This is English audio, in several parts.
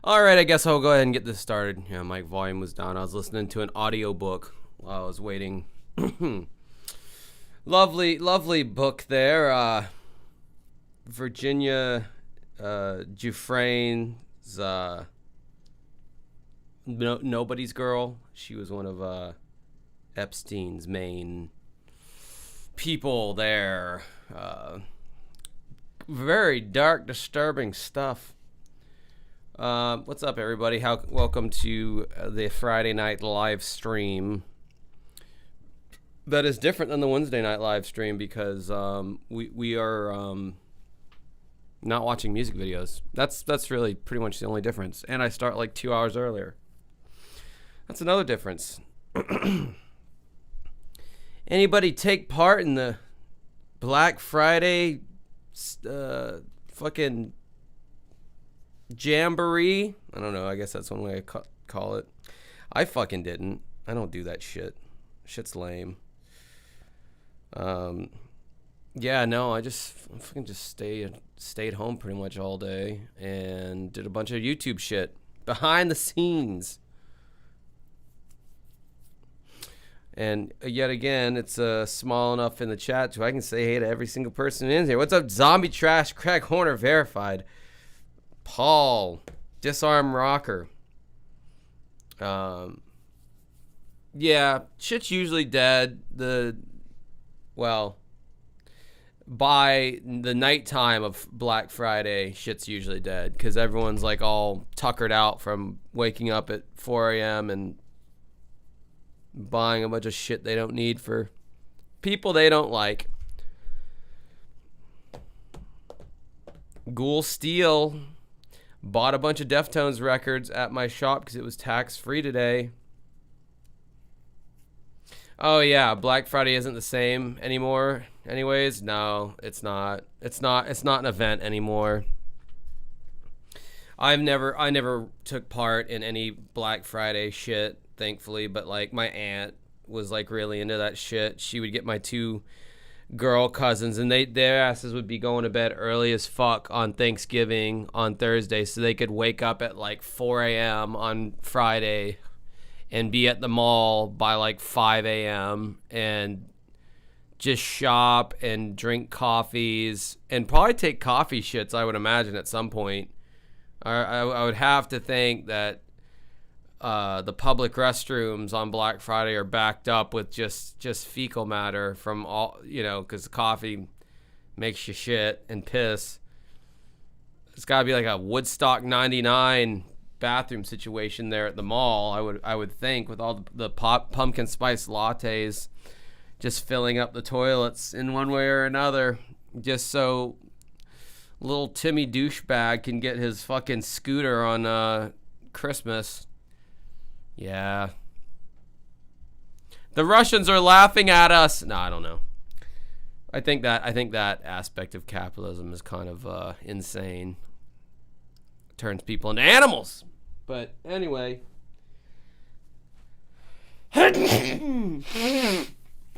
All right, I guess I'll go ahead and get this started. Yeah, my volume was down. I was listening to an audiobook while I was waiting. lovely book there. Virginia Giuffre's Nobody's Girl. She was one of Epstein's main people there. Very dark, disturbing stuff. What's up, everybody? Welcome to the Friday night live stream. That is different than the Wednesday night live stream because we are not watching music videos. That's really pretty much the only difference. And I start like 2 hours earlier. That's another difference. Anybody take part in the Black Friday fucking jamboree? I don't know. I guess that's one way I call it. I fucking didn't. I don't do that shit. Shit's lame. Yeah, no, I fucking just stayed home pretty much all day and did a bunch of YouTube shit behind the scenes. And yet again, it's small enough in the chat so I can say hey to every single person in here. What's up, Zombie Trash, Craig Horner, Verified, Paul, Disarm Rocker. Yeah, shit's usually dead. By the nighttime of Black Friday, shit's usually dead because everyone's like all tuckered out from waking up at 4 a.m. and buying a bunch of shit they don't need for people they don't like. Ghoul Steel bought a bunch of Deftones records at my shop because it was tax-free today. Oh yeah, Black Friday isn't the same anymore. Anyways, no, it's not. It's not an event anymore. I never took part in any Black Friday shit, thankfully, but like my aunt was like really into that shit. She would get my two girl cousins and their asses would be going to bed early as fuck on Thanksgiving on Thursday so they could wake up at like 4 a.m. on Friday and be at the mall by like 5 a.m. and just shop and drink coffees and probably take coffee shits, I would imagine, at some point. I would have to think that the public restrooms on Black Friday are backed up with just fecal matter from all, because coffee makes you shit and piss. It's got to be like a Woodstock 99 bathroom situation there at the mall, I would think, with all the pumpkin spice lattes just filling up the toilets in one way or another, just so little Timmy douchebag can get his fucking scooter on Christmas. Yeah. The Russians are laughing at us. No, I don't know. I think that aspect of capitalism is kind of insane. It turns people into animals. But anyway.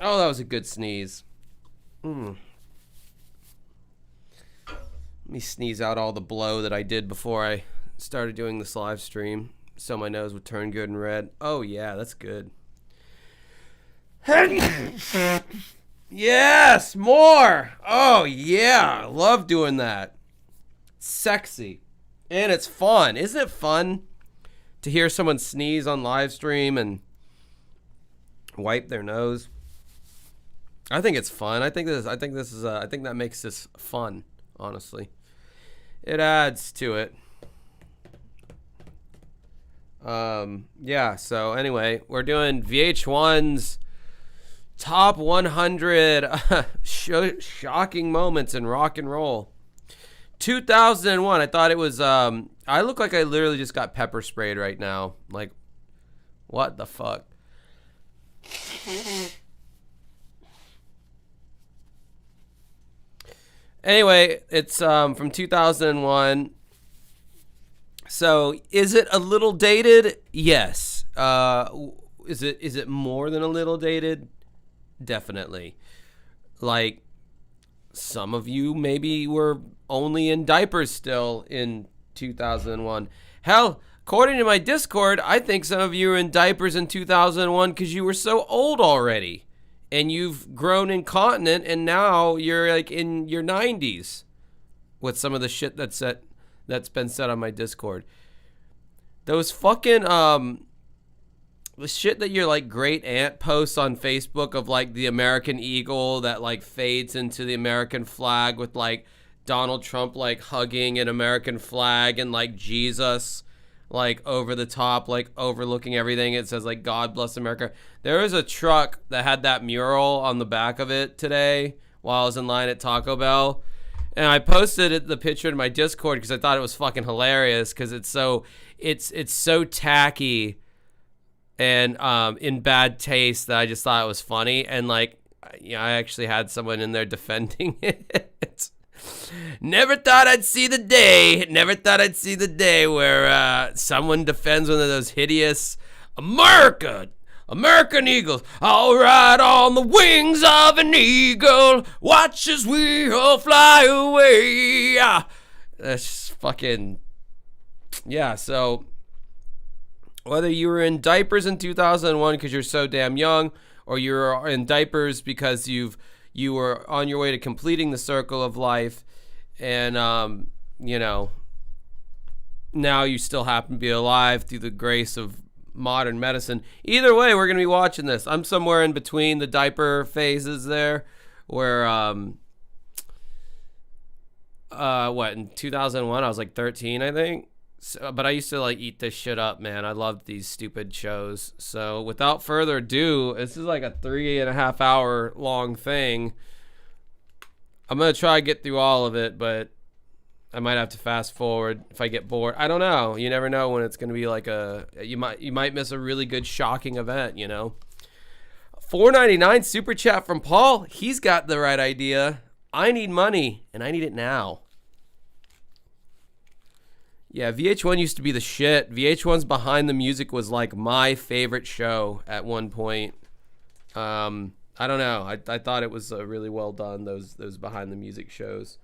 Oh, that was a good sneeze. Let me sneeze out all the blow that I did before I started doing this live stream so my nose would turn good and red. Oh, yeah, that's good. Yes, more. Oh, yeah, I love doing that. It's sexy. And it's fun. Isn't it fun to hear someone sneeze on live stream and wipe their nose? I think it's fun. I think that makes this fun, honestly. It adds to it. Yeah, so anyway, we're doing Vh1's top 100 shocking moments in rock and roll. 2001, I thought it was, I look like I literally just got pepper sprayed right now. Like, what the fuck? Anyway, it's from 2001. So, is it a little dated? Yes. Is it more than a little dated? Definitely. Like, some of you maybe were only in diapers still in 2001. Hell, according to my Discord, I think some of you were in diapers in 2001 because you were so old already. And you've grown incontinent, and now you're like in your 90s with some of the shit that's been said on my Discord. Those fucking the shit that your like great aunt posts on Facebook of like the American eagle that like fades into the American flag with like Donald Trump like hugging an American flag and like Jesus like over the top, like overlooking everything. It says like God bless America. There was a truck that had that mural on the back of it today while I was in line at Taco Bell. And I posted the picture in my Discord because I thought it was fucking hilarious because it's so tacky and in bad taste that I just thought it was funny. And like, you know, I actually had someone in there defending it. Never thought I'd see the day where someone defends one of those hideous American eagles. I'll ride on the wings of an eagle. Watch as we all fly away. That's just fucking, yeah. So whether you were in diapers in 2001 because you're so damn young, or you're in diapers because you were on your way to completing the circle of life, and you know, now you still happen to be alive through the grace of modern medicine. Either way, we're gonna be watching this. I'm somewhere in between the diaper phases there, where in 2001 I was like 13, I think. So, but I used to like eat this shit up, man. I loved these stupid shows. So without further ado, this is like a 3.5 hour long thing. I'm gonna try to get through all of it, but I might have to fast forward if I get bored. I don't know. You never know when it's gonna be like you might miss a really good shocking event, you know. $4.99 super chat from Paul. He's got the right idea. I need money and I need it now. Yeah, VH1 used to be the shit. VH1's Behind the Music was like my favorite show at one point. I don't know. I thought it was really well done, those Behind the Music shows.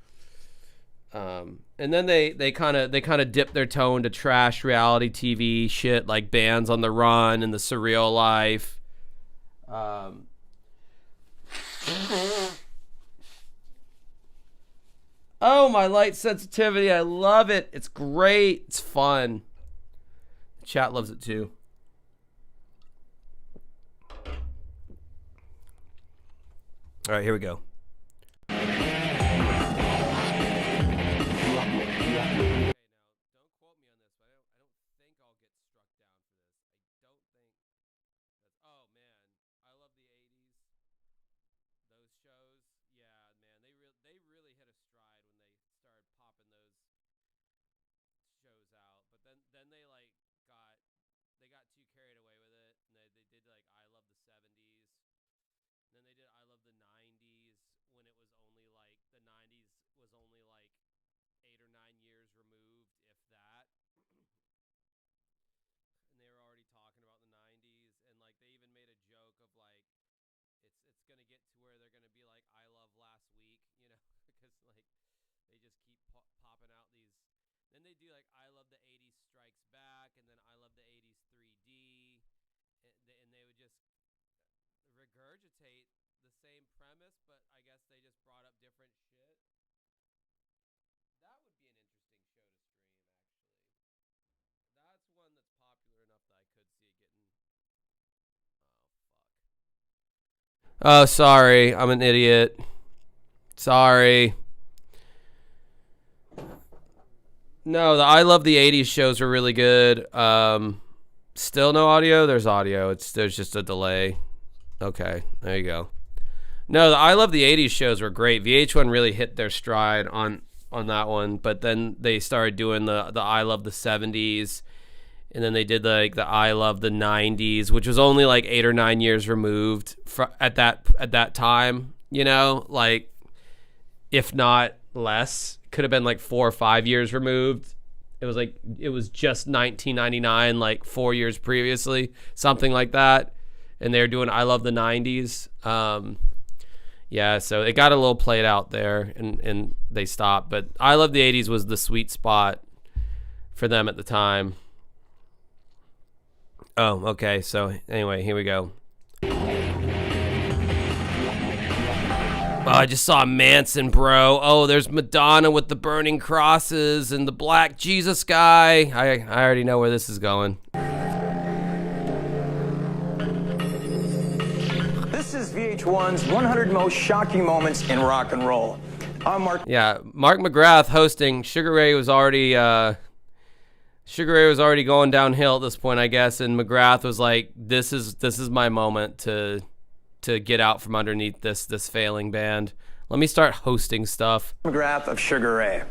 And then they kind of dipped their toe into trash reality TV shit like Bands on the Run and The Surreal Life. Oh, my light sensitivity. I love it. It's great. It's fun. The chat loves it too. All right, here we go. Oh, sorry. I'm an idiot. Sorry. No, the I Love the 80s shows were really good. Still no audio? There's audio. There's just a delay. Okay, there you go. No, the I Love the 80s shows were great. VH1 really hit their stride on that one, but then they started doing the I Love the 70s, and then they did like the I Love the 90s, which was only like 8 or 9 years removed at that time, you know, like if not less. Could have been like 4 or 5 years removed. It was just 1999, like 4 years previously, something like that. And they were doing I Love the 90s. Yeah, so it got a little played out there, and they stopped. But I Love the 80s was the sweet spot. for them at the time. Oh, okay. So anyway, here we go. Oh, I just saw Manson, bro. Oh, there's Madonna with the burning crosses and the black Jesus guy. I already know where this is going. This is VH1's 100 Most Shocking Moments in Rock and Roll. I'm Mark. Yeah, Mark McGrath hosting. Sugar Ray was already going downhill at this point, I guess, and McGrath was like, "This is my moment to get out from underneath this failing band. Let me start hosting stuff." McGrath of Sugar Ray.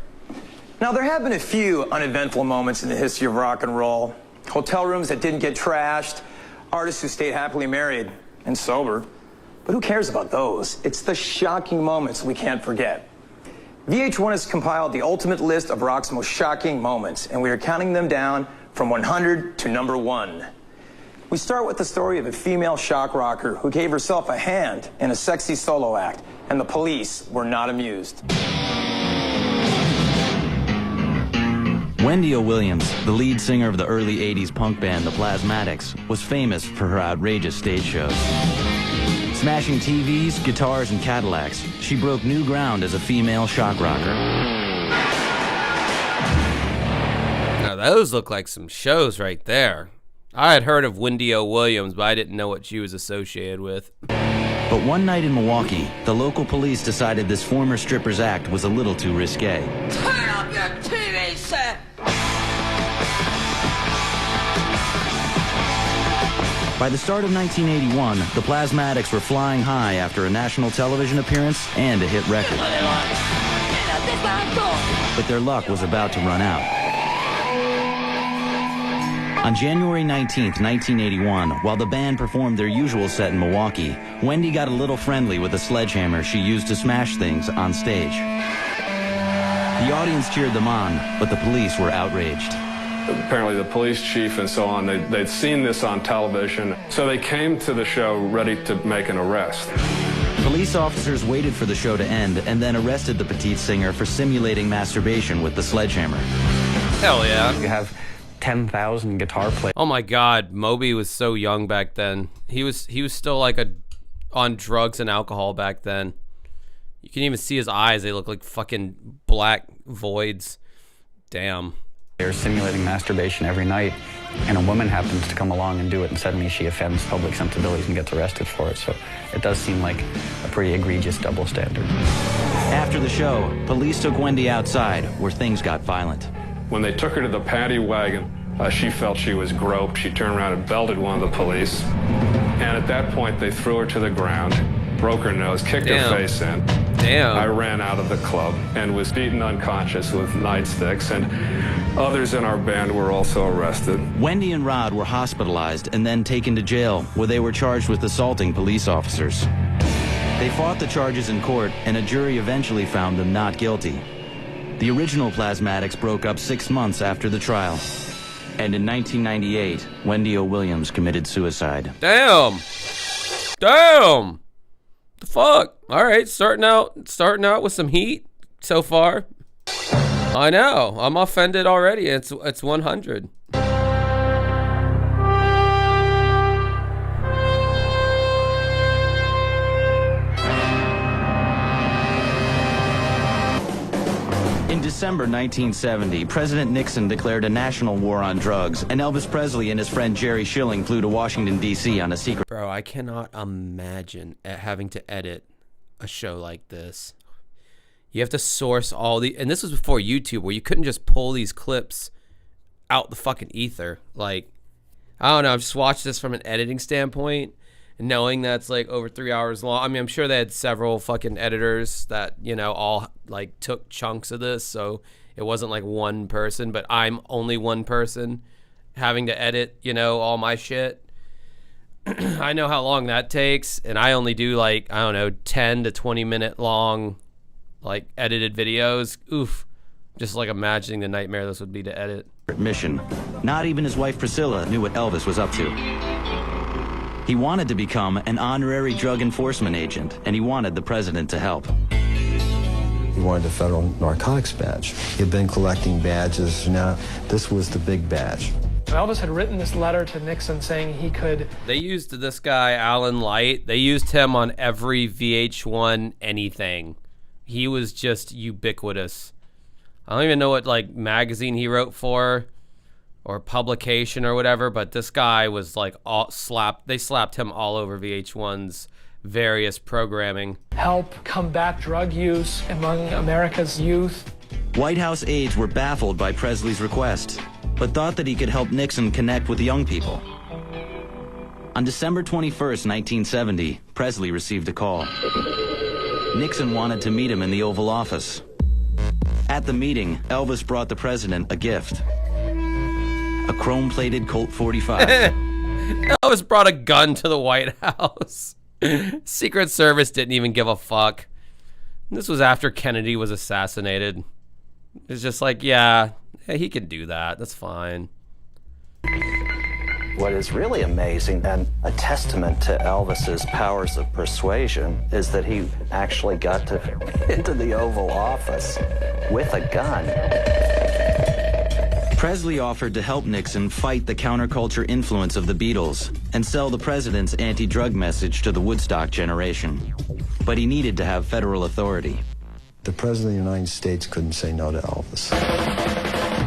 Now, there have been a few uneventful moments in the history of rock and roll. Hotel rooms that didn't get trashed, artists who stayed happily married and sober. But who cares about those? It's the shocking moments we can't forget. VH1 has compiled the ultimate list of rock's most shocking moments, and we are counting them down from 100 to number 1. We start with the story of a female shock rocker who gave herself a hand in a sexy solo act, and the police were not amused. Wendy O. Williams, the lead singer of the early 80s punk band The Plasmatics, was famous for her outrageous stage shows. Smashing TVs, guitars, and Cadillacs, she broke new ground as a female shock rocker. Now those look like some shows right there. I had heard of Wendy O. Williams, but I didn't know what she was associated with. But one night in Milwaukee, the local police decided this former stripper's act was a little too risque. Turn up your TV set! By the start of 1981, the Plasmatics were flying high after a national television appearance and a hit record. But their luck was about to run out. On January 19th, 1981, while the band performed their usual set in Milwaukee, Wendy got a little friendly with a sledgehammer she used to smash things on stage. The audience cheered them on, but the police were outraged. Apparently the police chief and so on, they'd seen this on television, so they came to the show ready to make an arrest. Police officers waited for the show to end and then arrested the petite singer for simulating masturbation with the sledgehammer. Hell yeah. You have 10,000 guitar players. Oh my God, Moby was so young back then. He was still like on drugs and alcohol back then. You can even see his eyes. They look like fucking black voids. Damn. They're simulating masturbation every night, and a woman happens to come along and do it, and suddenly she offends public sensibilities and gets arrested for it. So it does seem like a pretty egregious double standard. After the show, police took Wendy outside, where things got violent. When they took her to the paddy wagon, she felt she was groped. She turned around and belted one of the police. And at that point, they threw her to the ground, broke her nose, kicked her face in. Damn. I ran out of the club and was beaten unconscious with nightsticks, and others in our band were also arrested. Wendy and Rod were hospitalized and then taken to jail, where they were charged with assaulting police officers. They fought the charges in court, and a jury eventually found them not guilty. The original Plasmatics broke up 6 months after the trial. And in 1998, Wendy O. Williams committed suicide. Damn. Damn. The fuck? All right, starting out with some heat so far. I know. I'm offended already. It's 100. In December 1970, President Nixon declared a national war on drugs, and Elvis Presley and his friend Jerry Schilling flew to Washington, D.C. on a secret... Bro, I cannot imagine having to edit a show like this. You have to source all the... And this was before YouTube, where you couldn't just pull these clips out the fucking ether. Like, I don't know, I've just watched this from an editing standpoint, and knowing that's like over 3 hours long. I mean, I'm sure they had several fucking editors that, you know, all like took chunks of this, so it wasn't like one person, but I'm only one person having to edit, you know, all my shit. I know how long that takes, and I only do like, I don't know, 10 to 20 minute long like edited videos. Oof. Just like imagining the nightmare this would be to edit. mission. Not even his wife Priscilla knew what Elvis was up to. He wanted to become an honorary drug enforcement agent, and he wanted the president to help. He wanted a federal narcotics badge. He had been collecting badges. Now, this was the big badge. Elvis had written this letter to Nixon saying he could... They used this guy, Alan Light. They used him on every VH1 anything. He was just ubiquitous. I don't even know what like magazine he wrote for or publication or whatever, but this guy was like they slapped him all over VH1's various programming. Help combat drug use among America's youth. White House aides were baffled by Presley's request, but thought that he could help Nixon connect with young people. On December 21st, 1970, Presley received a call. Nixon wanted to meet him in the Oval Office. At the meeting, Elvis brought the president a gift. A chrome-plated Colt 45. Elvis brought a gun to the White House. Secret Service didn't even give a fuck. This was after Kennedy was assassinated. It's just like, yeah, he can do that. That's fine. What is really amazing and a testament to Elvis's powers of persuasion is that he actually got into the Oval Office with a gun. Presley offered to help Nixon fight the counterculture influence of the Beatles and sell the president's anti-drug message to the Woodstock generation. But he needed to have federal authority. The President of the United States couldn't say no to Elvis.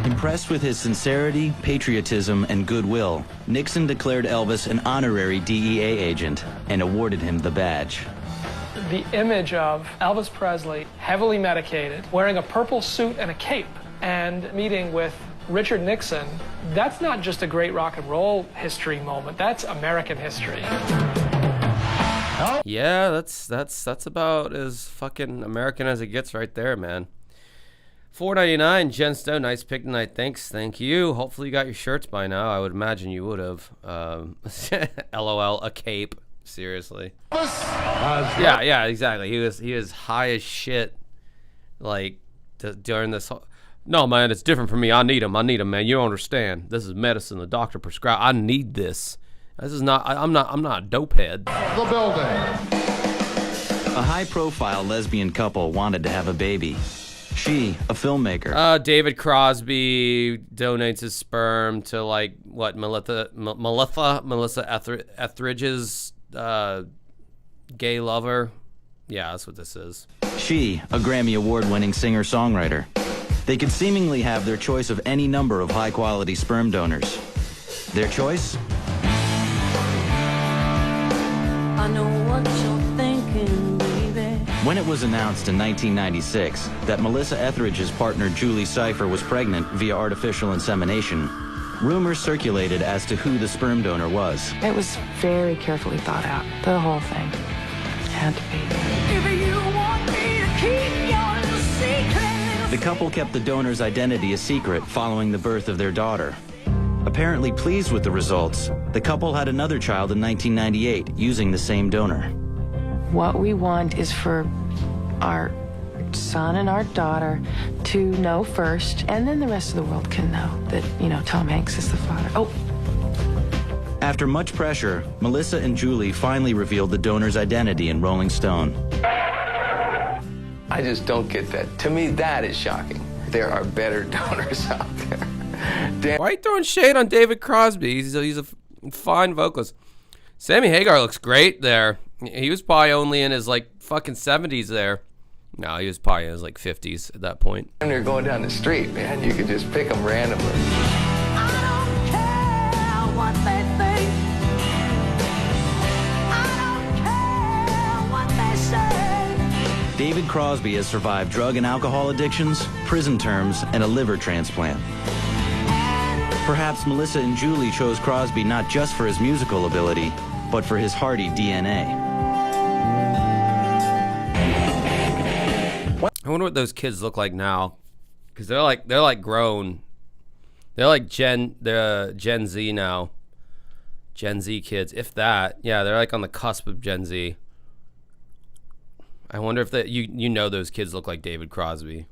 Impressed with his sincerity, patriotism, and goodwill, Nixon declared Elvis an honorary DEA agent and awarded him the badge. The image of Elvis Presley, heavily medicated, wearing a purple suit and a cape, and meeting with Richard Nixon, that's not just a great rock and roll history moment, that's American history. Yeah, that's about as fucking American as it gets right there, man. $4.99, Jen Stone, nice pick tonight. Thank you. Hopefully you got your shirts by now. I would imagine you would have. LOL, a cape. Seriously. Yeah, exactly. He was high as shit. Like during this. No, man, it's different for me. I need him, man. You don't understand. This is medicine. The doctor prescribed. I need this. This is not. I'm not a dopehead. The building. A high-profile lesbian couple wanted to have a baby. She, a filmmaker. David Crosby donates his sperm to like what Melissa Etheridge's gay lover. Yeah, that's what this is. She, a Grammy Award-winning singer-songwriter. They could seemingly have their choice of any number of high-quality sperm donors. Their choice? I know what you're thinking, baby. When it was announced in 1996 that Melissa Etheridge's partner Julie Cypher was pregnant via artificial insemination, rumors circulated as to who the sperm donor was. It was very carefully thought out, the whole thing. Had to be. If you want me to keep your secret. The couple kept the donor's identity a secret following the birth of their daughter. Apparently pleased with the results, the couple had another child in 1998 using the same donor. What we want is for our son and our daughter to know first, and then the rest of the world can know that, you know, Tom Hanks is the father. Oh. After much pressure, Melissa and Julie finally revealed the donor's identity in Rolling Stone. I just don't get that. To me, that is shocking. There are better donors out there. Damn. Why are you throwing shade on David Crosby? He's a fine vocalist. Sammy Hagar looks great there. He was probably only in his like fucking 70s there. No, he was probably in his like 50s at that point. When you're going down the street, man, you could just pick them randomly. I don't care what they think. I don't care what they say. David Crosby has survived drug and alcohol addictions, prison terms, and a liver transplant. Perhaps Melissa and Julie chose Crosby not just for his musical ability, but for his hearty DNA. I wonder what those kids look like now, because they're like grown. They're like Gen Z now. Gen Z kids, if that. Yeah, they're like on the cusp of Gen Z. I wonder if you know those kids look like David Crosby.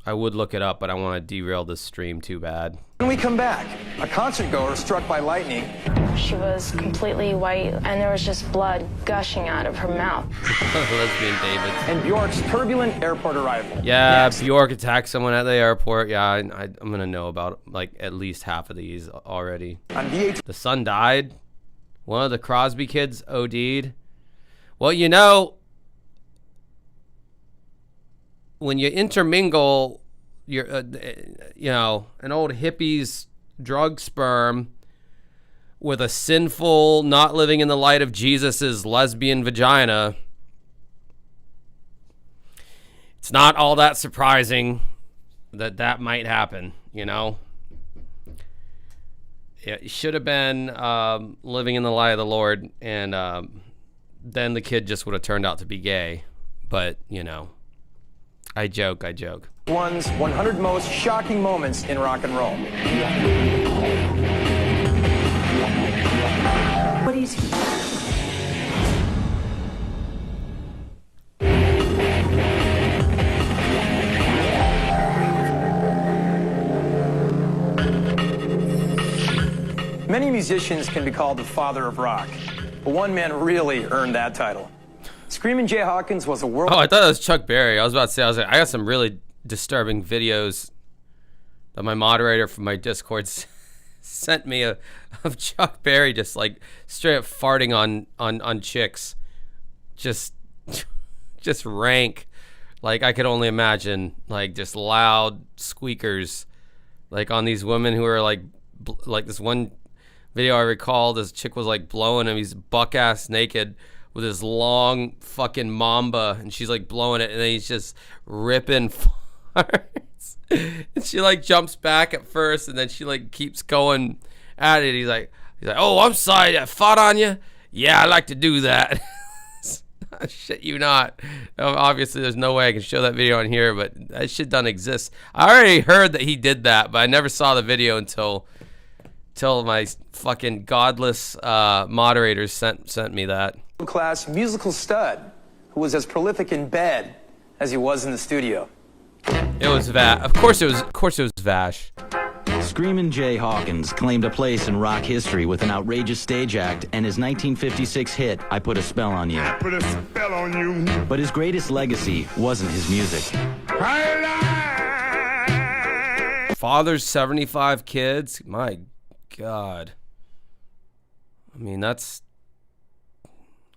I would look it up, but I want to derail this stream too bad. When we come back, a concert goer struck by lightning She was completely white, and there was just blood gushing out of her mouth. Lesbian David. And Bjork's turbulent airport arrival. Yeah, Next. Bjork attacked someone at the airport. Yeah, I'm gonna know about like at least half of these already. On VH1's. The son died. One of the Crosby kids OD'd. Well, you know, when you intermingle your, you know, an old hippie's drug sperm with a sinful, not living in the light of Jesus's lesbian vagina, it's not all that surprising that might happen, you know? It should have been living in the light of the Lord, and then the kid just would have turned out to be gay. But, you know, I joke. One's 100 most shocking moments in rock and roll. What is he? Many musicians can be called the father of rock, but one man really earned that title. Screamin' Jay Hawkins was a world... Oh, I thought it was Chuck Berry. I was about to say, I got some really disturbing videos that my moderator from my Discord sent me of Chuck Berry just like straight up farting on chicks. Just rank. Like I could only imagine like just loud squeakers like on these women who are like this one video I recall, this chick was like blowing him. He's buck ass naked with his long fucking mamba, and she's like blowing it, and then he's just ripping farts. And she like jumps back at first, and then she like keeps going at it. He's like, oh, I'm sorry, I fought on you. Yeah, I like to do that. Shit, you not. Obviously, there's no way I can show that video on here, but that shit doesn't exist. I already heard that he did that, but I never saw the video until my fucking godless moderators sent me that. Class musical stud who was as prolific in bed as he was in the studio. It was Vash. Of course it was Vash. Screamin' Jay Hawkins claimed a place in rock history with an outrageous stage act and his 1956 hit, I Put a Spell on You. I put a spell on you. But his greatest legacy wasn't his music. Father's 75 kids? My God. I mean, that's...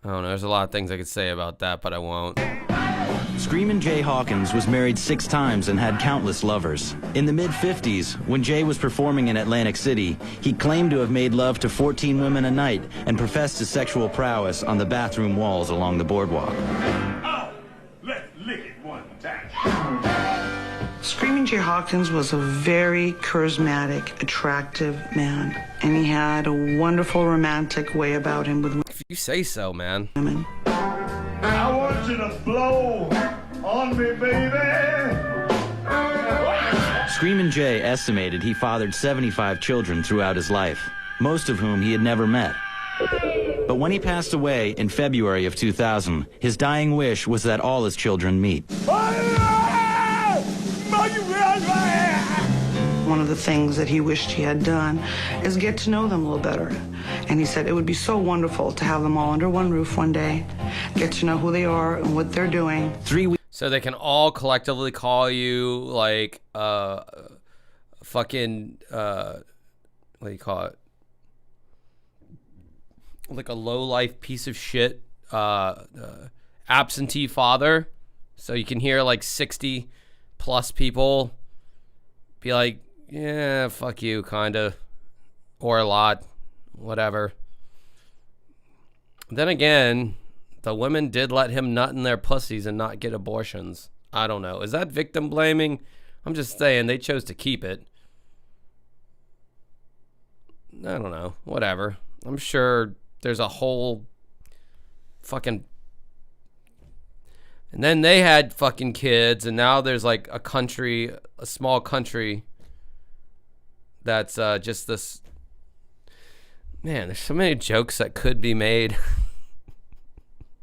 I don't know, there's a lot of things I could say about that, but I won't. Screamin' Jay Hawkins was married 6 times and had countless lovers. In the mid-50s, when Jay was performing in Atlantic City, he claimed to have made love to 14 women a night and professed his sexual prowess on the bathroom walls along the boardwalk. Oh, let's lick it one time. Screamin' Jay Hawkins was a very charismatic, attractive man, and he had a wonderful romantic way about him with women. If you say so, man. I want you to blow on me, baby. Screamin' Jay estimated he fathered 75 children throughout his life, most of whom he had never met. But when he passed away in February of 2000, his dying wish was that all his children meet. One of the things that he wished he had done is get to know them a little better. And he said it would be so wonderful to have them all under one roof one day, get to know who they are and what they're doing. So they can all collectively call you like fucking what do you call it? Like a low-life piece of shit absentee father. So you can hear like 60 plus people be like, yeah, fuck you, kinda, or a lot, whatever. Then again, the women did let him nut in their pussies and not get abortions. I don't know. Is that victim blaming? I'm just saying they chose to keep it. I don't know. Whatever. I'm sure there's a whole fucking... And then they had fucking kids, and now there's like a country, a small country that's just this... Man, there's so many jokes that could be made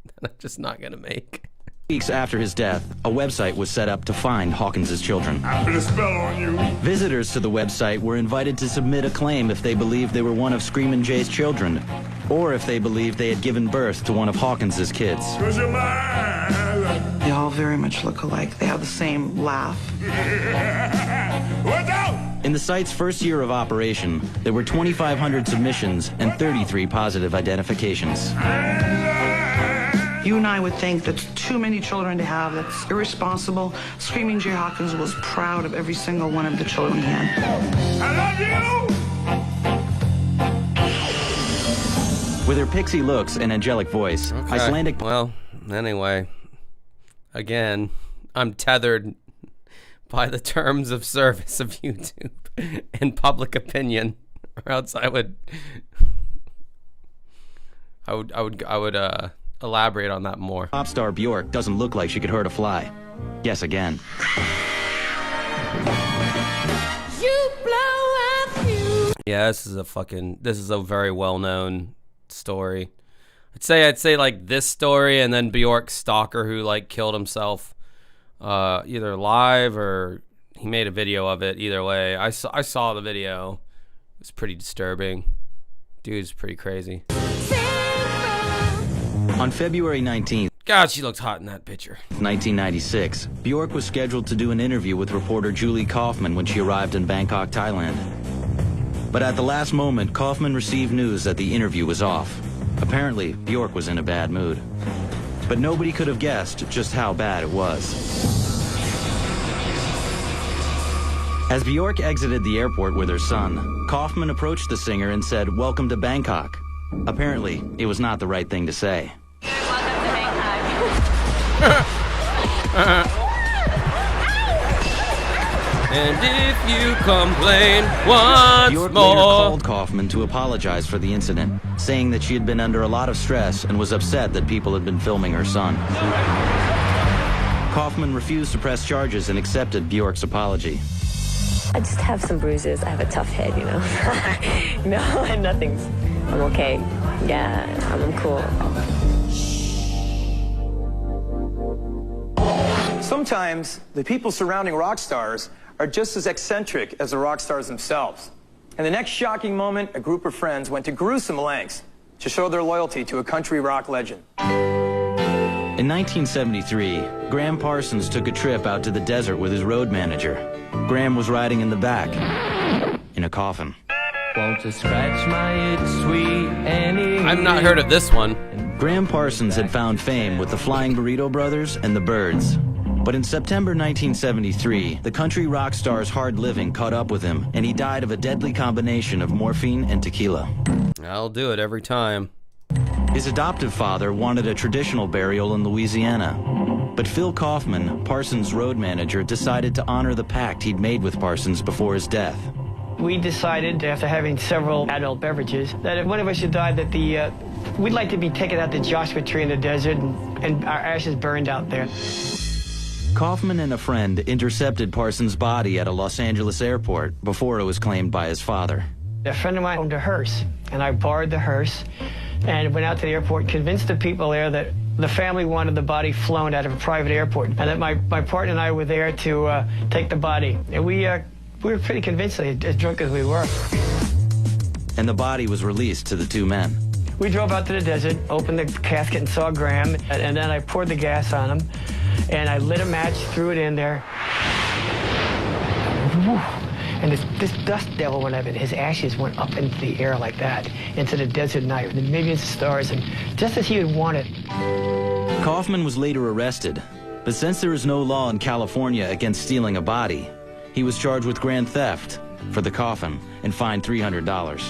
that I'm just not going to make. Weeks after his death, a website was set up to find Hawkins' children. I put a spell on you. Visitors to the website were invited to submit a claim if they believed they were one of Screamin' Jay's children, or if they believed they had given birth to one of Hawkins' kids. 'Cause you're mine. They all very much look alike. They have the same laugh. Watch out! In the site's first year of operation, there were 2,500 submissions and 33 positive identifications. You and I would think that's too many children to have. That's irresponsible. Screaming Jay Hawkins was proud of every single one of the children he had. I love you! With her pixie looks and angelic voice, Icelandic... Well, anyway, again, I'm tethered by the terms of service of YouTube and public opinion, or else I would elaborate on that more. Pop star Bjork doesn't look like she could hurt a fly. Yes, again. You blow up you. Yeah, this is a very well-known story. I'd say like this story and then Bjork's stalker who like killed himself either live or he made a video of it. Either way, I saw the video. It's pretty disturbing. Dude's pretty crazy. On February 19th, God, she looked hot in that picture. 1996, Bjork was scheduled to do an interview with reporter Julie Kaufman when she arrived in Bangkok, Thailand. But at the last moment, Kaufman received news that the interview was off. Apparently, Bjork was in a bad mood. But nobody could have guessed just how bad it was. As Bjork exited the airport with her son, Kaufman approached the singer and said, "Welcome to Bangkok." Apparently, it was not the right thing to say. And if you complain once Bjork more. later called Kaufman to apologize for the incident, saying that she had been under a lot of stress and was upset that people had been filming her son. Kaufman refused to press charges and accepted Bjork's apology. I just have some bruises. I have a tough head, you know. No, I'm okay. Yeah, I'm cool. Sometimes the people surrounding rock stars are just as eccentric as the rock stars themselves. In the next shocking moment, a group of friends went to gruesome lengths to show their loyalty to a country rock legend. In 1973, Graham Parsons took a trip out to the desert with his road manager. Graham was riding in the back, in a coffin. Won't you scratch my itch, sweet Annie? I've not heard of this one. Graham Parsons had found fame with the Flying Burrito Brothers and the Byrds. But in September 1973, the country rock star's hard living caught up with him, and he died of a deadly combination of morphine and tequila. I'll do it every time. His adoptive father wanted a traditional burial in Louisiana. But Phil Kaufman, Parsons' road manager, decided to honor the pact he'd made with Parsons before his death. We decided, after having several adult beverages, that if one of us should die, that we'd like to be taken out to Joshua Tree in the desert and our ashes burned out there. Kaufman and a friend intercepted Parsons' body at a Los Angeles airport before it was claimed by his father. A friend of mine owned a hearse, and I borrowed the hearse and went out to the airport, convinced the people there that the family wanted the body flown out of a private airport, and that my partner and I were there to take the body. And we were pretty convinced, as drunk as we were. And the body was released to the two men. We drove out to the desert, opened the casket and saw Graham, and then I poured the gas on him, and I lit a match, threw it in there. And this dust devil went up, and his ashes went up into the air like that, into the desert night, with the millions of stars, and just as he had wanted. Kaufman was later arrested, but since there is no law in California against stealing a body, he was charged with grand theft for the coffin and fined $300.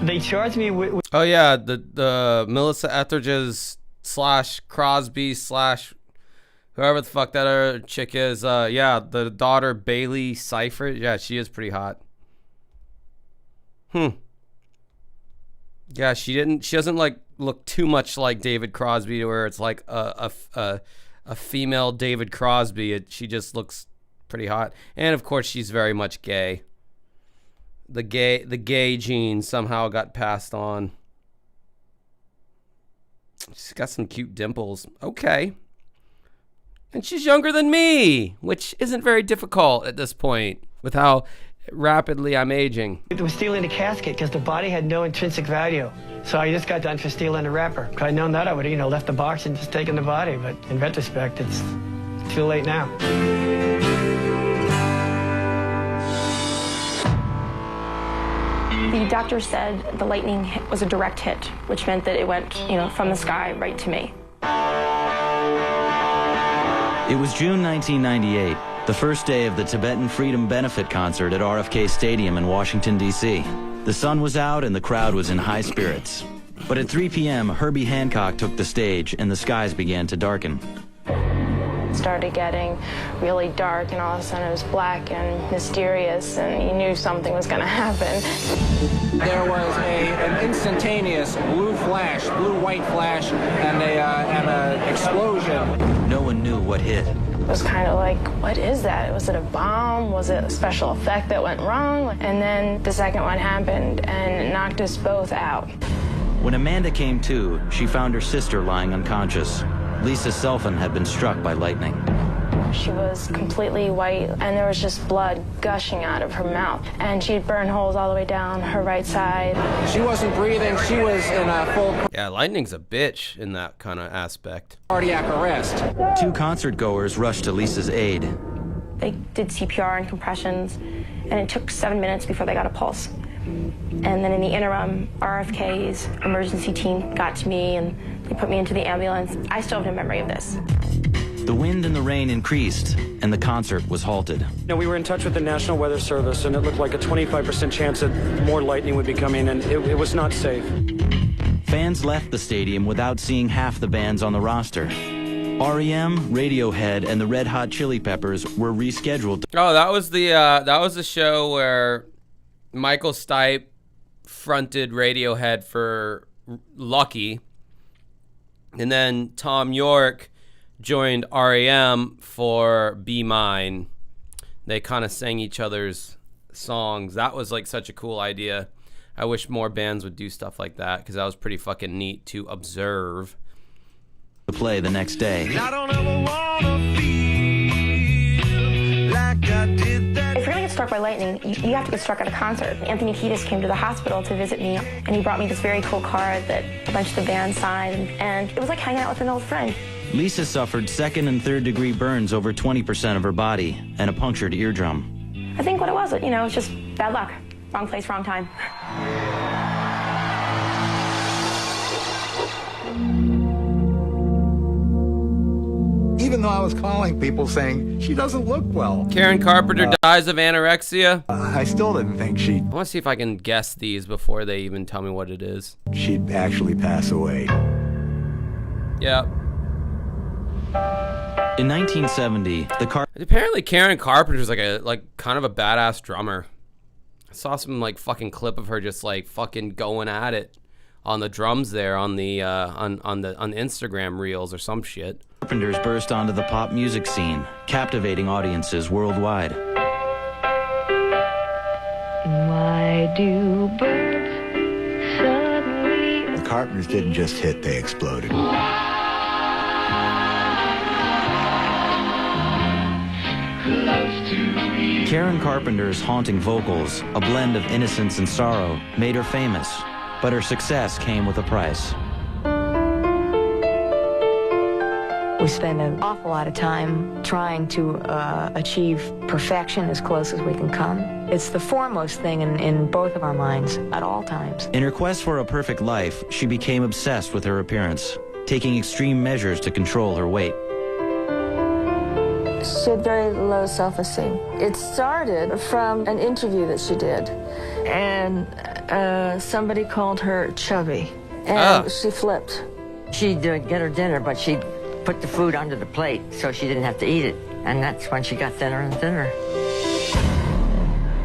They charged me with... Oh yeah, the Melissa Etheridge's / Crosby / whoever the fuck that other chick is. Yeah, the daughter Bailey Seifert. Yeah, she is pretty hot. Yeah, she doesn't like look too much like David Crosby to where it's like a female David Crosby. She just looks pretty hot, and of course she's very much gay. The gay gene somehow got passed on. She's got some cute dimples. Okay. And she's younger than me, which isn't very difficult at this point with how rapidly I'm aging. It was stealing the casket because the body had no intrinsic value. So I just got done for stealing the wrapper. If I'd known that, I would have, left the box and just taken the body. But in retrospect, it's too late now. The doctor said the lightning hit was a direct hit, which meant that it went, from the sky right to me. It was June 1998, the first day of the Tibetan Freedom Benefit Concert at RFK Stadium in Washington, D.C. The sun was out and the crowd was in high spirits. But at 3 p.m., Herbie Hancock took the stage and the skies began to darken. It started getting really dark, and all of a sudden it was black and mysterious, and you knew something was going to happen. There was an instantaneous blue-white flash, and an explosion. No one knew what hit. It was kind of like, what is that? Was it a bomb? Was it a special effect that went wrong? And then the second one happened, and it knocked us both out. When Amanda came to, she found her sister lying unconscious. Lisa Selfin had been struck by lightning. She was completely white, and there was just blood gushing out of her mouth. And she'd burned holes all the way down her right side. She wasn't breathing. She was in a full... Yeah, lightning's a bitch in that kind of aspect. Cardiac arrest. 2 concert goers rushed to Lisa's aid. They did CPR and compressions, and it took 7 minutes before they got a pulse. And then in the interim, RFK's emergency team got to me, and they put me into the ambulance. I still have no memory of this. The wind and the rain increased, and the concert was halted. We were in touch with the National Weather Service, and it looked like a 25% chance that more lightning would be coming, and it was not safe. Fans left the stadium without seeing half the bands on the roster. REM, Radiohead, and the Red Hot Chili Peppers were rescheduled. Oh, that was the show where Michael Stipe fronted Radiohead for Lucky, and then Tom York joined REM for Be Mine. They kind of sang each other's songs. That was like such a cool idea. I wish more bands would do stuff like that, because that was pretty fucking neat to observe. To play the next day. I don't ever wanna feel like I did that. If you're gonna get struck by lightning, you have to get struck at a concert. Anthony Kiedis came to the hospital to visit me, and he brought me this very cool card that a bunch of the band signed, and it was like hanging out with an old friend. Lisa suffered 2nd and 3rd degree burns over 20% of her body and a punctured eardrum. I think what it was, it's just bad luck. Wrong place, wrong time. Even though I was calling people saying, she doesn't look well. Karen Carpenter dies of anorexia. I still didn't think I want to see if I can guess these before they even tell me what it is. she'd actually pass away. Yeah. In 1970, apparently Karen Carpenter's like kind of a badass drummer. I saw some like fucking clip of her just like fucking going at it on the drums there on the on the Instagram reels or some shit. Carpenters burst onto the pop music scene, captivating audiences worldwide. Why do birds suddenly... The Carpenters didn't just hit, they exploded. Karen Carpenter's haunting vocals, a blend of innocence and sorrow, made her famous, but her success came with a price. We spend an awful lot of time trying to achieve perfection as close as we can come. It's the foremost thing in both of our minds at all times. In her quest for a perfect life, she became obsessed with her appearance, taking extreme measures to control her weight. She had very low self-esteem. It started from an interview that she did, and somebody called her chubby, and she flipped. She'd get her dinner, but she'd put the food under the plate so she didn't have to eat it, and that's when she got thinner and thinner.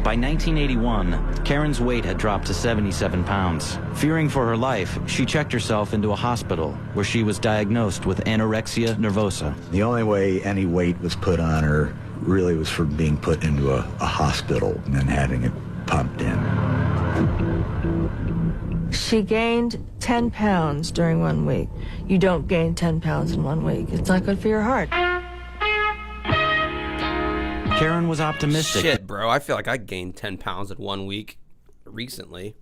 By 1981, Karen's weight had dropped to 77 pounds. Fearing for her life, she checked herself into a hospital where she was diagnosed with anorexia nervosa. The only way any weight was put on her really was for being put into a hospital and then having it pumped in. She gained 10 pounds during 1 week. You don't gain 10 pounds in 1 week. It's not good for your heart. Karen was optimistic. Shit, bro. I feel like I gained 10 pounds in 1 week recently.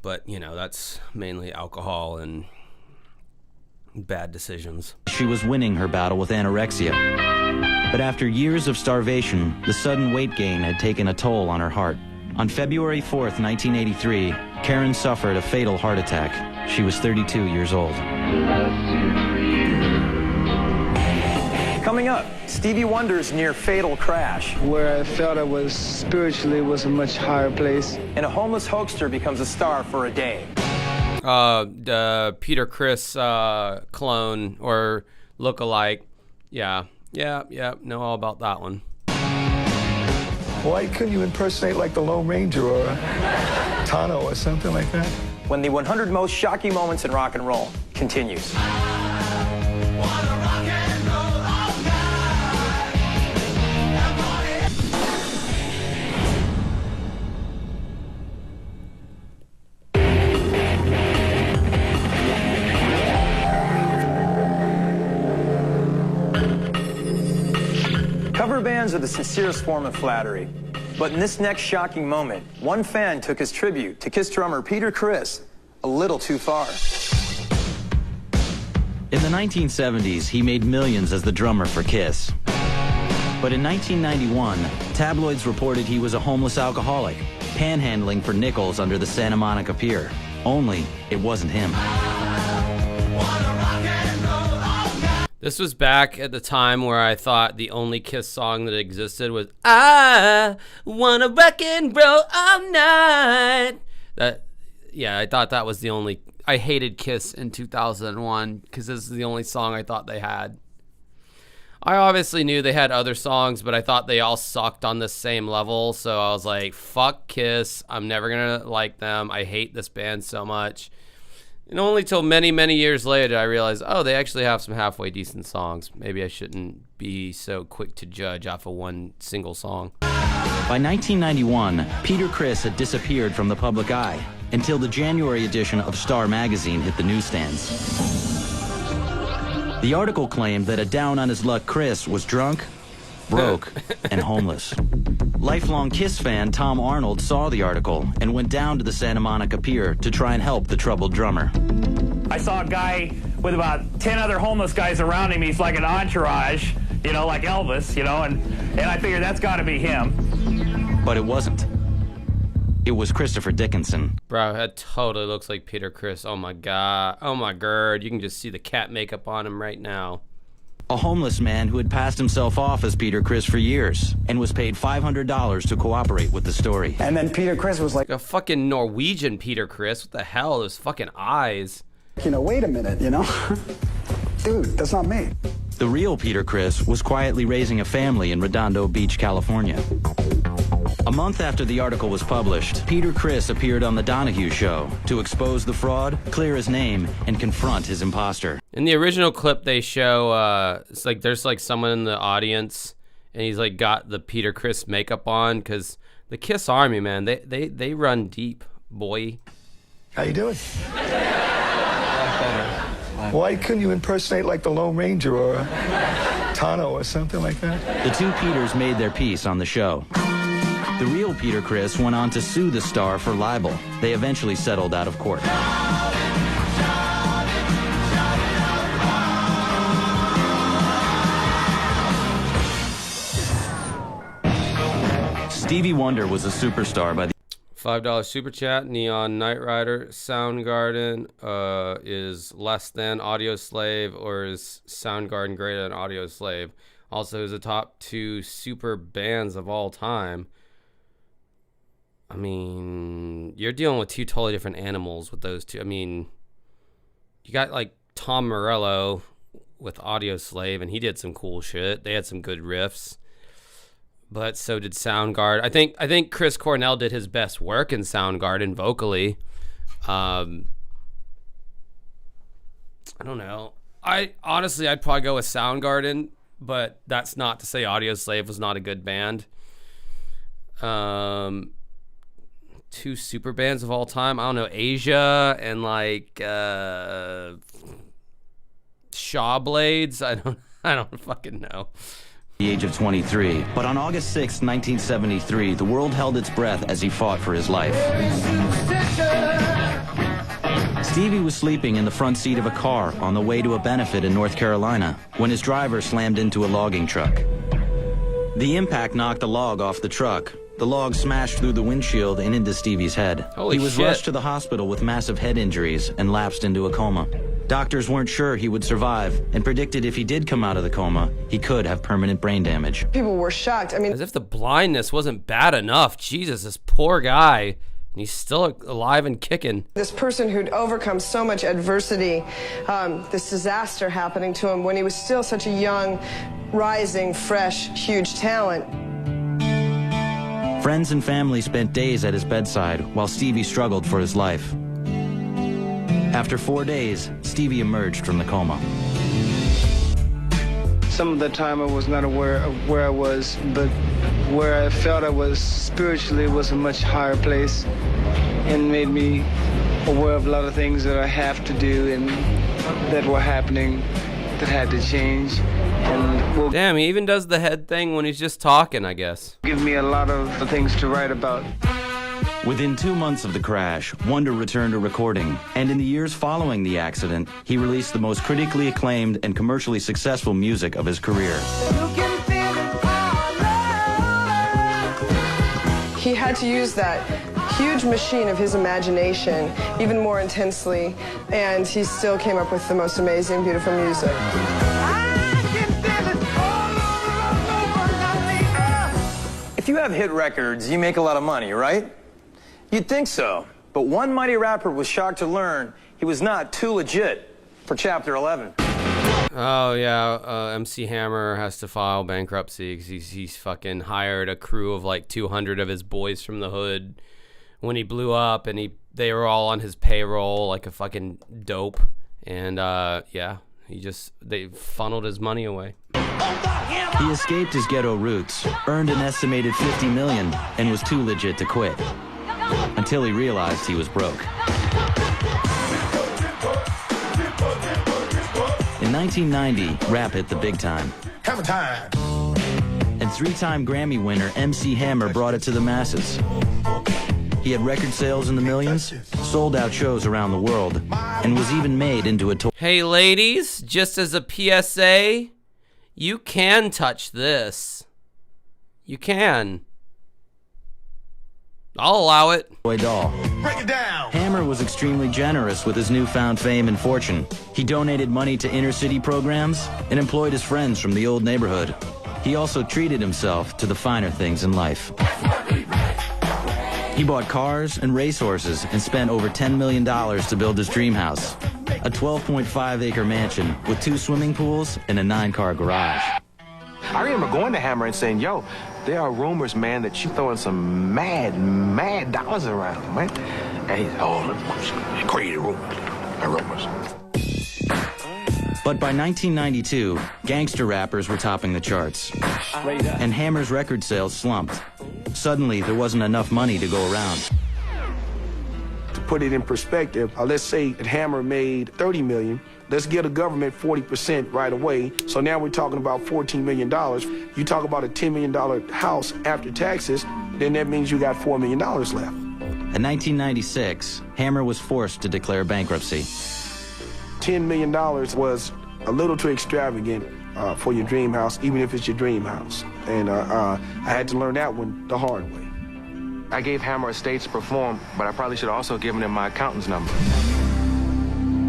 But, you know, that's mainly alcohol and bad decisions. She was winning her battle with anorexia. But after years of starvation, the sudden weight gain had taken a toll on her heart. On February 4th, 1983, Karen suffered a fatal heart attack. She was 32 years old. Coming up, Stevie Wonder's near fatal crash. Where I felt I was spiritually was a much higher place. And a homeless hoaxster becomes a star for a day. The Peter Criss clone or look-alike. Yeah, know all about that one. Why couldn't you impersonate like the Lone Ranger or Tano or something like that? When the 100 most shocking moments in rock and roll continues. Cover bands are the sincerest form of flattery. But in this next shocking moment, one fan took his tribute to Kiss drummer Peter Criss a little too far. In the 1970s, he made millions as the drummer for Kiss. But in 1991, tabloids reported he was a homeless alcoholic, panhandling for nickels under the Santa Monica Pier. Only, it wasn't him. This was back at the time where I thought the only Kiss song that existed was I Wanna Rock and Roll All Night. I thought that was the only... I hated Kiss in 2001 because this is the only song I thought they had. I obviously knew they had other songs, but I thought they all sucked on the same level, so I was like, fuck Kiss. I'm never gonna like them. I hate this band so much. And only till many, many years later, I realized, oh, they actually have some halfway decent songs. Maybe I shouldn't be so quick to judge off of one single song. By 1991, Peter Criss had disappeared from the public eye until the January edition of Star magazine hit the newsstands. The article claimed that a down-on-his-luck Criss was drunk, broke, and homeless. Lifelong Kiss fan Tom Arnold saw the article and went down to the Santa Monica Pier to try and help the troubled drummer. I saw a guy with about 10 other homeless guys around him. He's like an entourage, you know, like Elvis, you know, and I figured that's got to be him. But it wasn't. It was Christopher Dickinson. Bro, that totally looks like Peter Criss. Oh my god. Oh my god. You can just see the cat makeup on him right now. A homeless man who had passed himself off as Peter Criss for years and was paid $500 to cooperate with the story. And then Peter Criss was like, a fucking Norwegian Peter Criss. What the hell? Those fucking eyes. you know, wait a minute, you know? Dude, that's not me. The real Peter Criss was quietly raising a family in Redondo Beach, California. A month after the article was published, Peter Criss appeared on The Donahue Show to expose the fraud, clear his name, and confront his imposter. In the original clip they show, it's like there's like someone in the audience, and he's like got the Peter Criss makeup on, because the Kiss Army, man, they run deep, boy. How you doing? Why couldn't you impersonate like the Lone Ranger or Tano or something like that? The two Peters made their peace on the show. The real Peter Criss went on to sue the star for libel. They eventually settled out of court. Stevie Wonder was a superstar by the $5 super chat. Neon Knight Rider. Soundgarden is less than Audio Slave, or is Soundgarden greater than Audio Slave? Also, is the top two super bands of all time. I mean, you're dealing with two totally different animals with those two. I mean, you got like Tom Morello with Audio Slave, and he did some cool shit. They had some good riffs. But so did Soundgarden. I think Chris Cornell did his best work in Soundgarden vocally. I don't know. I'd probably go with Soundgarden, but that's not to say Audioslave was not a good band. Two super bands of all time. I don't know, Asia and like Shaw Blades. I don't fucking know. the age of 23. But on August 6, 1973, the world held its breath as he fought for his life. Stevie was sleeping in the front seat of a car on the way to a benefit in North Carolina when his driver slammed into a logging truck. The impact knocked a log off the truck. The log smashed through the windshield and into Stevie's head. Holy he was shit. rushed to the hospital with massive head injuries and lapsed into a coma. Doctors weren't sure he would survive and predicted if he did come out of the coma, he could have permanent brain damage. People were shocked. I mean, as if the blindness wasn't bad enough. Jesus, this poor guy. And he's still alive and kicking. This person who'd overcome so much adversity, this disaster happening to him when he was still such a young, rising, fresh, huge talent. Friends and family spent days at his bedside while Stevie struggled for his life. After 4 days, Stevie emerged from the coma. Some of the time I was not aware of where I was, but where I felt I was spiritually was a much higher place and made me aware of a lot of things that I have to do and that were happening that had to change. And will damn, he even does the head thing when he's just talking, I guess. Give me a lot of things to write about. Within 2 months of the crash, Wonder returned to recording, and in the years following the accident, he released the most critically acclaimed and commercially successful music of his career. He had to use that huge machine of his imagination even more intensely, and he still came up with the most amazing, beautiful music. If you have hit records, you make a lot of money, right? You'd think so, but one mighty rapper was shocked to learn he was not too legit for Chapter 11. Oh yeah, MC Hammer has to file bankruptcy because he's fucking hired a crew of like 200 of his boys from the hood when he blew up, and they were all on his payroll like a fucking dope, and yeah, they funneled his money away. He escaped his ghetto roots, earned an estimated $50 million, and was too legit to quit. Until he realized he was broke. In 1990, rap hit the big time. Hammer time. And 3-time Grammy winner MC Hammer brought it to the masses. He had record sales in the millions, sold out shows around the world, and was even made into a toy. Hey ladies, just as a PSA, you can touch this. You can. I'll allow it. Toy doll. Break it down. Hammer was extremely generous with his newfound fame and fortune. He donated money to inner city programs and employed his friends from the old neighborhood. He also treated himself to the finer things in life. He bought cars and racehorses and spent over $10 million to build his dream house. A 12.5-acre mansion with 2 swimming pools and a 9-car garage. I remember going to Hammer and saying, yo, there are rumors, man, that you throwing some mad dollars around, man. And he's, oh, crazy rumors. But by 1992, gangster rappers were topping the charts. And Hammer's record sales slumped. Suddenly, there wasn't enough money to go around. To put it in perspective, let's say that Hammer made $30 million. Let's give the government 40% right away. So now we're talking about $14 million. You talk about a $10 million house after taxes, then that means you got $4 million left. In 1996, Hammer was forced to declare bankruptcy. $10 million was a little too extravagant for your dream house, even if it's your dream house. And I had to learn that one the hard way. I gave Hammer a stage to perform, but I probably should have also given him my accountant's number.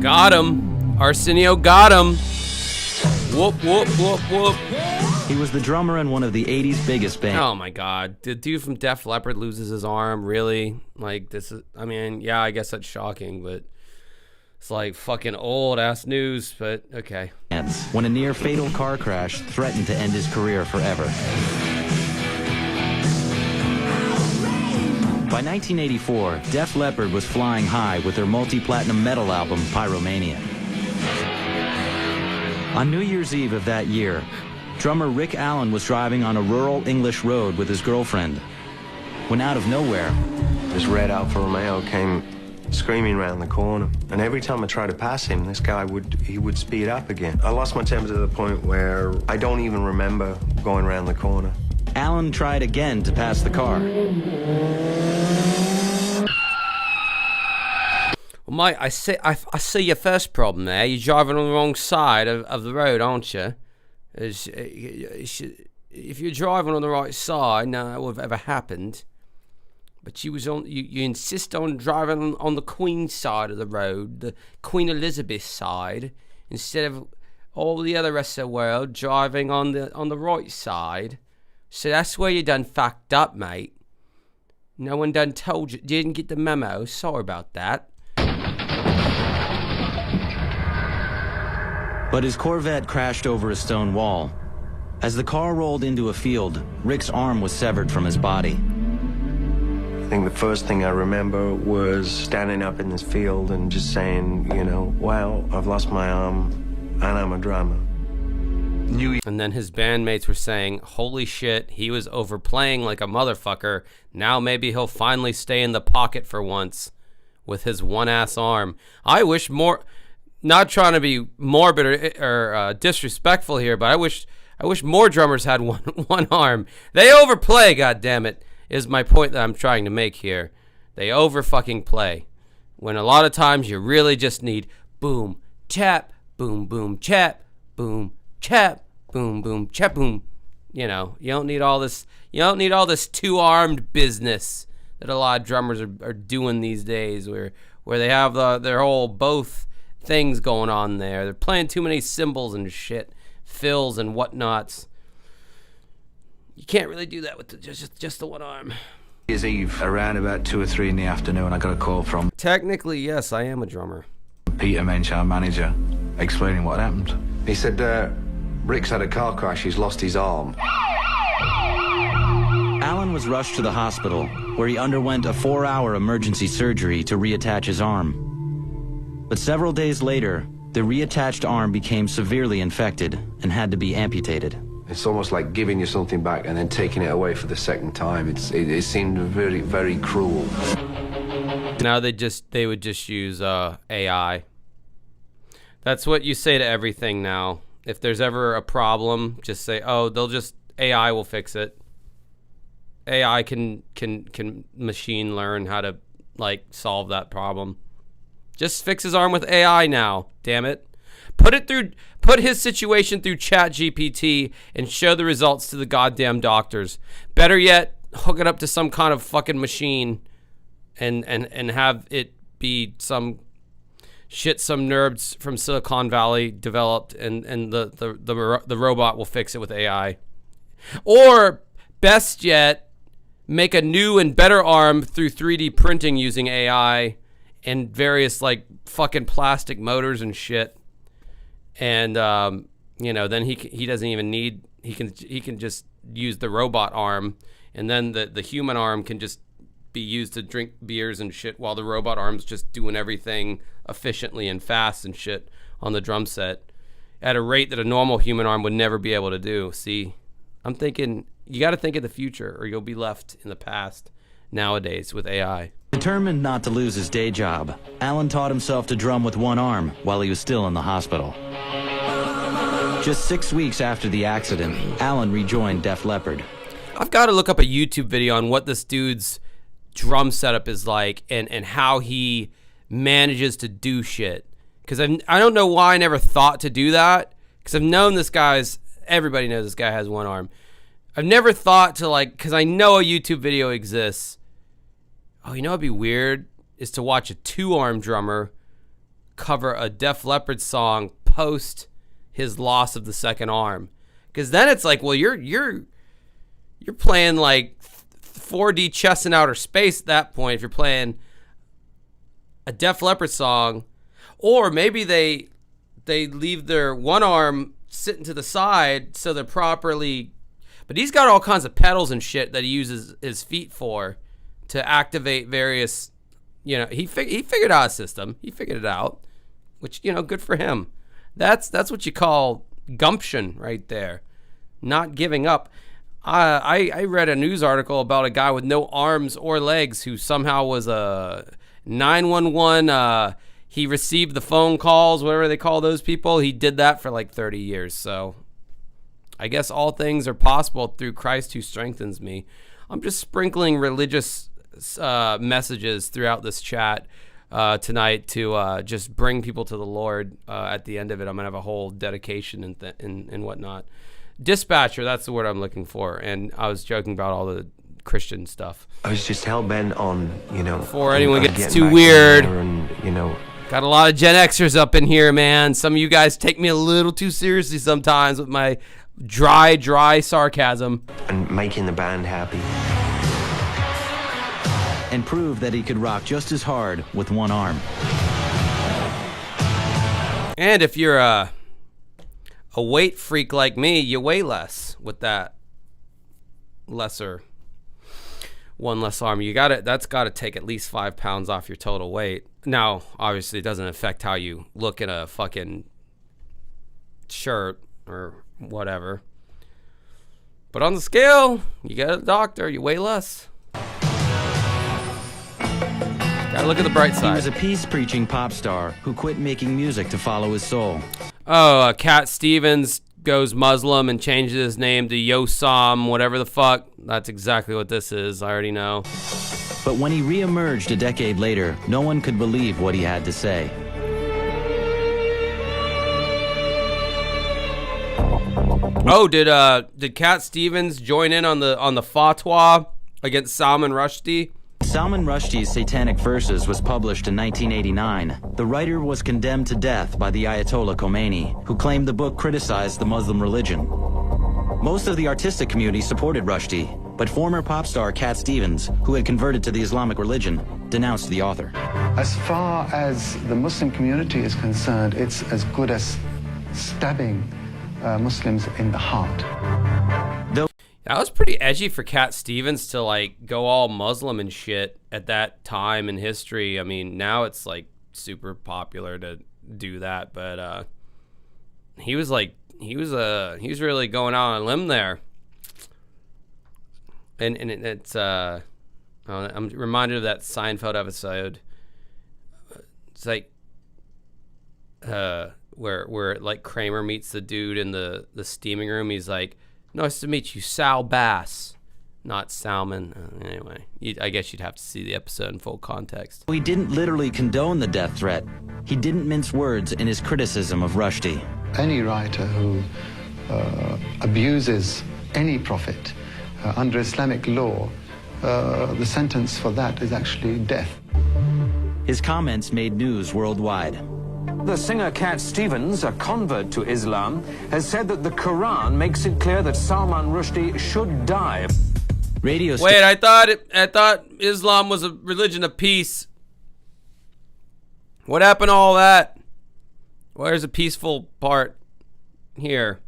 Got him. Arsenio got him. Whoop, whoop, whoop, whoop. He was the drummer in one of the 80s biggest bands. Oh my God. The dude from Def Leppard loses his arm. Really? Like, this is, I mean, yeah, I guess that's shocking, but it's like fucking old ass news, but okay. When a near fatal car crash threatened to end his career forever. By 1984, Def Leppard was flying high with their multi-platinum metal album, Pyromania. On New Year's Eve of that year, drummer Rick Allen was driving on a rural English road with his girlfriend when out of nowhere, this red Alfa Romeo came screaming around the corner. And every time I try to pass him, this guy would speed up again. I lost my temper to the point where I don't even remember going around the corner. Alan tried again to pass the car. Well, mate, I see your first problem there. You're driving on the wrong side of the road, aren't you? If you're driving on the right side, none of that would have ever happened. But you insist on driving on the Queen's side of the road, the Queen Elizabeth side, instead of all the other rest of the world driving on the right side. So that's where you done fucked up, mate. No one done told you. Didn't get the memo. Sorry about that. But his Corvette crashed over a stone wall. As the car rolled into a field, Rick's arm was severed from his body. I think the first thing I remember was standing up in this field and just saying, you know, well, I've lost my arm and I'm a drummer. And then his bandmates were saying, holy shit, he was overplaying like a motherfucker. Now maybe he'll finally stay in the pocket for once with his one-ass arm. I wish more... Not trying to be morbid or disrespectful here, but I wish more drummers had one arm. They overplay, goddammit, is my point that I'm trying to make here. They over fucking play. When a lot of times you really just need boom, chap, boom, boom, chap, boom, chap, boom, boom, chap, boom. You know, you don't need all this two-armed business that a lot of drummers are doing these days where they have their whole both things going on there. They're playing too many cymbals and shit, fills and whatnots. You can't really do that with just the one arm. New Year's Eve, around about 2 or 3 in the afternoon, I got a call from... Technically, yes, I am a drummer. Peter Mensch, our manager, explaining what happened. He said, Rick's had a car crash, he's lost his arm. Alan was rushed to the hospital, where he underwent a 4-hour emergency surgery to reattach his arm. But several days later, the reattached arm became severely infected and had to be amputated. It's almost like giving you something back and then taking it away for the second time. It seemed very, very cruel. Now they would just use AI. That's what you say to everything now. If there's ever a problem, just say, oh, AI will fix it. AI can machine learn how to solve that problem. Just fix his arm with AI now, damn it. Put his situation through ChatGPT and show the results to the goddamn doctors. Better yet, hook it up to some kind of fucking machine and have it be some nerds from Silicon Valley developed and the robot will fix it with AI. Or best yet, make a new and better arm through 3D printing using AI and various fucking plastic motors and shit, and then he doesn't even need, he can just use the robot arm, and then the human arm can just be used to drink beers and shit while the robot arm's just doing everything efficiently and fast and shit on the drum set at a rate that a normal human arm would never be able to do. See, I'm thinking you got to think of the future or you'll be left in the past nowadays with AI. Determined not to lose his day job, Alan taught himself to drum with one arm while he was still in the hospital. Just 6 weeks after the accident, Alan rejoined Def Leppard. I've got to look up a YouTube video on what this dude's drum setup is like and how he manages to do shit. Because I don't know why I never thought to do that. Because I've known everybody knows this guy has one arm. I've never thought to because I know a YouTube video exists. Oh, you know what'd be weird? Is to watch a two-arm drummer cover a Def Leppard song post his loss of the second arm. Because then it's well, you're playing 4D Chess in Outer Space at that point if you're playing a Def Leppard song. Or maybe they leave their one arm sitting to the side so they're properly... But he's got all kinds of pedals and shit that he uses his feet for to activate various, he figured out a system. He figured it out, which, good for him. That's what you call gumption right there. Not giving up. I read a news article about a guy with no arms or legs who somehow was 911, he received the phone calls, whatever they call those people. He did that for like 30 years. So I guess all things are possible through Christ who strengthens me. I'm just sprinkling religious messages throughout this chat tonight to just bring people to the Lord. At the end of it, I'm going to have a whole dedication and whatnot. Dispatcher, that's the word I'm looking for. And I was joking about all the Christian stuff. I was just hell-bent on, before anyone gets too weird. And, got a lot of Gen Xers up in here, man. Some of you guys take me a little too seriously sometimes with my dry sarcasm. And making the band happy. And prove that he could rock just as hard with one arm. And if you're a weight freak like me, you weigh less with that one less arm. That's got to take at least 5 pounds off your total weight. Now, obviously, it doesn't affect how you look in a fucking shirt or whatever. But on the scale, you get a doctor, you weigh less. Gotta look at the bright side. He was a peace-preaching pop star who quit making music to follow his soul. Oh, Cat Stevens goes Muslim and changes his name to Yosam, whatever the fuck. That's exactly what this is. I already know. But when he re-emerged a decade later, no one could believe what he had to say. Oh, did Cat Stevens join in on the fatwa against Salman Rushdie? Salman Rushdie's Satanic Verses was published in 1989. The writer was condemned to death by the Ayatollah Khomeini, who claimed the book criticized the Muslim religion. Most of the artistic community supported Rushdie, but former pop star Cat Stevens, who had converted to the Islamic religion, denounced the author. As far as the Muslim community is concerned, it's as good as stabbing Muslims in the heart. That was pretty edgy for Cat Stevens to like go all Muslim and shit at that time in history. I mean, now it's like super popular to do that, but he was really going out on a limb there. And it's I'm reminded of that Seinfeld episode. It's like where like Kramer meets the dude in the steaming room. He's like, "Nice to meet you, Sal Bass," not Salmon. Anyway, I guess you'd have to see the episode in full context. He didn't literally condone the death threat. He didn't mince words in his criticism of Rushdie. Any writer who abuses any prophet under Islamic law, the sentence for that is actually death. His comments made news worldwide. The singer Cat Stevens, a convert to Islam, has said that the Quran makes it clear that Salman Rushdie should die. Wait, I thought Islam was a religion of peace. What happened to all that? Where's the peaceful part here?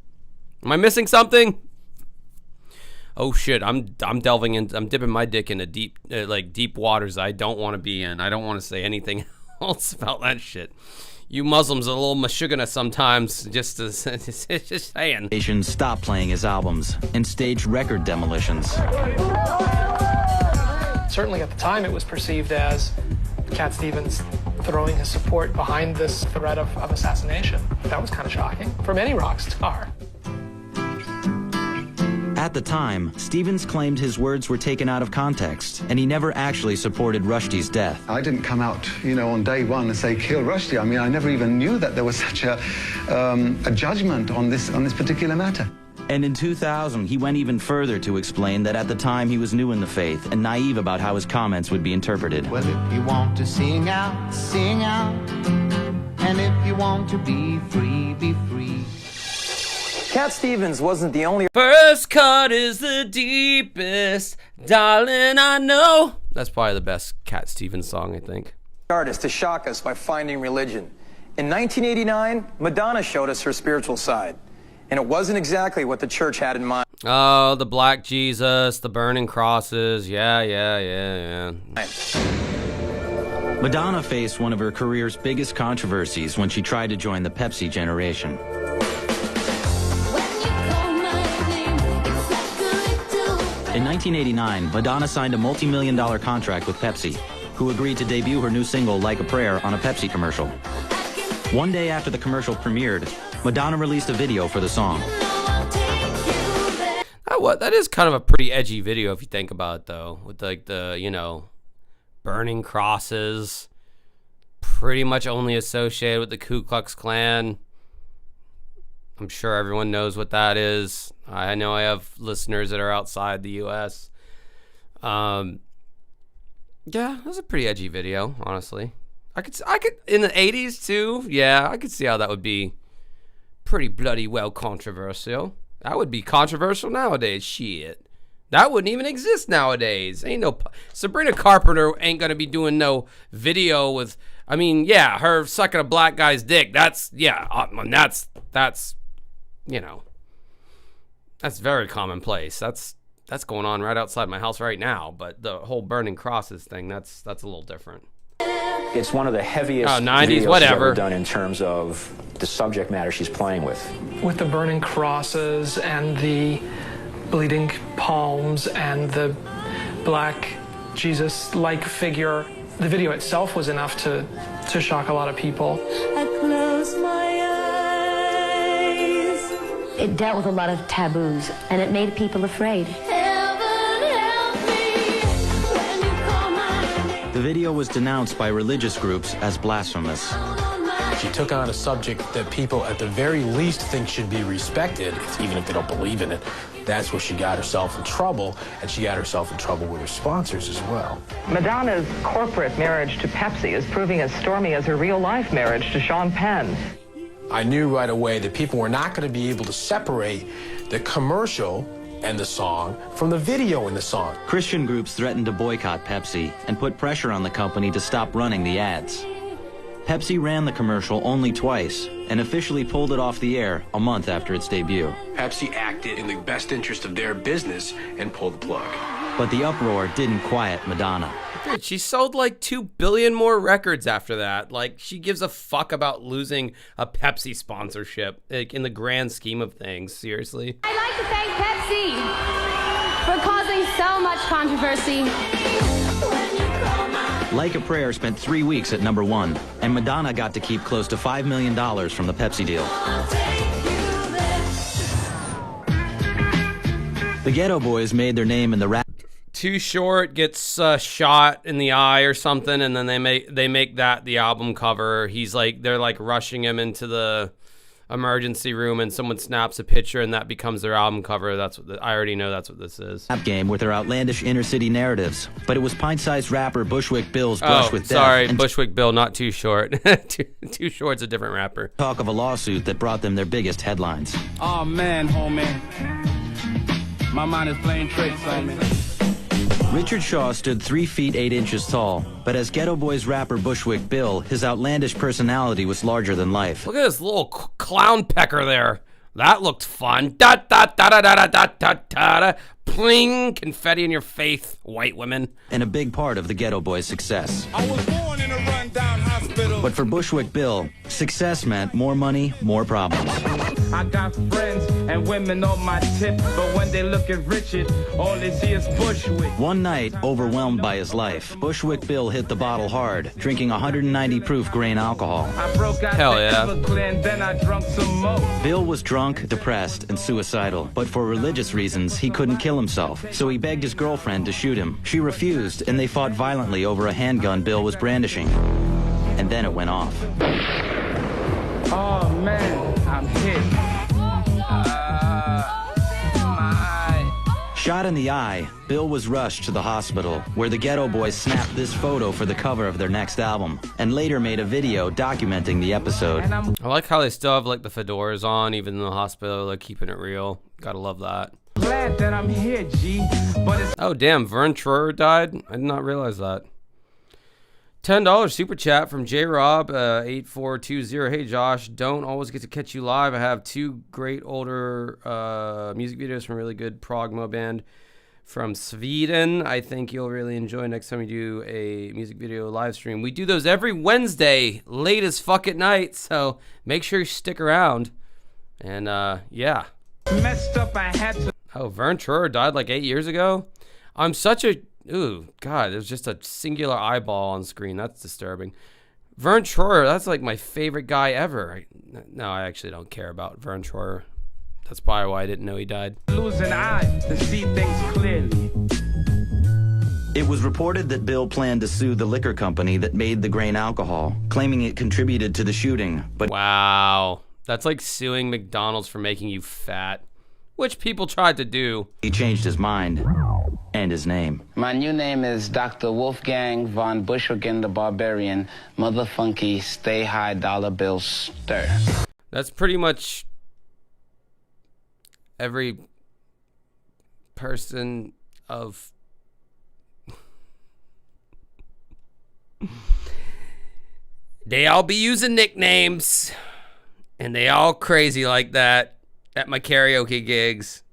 Am I missing something? Oh shit! I'm delving in. I'm dipping my dick into deep waters I don't want to be in. I don't want to say anything else about that shit. You Muslims are a little mashugana sometimes, just saying. Nations stopped playing his albums and staged record demolitions. Certainly at the time it was perceived as Cat Stevens throwing his support behind this threat of assassination. That was kind of shocking from any rock star. At the time, Stevens claimed his words were taken out of context, and he never actually supported Rushdie's death. I didn't come out, on day one and say, kill Rushdie. I mean, I never even knew that there was such a judgment on this particular matter. And in 2000, he went even further to explain that at the time he was new in the faith and naive about how his comments would be interpreted. Well, if you want to sing out, sing out. And if you want to be free, be free. Cat Stevens wasn't the only... First cut is the deepest, darling, I know. That's probably the best Cat Stevens song, I think. ...artist to shock us by finding religion. In 1989, Madonna showed us her spiritual side. And it wasn't exactly what the church had in mind. Oh, the black Jesus, the burning crosses. Yeah. Madonna faced one of her career's biggest controversies when she tried to join the Pepsi generation. In 1989, Madonna signed a multi-million-dollar contract with Pepsi. who agreed to debut her new single, Like a Prayer, on a Pepsi commercial. One day after the commercial premiered, Madonna released a video for the song. That is kind of a pretty edgy video if you think about it, though, with like the, you know, burning crosses, pretty much only associated with the Ku Klux Klan. I'm sure everyone knows what that is. I know I have listeners that are outside the U.S. Yeah, that's a pretty edgy video, honestly. I could in the 80s too. Yeah, I could see how that would be pretty bloody well controversial. That would be controversial nowadays. Shit. That wouldn't even exist nowadays. Ain't no Sabrina Carpenter ain't gonna be doing no video with. I mean, yeah, her sucking a black guy's dick. That's you know, that's very commonplace. That's going on right outside my house right now. But the whole burning crosses thing, that's a little different. It's one of the heaviest 90s, videos whatever. she's ever done in terms of the subject matter she's playing with. With the burning crosses and the bleeding palms and the black Jesus-like figure, the video itself was enough to shock a lot of people. I close my eyes. It dealt with a lot of taboos, and it made people afraid. The video was denounced by religious groups as blasphemous. She took on a subject that people at the very least think should be respected, even if they don't believe in it. That's where she got herself in trouble, and she got herself in trouble with her sponsors as well. Madonna's corporate marriage to Pepsi is proving as stormy as her real-life marriage to Sean Penn. I knew right away that people were not going to be able to separate the commercial and the song from the video in the song. Christian groups threatened to boycott Pepsi and put pressure on the company to stop running the ads. Pepsi ran the commercial only twice and officially pulled it off the air a month after its debut. Pepsi acted in the best interest of their business and pulled the plug. But the uproar didn't quiet Madonna. Dude, she sold like 2 billion more records after that. Like, she gives a fuck about losing a Pepsi sponsorship, like, in the grand scheme of things. Seriously. I'd like to thank Pepsi for causing so much controversy. Like a Prayer spent 3 weeks at #1, and Madonna got to keep close to $5 million from the Pepsi deal. The Ghetto Boys made their name in the rap. Too Short gets shot in the eye or something, and then they make that the album cover. They're like rushing him into the emergency room, and someone snaps a picture, and that becomes their album cover. I already know that's what this is. Rap game with their outlandish inner city narratives, but it was pint-sized rapper Bushwick Bill's brush with death. Sorry, Bushwick Bill, not Too Short. Too Short's a different rapper. Talk of a lawsuit that brought them their biggest headlines. Oh man, homie, my mind is playing tricks on me. Richard Shaw stood 3 feet 8 inches tall, but as Ghetto Boys rapper Bushwick Bill, his outlandish personality was larger than life. Look at this little clown pecker there. That looked fun. Da da da da da da da da da. Pling, confetti in your face, white women. And a big part of the Ghetto Boys' success. I was born in a rundown hospital. But for Bushwick Bill, success meant more money, more problems. I got friends and women on my tip, but when they look at Richard, all they see is Bushwick. One night, overwhelmed by his life, Bushwick Bill hit the bottle hard, drinking 190 proof grain alcohol. I broke out Hell yeah. Everclear, then I drunk some more. Bill was drunk, depressed, and suicidal, but for religious reasons, he couldn't kill himself, so he begged his girlfriend to shoot him. She refused, and they fought violently over a handgun Bill was brandishing. And then it went off. Oh man, I'm hit. Shot in the eye, Bill was rushed to the hospital, where the Ghetto Boys snapped this photo for the cover of their next album, and later made a video documenting the episode. I like how they still have like the fedoras on, even in the hospital, like keeping it real. Gotta love that. Glad that I'm here, G. But it's Oh damn, Vern Troyer died? I did not realize that. $10 super chat from J-Rob 8420. Hey Josh, don't always get to catch you live. I have 2 great older music videos from a really good prog mo band from Sweden. I think you'll really enjoy next time we do a music video live stream. We do those every Wednesday, late as fuck at night, so make sure you stick around. And messed up, I had to. Oh, Vern Troyer died like 8 years ago? I'm such a ooh, God, there's just a singular eyeball on screen. That's disturbing. Vern Troyer, that's like my favorite guy ever. No, I actually don't care about Vern Troyer. That's probably why I didn't know he died. Losing eyes to see things clearly. It was reported that Bill planned to sue the liquor company that made the grain alcohol, claiming it contributed to the shooting. But wow, that's like suing McDonald's for making you fat, which people tried to do. He changed his mind and his name. My new name is Dr. Wolfgang von Buschelgen the Barbarian, Mother Funky, Stay High Dollar Bill Stir. That's pretty much every person of they all be using nicknames and they all crazy like that at my karaoke gigs.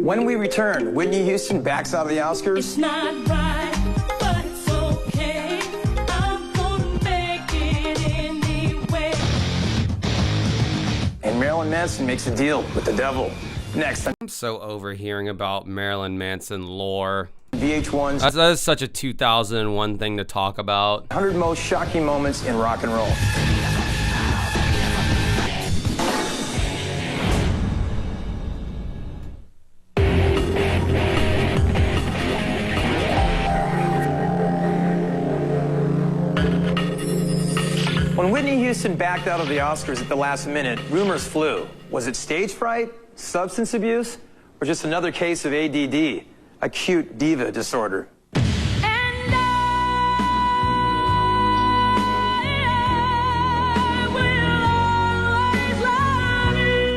When we return, Whitney Houston backs out of the Oscars. It's not right, but it's okay. I'm gonna make it anyway. And Marilyn Manson makes a deal with the devil. Next. I'm so over hearing about Marilyn Manson lore. Vh1's. That is such a 2001 thing to talk about. 100 most shocking moments in rock and roll. When Whitney Houston backed out of the Oscars at the last minute, rumors flew. Was it stage fright, substance abuse, or just another case of ADD, acute diva disorder?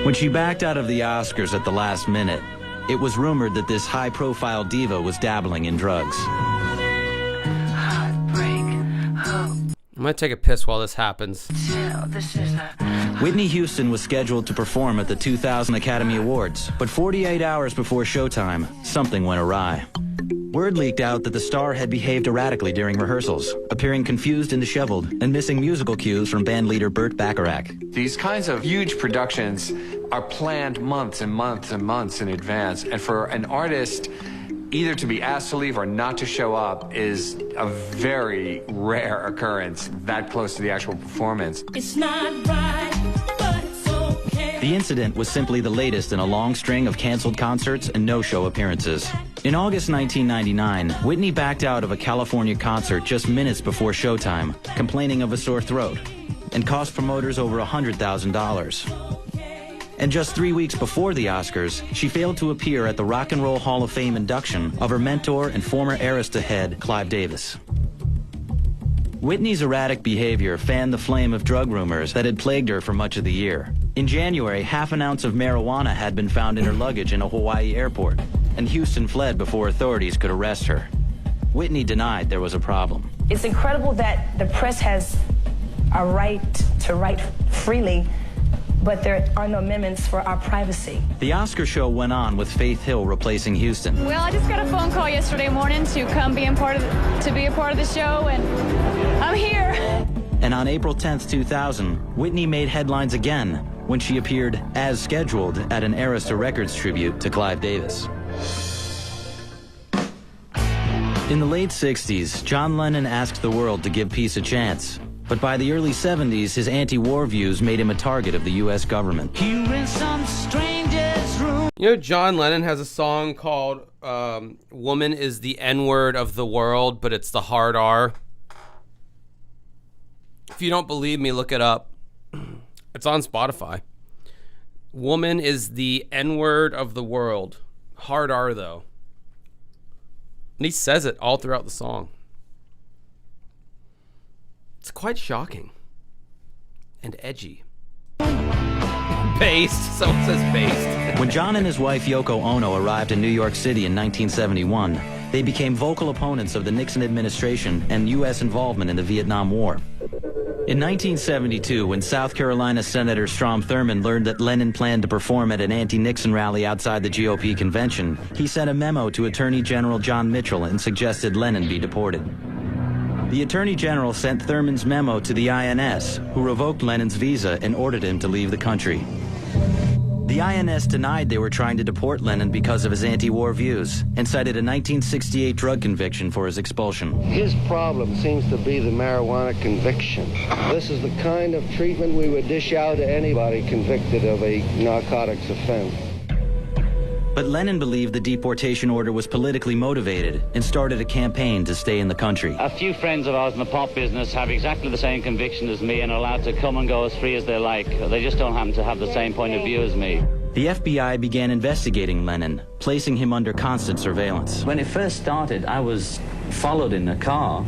When she backed out of the Oscars at the last minute, it was rumored that this high-profile diva was dabbling in drugs. I'm gonna take a piss while this happens. Whitney Houston was scheduled to perform at the 2000 Academy Awards, but 48 hours before showtime, something went awry. Word leaked out that the star had behaved erratically during rehearsals, appearing confused and disheveled, and missing musical cues from bandleader Burt Bacharach. These kinds of huge productions are planned months and months and months in advance, and for an artist either to be asked to leave or not to show up is a very rare occurrence that close to the actual performance. It's not right, but it's okay. The incident was simply the latest in a long string of canceled concerts and no-show appearances. In August 1999, Whitney backed out of a California concert just minutes before showtime, complaining of a sore throat, and cost promoters over $100,000. And just 3 weeks before the Oscars, she failed to appear at the Rock and Roll Hall of Fame induction of her mentor and former Arista head, Clive Davis. Whitney's erratic behavior fanned the flame of drug rumors that had plagued her for much of the year. In January, half an ounce of marijuana had been found in her luggage in a Hawaii airport, and Houston fled before authorities could arrest her. Whitney denied there was a problem. It's incredible that the press has a right to write freely, but there are no amendments for our privacy. The Oscar show went on with Faith Hill replacing Houston. Well, I just got a phone call yesterday morning to come be a part of the show, and I'm here. And on April 10th, 2000, Whitney made headlines again when she appeared as scheduled at an Arista Records tribute to Clive Davis. In the late 60s, John Lennon asked the world to give peace a chance. But by the early 70s, his anti-war views made him a target of the U.S. government. You know, John Lennon has a song called Woman is the N-word of the world, but it's the hard R. If you don't believe me, look it up. It's on Spotify. Woman is the N-word of the world. Hard R, though. And he says it all throughout the song. It's quite shocking. And edgy. Based. Someone says based. When John and his wife Yoko Ono arrived in New York City in 1971, they became vocal opponents of the Nixon administration and U.S. involvement in the Vietnam War. In 1972, when South Carolina Senator Strom Thurmond learned that Lennon planned to perform at an anti-Nixon rally outside the GOP convention, he sent a memo to Attorney General John Mitchell and suggested Lennon be deported. The Attorney General sent Thurmond's memo to the INS, who revoked Lennon's visa and ordered him to leave the country. The The INS denied they were trying to deport Lenin because of his anti-war views and cited a 1968 drug conviction for his expulsion. His problem seems to be the marijuana conviction. This is the kind of treatment we would dish out to anybody convicted of a narcotics offense. But Lenin believed the deportation order was politically motivated and started a campaign to stay in the country. A few friends of ours in the pop business have exactly the same conviction as me and are allowed to come and go as free as they like. They just don't happen to have the same point of view as me. The FBI began investigating Lenin, placing him under constant surveillance. When it first started, I was followed in a car,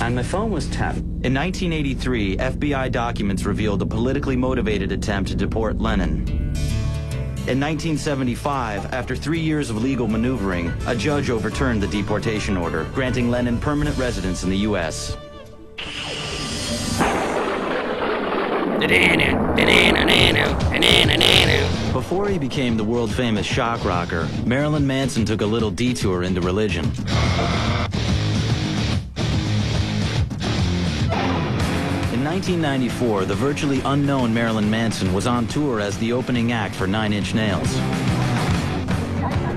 and my phone was tapped. In 1983, FBI documents revealed a politically motivated attempt to deport Lenin. In 1975, after 3 years of legal maneuvering, a judge overturned the deportation order, granting Lenin permanent residence in the U.S. Before he became the world-famous shock rocker, Marilyn Manson took a little detour into religion. In 1994, the virtually unknown Marilyn Manson was on tour as the opening act for 9 Inch Nails.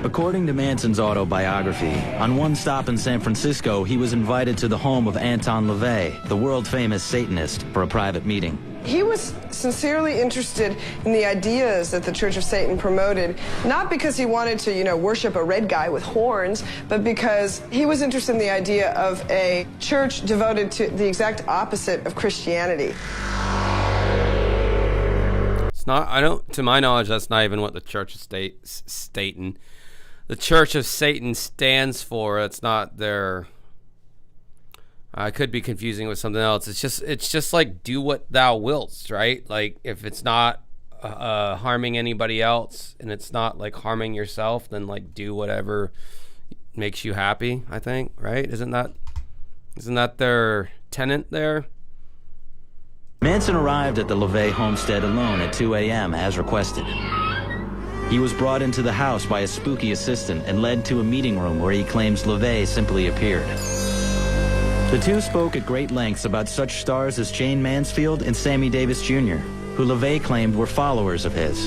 According to Manson's autobiography, on one stop in San Francisco, he was invited to the home of Anton LaVey, the world-famous Satanist, for a private meeting. He was sincerely interested in the ideas that the Church of Satan promoted, not because he wanted to, worship a red guy with horns, but because he was interested in the idea of a church devoted to the exact opposite of Christianity. It's not, to my knowledge, that's not even what the Church of Satan. The Church of Satan stands for. It's not their... I could be confusing with something else. It's just like, do what thou wilt, right? Like, if it's not harming anybody else and it's not like harming yourself, then like do whatever makes you happy, I think, right? Isn't that their tenant there? Manson arrived at the LaVey homestead alone at 2 a.m. as requested. He was brought into the house by a spooky assistant and led to a meeting room where he claims LaVey simply appeared. The two spoke at great lengths about such stars as Jane Mansfield and Sammy Davis Jr., who LaVey claimed were followers of his.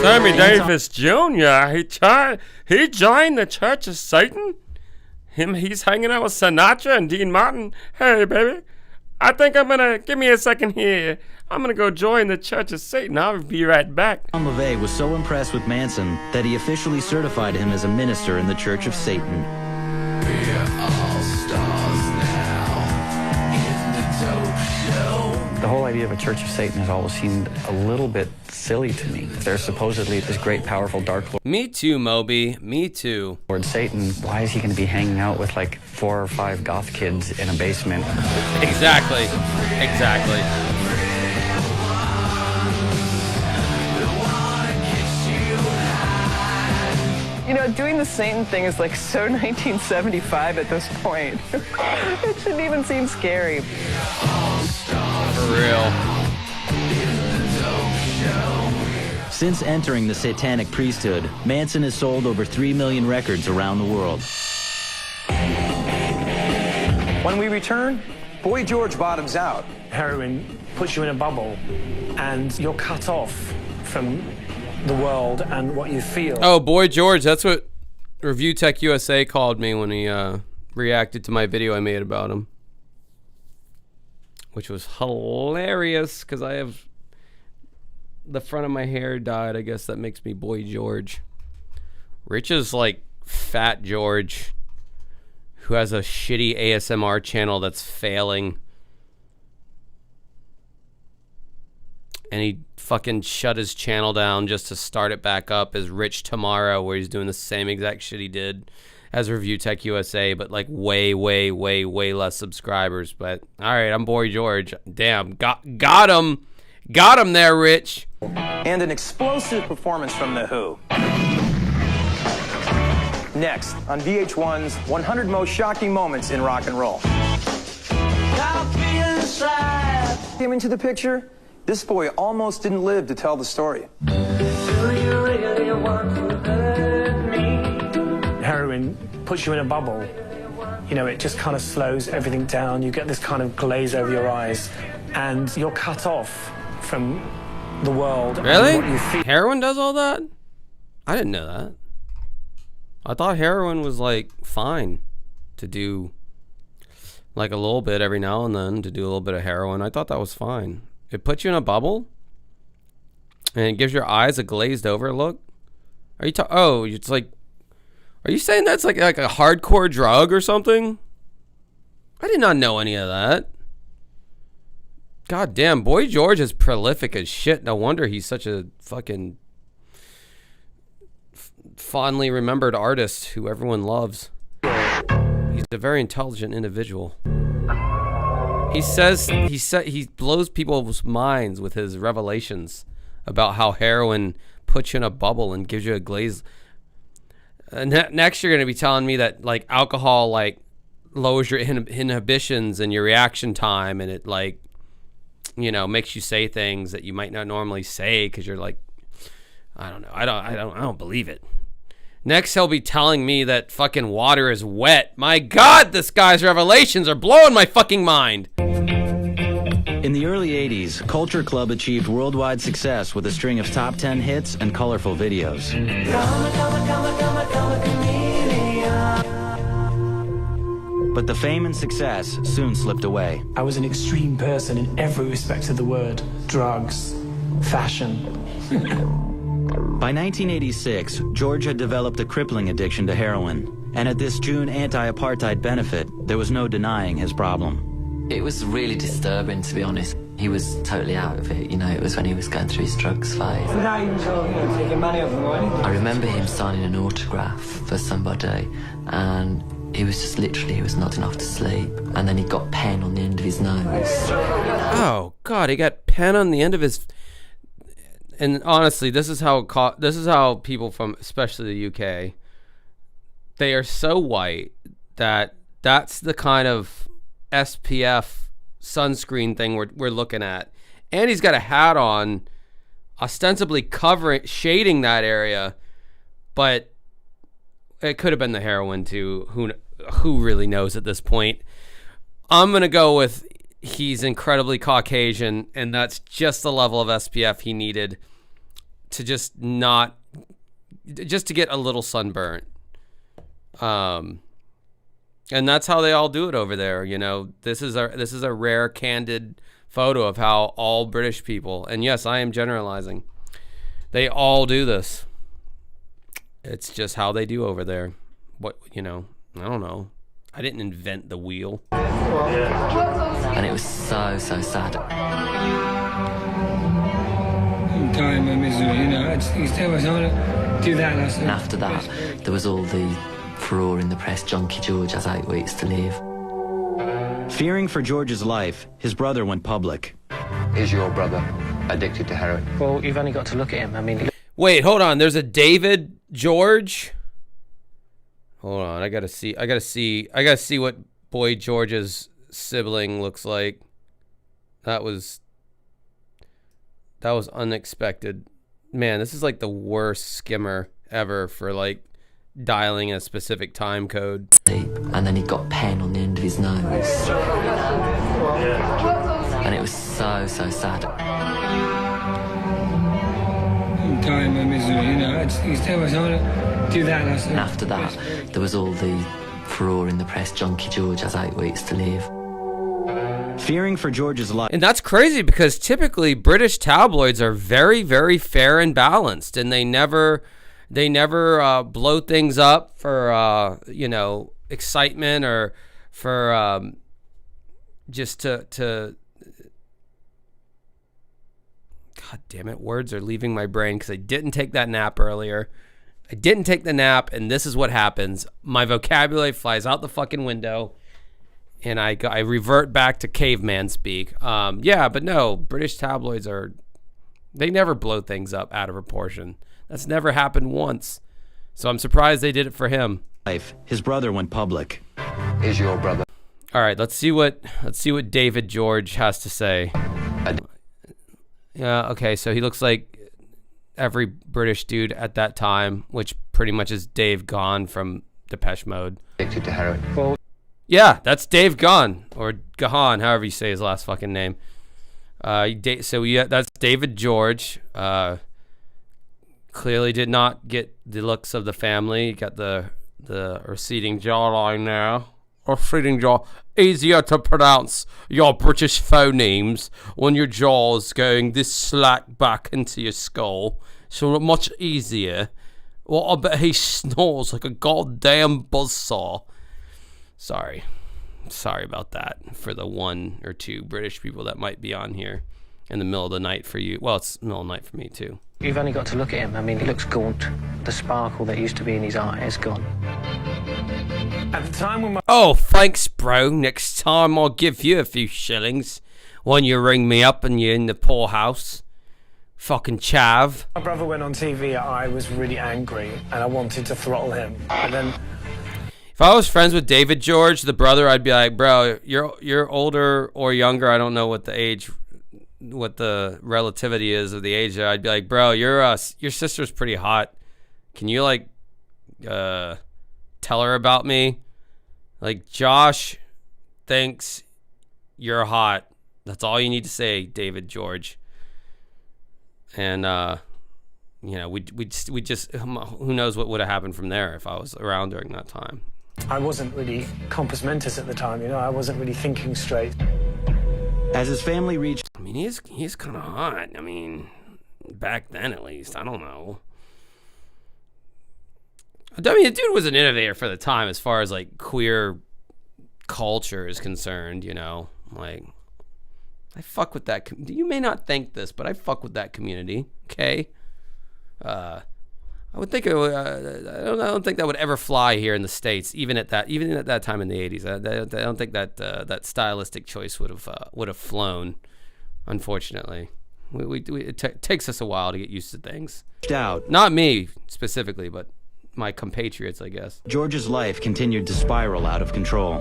Sammy Davis Jr., he joined the Church of Satan? He's hanging out with Sinatra and Dean Martin? Hey, baby, I think give me a second here. I'm gonna go join the Church of Satan. I'll be right back. LaVey was so impressed with Manson that he officially certified him as a minister in the Church of Satan. The whole idea of a Church of Satan has always seemed a little bit silly to me. There's supposedly this great, powerful Dark Lord. Me too, Moby. Me too. Lord Satan, why is he going to be hanging out with like 4 or 5 goth kids in a basement? Exactly. Doing the Satan thing is like so 1975 at this point. It shouldn't even seem scary. For real. Since entering the satanic priesthood, Manson has sold over 3 million records around the world. When we return, Boy George bottoms out. Heroin puts you in a bubble, and you're cut off from the world and what you feel. Oh, Boy George, that's what Review Tech USA called me when he reacted to my video I made about him. Which was hilarious, because I have the front of my hair dyed. I guess that makes me Boy George. Rich is like Fat George, who has a shitty ASMR channel that's failing. And he fucking shut his channel down just to start it back up as Rich Tomorrow, where he's doing the same exact shit he did as Review Tech USA, but like way less subscribers. But all right, I'm Boy George. Damn, got him there, Rich. And an explosive performance from The Who. Next on Vh1's 100 Most Shocking Moments in Rock and Roll. Came into the picture. This boy almost didn't live to tell the story. Do you really want to hurt me? Heroin puts you in a bubble. It just kind of slows everything down. You get this kind of glaze over your eyes, and you're cut off from the world. Really? And what you feel. Heroin does all that? I didn't know that. I thought heroin was like fine to do, like a little bit every now and then to do a little bit of heroin. I thought that was fine. It puts you in a bubble and it gives your eyes a glazed over look. Are you oh, it's like, are you saying that's like a hardcore drug or something? I did not know any of that. God damn, Boy George is prolific as shit. No wonder he's such a fucking fondly remembered artist who everyone loves. He's a very intelligent individual. He blows people's minds with his revelations about how heroin puts you in a bubble and gives you a glaze. Next, you're going to be telling me that like alcohol like lowers your inhibitions and your reaction time, and it like, you know, makes you say things that you might not normally say because you're like, I don't know, I don't believe it. Next, he'll be telling me that fucking water is wet. My God, this guy's revelations are blowing my fucking mind. In the early 80s, Culture Club achieved worldwide success with a string of top 10 hits and colorful videos. But the fame and success soon slipped away. I was an extreme person in every respect of the word. Drugs, fashion. By 1986, George had developed a crippling addiction to heroin. And at this June anti-apartheid benefit, there was no denying his problem. It was really disturbing, to be honest. He was totally out of it, you know, it was when he was going through his drugs phase. Without even taking money off them or anything. I remember him signing an autograph for somebody, and he was just literally, he was nodding off to sleep, and then he got pen on the end of his nose. Oh God, he got pen on the end of his. And honestly, this is how people from, especially the UK, they are so white that that's the kind of SPF sunscreen thing we're looking at. And he's got a hat on, ostensibly shading that area, but it could have been the heroin too. Who really knows at this point? I'm gonna go with he's incredibly Caucasian, and that's just the level of SPF he needed to just to get a little sunburnt. And that's how they all do it over there. You know, this is a rare, candid photo of how all British people, and yes, I am generalizing, they all do this. It's just how they do over there. What, you know, I don't know. I didn't invent the wheel. And it was so sad. I'm dying my misery, you know. I used to always want to do that. And after that, there was all the furore in the press. Junkie George has 8 weeks to live. Fearing for George's life, his brother went public. Is your brother addicted to heroin? Well, you've only got to look at him. I mean... Wait, hold on. There's a David George? Hold on. I gotta see what Boy George's sibling looks like. That was unexpected. Man, this is like the worst skimmer ever for like dialing a specific time code. And then he got pen on the end of his nose. And it was so sad. I'm dying my misery, you know. I used to always want to do that. And after that, there was all the furore in the press. Junkie George has 8 weeks to live. Fearing for George's life. And that's crazy because typically British tabloids are very, very fair and balanced, and they never blow things up for you know, excitement or for just to God damn it, words are leaving my brain because I didn't take that nap earlier. I didn't take the nap, and this is what happens. My vocabulary flies out the fucking window, and I revert back to caveman speak. Yeah, but no, British tabloids they never blow things up out of proportion. That's never happened once. So I'm surprised they did it for him. His brother went public. Is your brother? All right, let's see what David George has to say. Yeah, okay, so he looks like every British dude at that time, which pretty much is Dave Gahan from Depeche Mode. Addicted to heroin. Well, yeah, that's Dave Gahan, or Gahan, however you say his last fucking name. That's David George. Clearly did not get the looks of the family. You got the receding jawline now. Receding jaw. Easier to pronounce your British phonemes when your jaw is going this slack back into your skull. So much easier. Well, I bet he snores like a goddamn buzzsaw. Sorry about that for the 1 or 2 British people that might be on here in the middle of the night for you. Well, it's the middle of the night for me too. You've only got to look at him. I mean, he looks gaunt. The sparkle that used to be in his eye is gone. At the time when Oh, thanks, bro. Next time I'll give you a few shillings when you ring me up and you're in the poorhouse. Fucking chav. my brother went on TV, I was really angry and I wanted to throttle him. And then If I was friends with David George, the brother, I'd be like, bro, you're older or younger. I don't know what the relativity is of the age. I'd be like, bro, your sister's pretty hot. Can you like tell her about me? Like, Josh thinks you're hot. That's all you need to say, David George. And we just who knows what would have happened from there if I was around during that time. I wasn't really compos mentis at the time, I wasn't really thinking straight. As his family reached... I mean, he's kind of hot. I mean, back then at least. I don't know. I mean, the dude was an innovator for the time as far as, like, queer culture is concerned, Like, I fuck with that. You may not think this, but I fuck with that community, okay? I would think I don't think that would ever fly here in the States, even at that time in the 80s. I don't think that stylistic choice would have flown. Unfortunately, it takes us a while to get used to things. Not me specifically, but my compatriots, I guess. George's life continued to spiral out of control.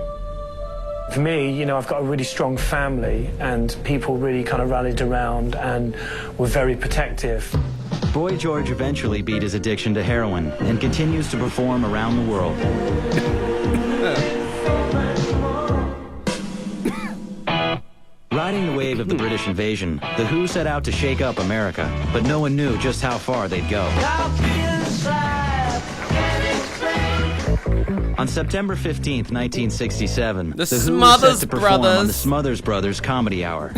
For me, I've got a really strong family and people really kind of rallied around and were very protective. Boy George eventually beat his addiction to heroin and continues to perform around the world. Riding the wave of the British invasion, The Who set out to shake up America, but no one knew just how far they'd go. On September 15th, 1967, The Who was set to perform on the Smothers Brothers Comedy Hour.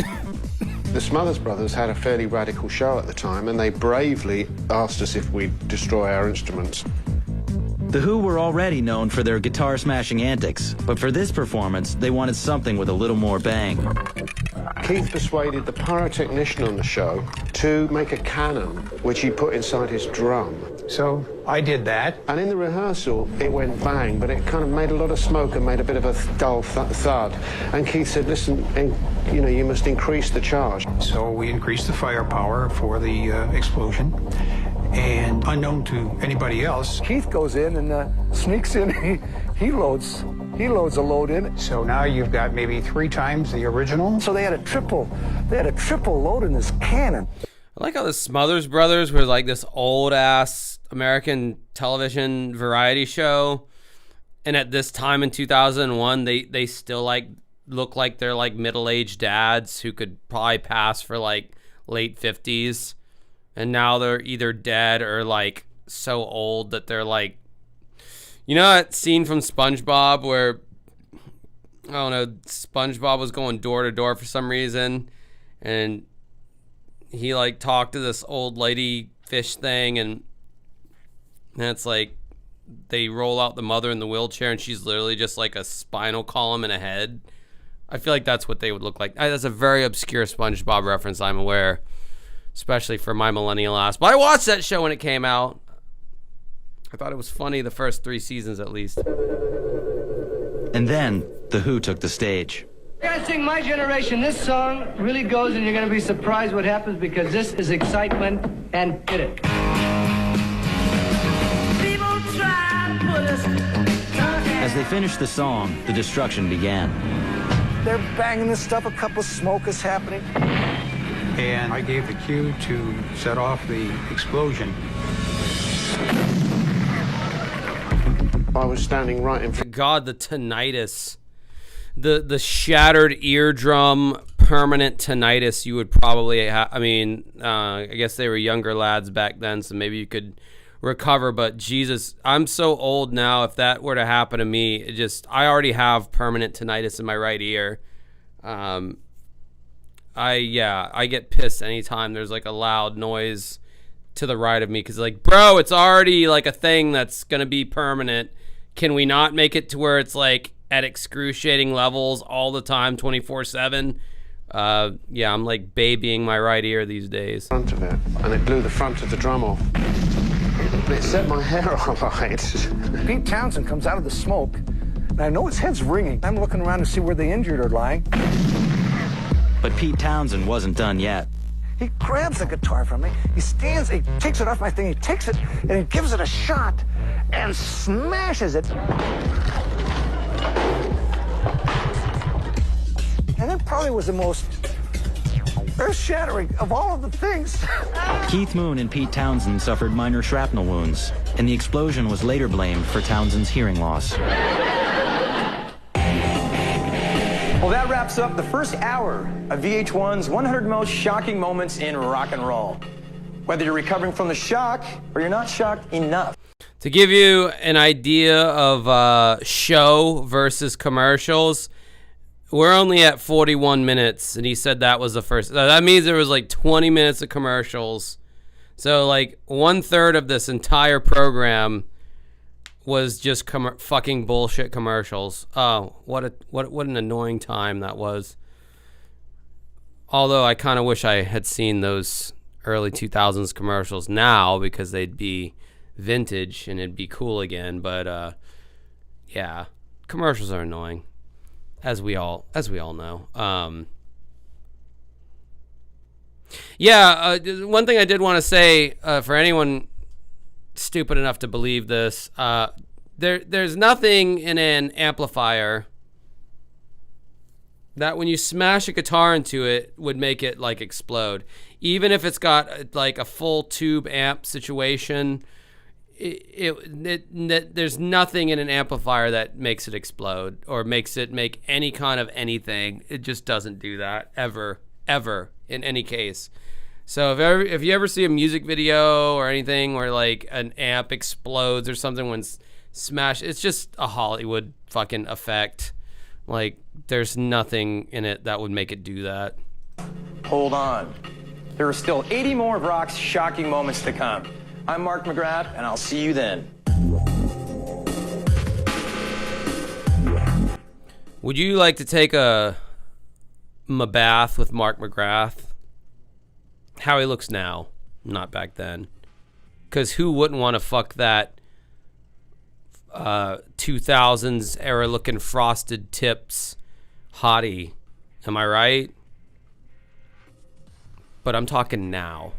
The Smothers Brothers had a fairly radical show at the time, and they bravely asked us if we'd destroy our instruments. The Who were already known for their guitar-smashing antics, but for this performance, they wanted something with a little more bang. Keith persuaded the pyrotechnician on the show to make a cannon, which he put inside his drum. So I did that. And in the rehearsal, it went bang, but it kind of made a lot of smoke and made a bit of a dull thud. And Keith said, listen, you must increase the charge. So we increased the firepower for the explosion. And unknown to anybody else, Keith goes in and sneaks in. He loads a load in. So now you've got maybe 3 times the original. So they had a triple load in this cannon. I like how the Smothers Brothers were like this old ass American television variety show, and at this time in 2001, they still like look like they're like middle-aged dads who could probably pass for like late 50s, and now they're either dead or like so old that they're like, that scene from SpongeBob where I don't know, SpongeBob was going door to door for some reason, and he like talked to this old lady fish thing, and it's like they roll out the mother in the wheelchair and she's literally just like a spinal column and a head. I feel like that's what they would look like. That's a very obscure SpongeBob reference, I'm aware, especially for my millennial ass. But I watched that show when it came out. I thought it was funny the first 3 seasons at least. And then The Who took the stage. I gotta sing My Generation. This song really goes, and you're gonna be surprised what happens because this is excitement, and hit it. As they finished the song, the destruction began. They're banging this stuff. A couple of smoke is happening. And I gave the cue to set off the explosion. I was standing right in front. God, the tinnitus. The shattered eardrum permanent tinnitus, you would probably I mean, I guess they were younger lads back then, so maybe you could recover, but Jesus, I'm so old now. If that were to happen to me, I already have permanent tinnitus in my right ear. I get pissed anytime there's like a loud noise to the right of me, because like, bro, it's already like a thing that's gonna be permanent. Can we not make it to where it's like at excruciating levels all the time, 24/7? I'm like babying my right ear these days. Front of it, and it blew the front of the drum off. It set my hair on light. Pete Townsend comes out of the smoke, and I know his head's ringing. I'm looking around to see where the injured are lying. But Pete Townsend wasn't done yet. He grabs the guitar from me, he stands, he takes it off my thing, he takes it, and he gives it a shot, and smashes it. And that probably was the most earth-shattering of all of the things. Keith Moon and Pete Townsend suffered minor shrapnel wounds, and the explosion was later blamed for Townsend's hearing loss. Well, that wraps up the first hour of VH1's 100 most shocking moments in rock and roll. Whether you're recovering from the shock or you're not shocked enough. To give you an idea of show versus commercials, we're only at 41 minutes, and he said that was the first. That means there was like 20 minutes of commercials. So like 1/3 of this entire program was just fucking bullshit commercials. Oh, what an annoying time that was. Although I kind of wish I had seen those early 2000s commercials now, because they'd be vintage and it'd be cool again. But yeah, commercials are annoying, as we all know. One thing I did want to say, for anyone stupid enough to believe this, there's nothing in an amplifier that when you smash a guitar into it would make it like explode. Even if it's got like a full tube amp situation, there's nothing in an amplifier that makes it explode or makes it make any kind of anything. It just doesn't do that ever in any case. So if you ever see a music video or anything where like an amp explodes or something when smash, it's just a Hollywood fucking effect. Like, there's nothing in it that would make it do that. Hold on. There are still 80 more of rock's shocking moments to come. I'm Mark McGrath, and I'll see you then. Would you like to take a bath with Mark McGrath? How he looks now, not back then. Because who wouldn't want to fuck that 2000s era looking frosted tips hottie? Am I right? But I'm talking now.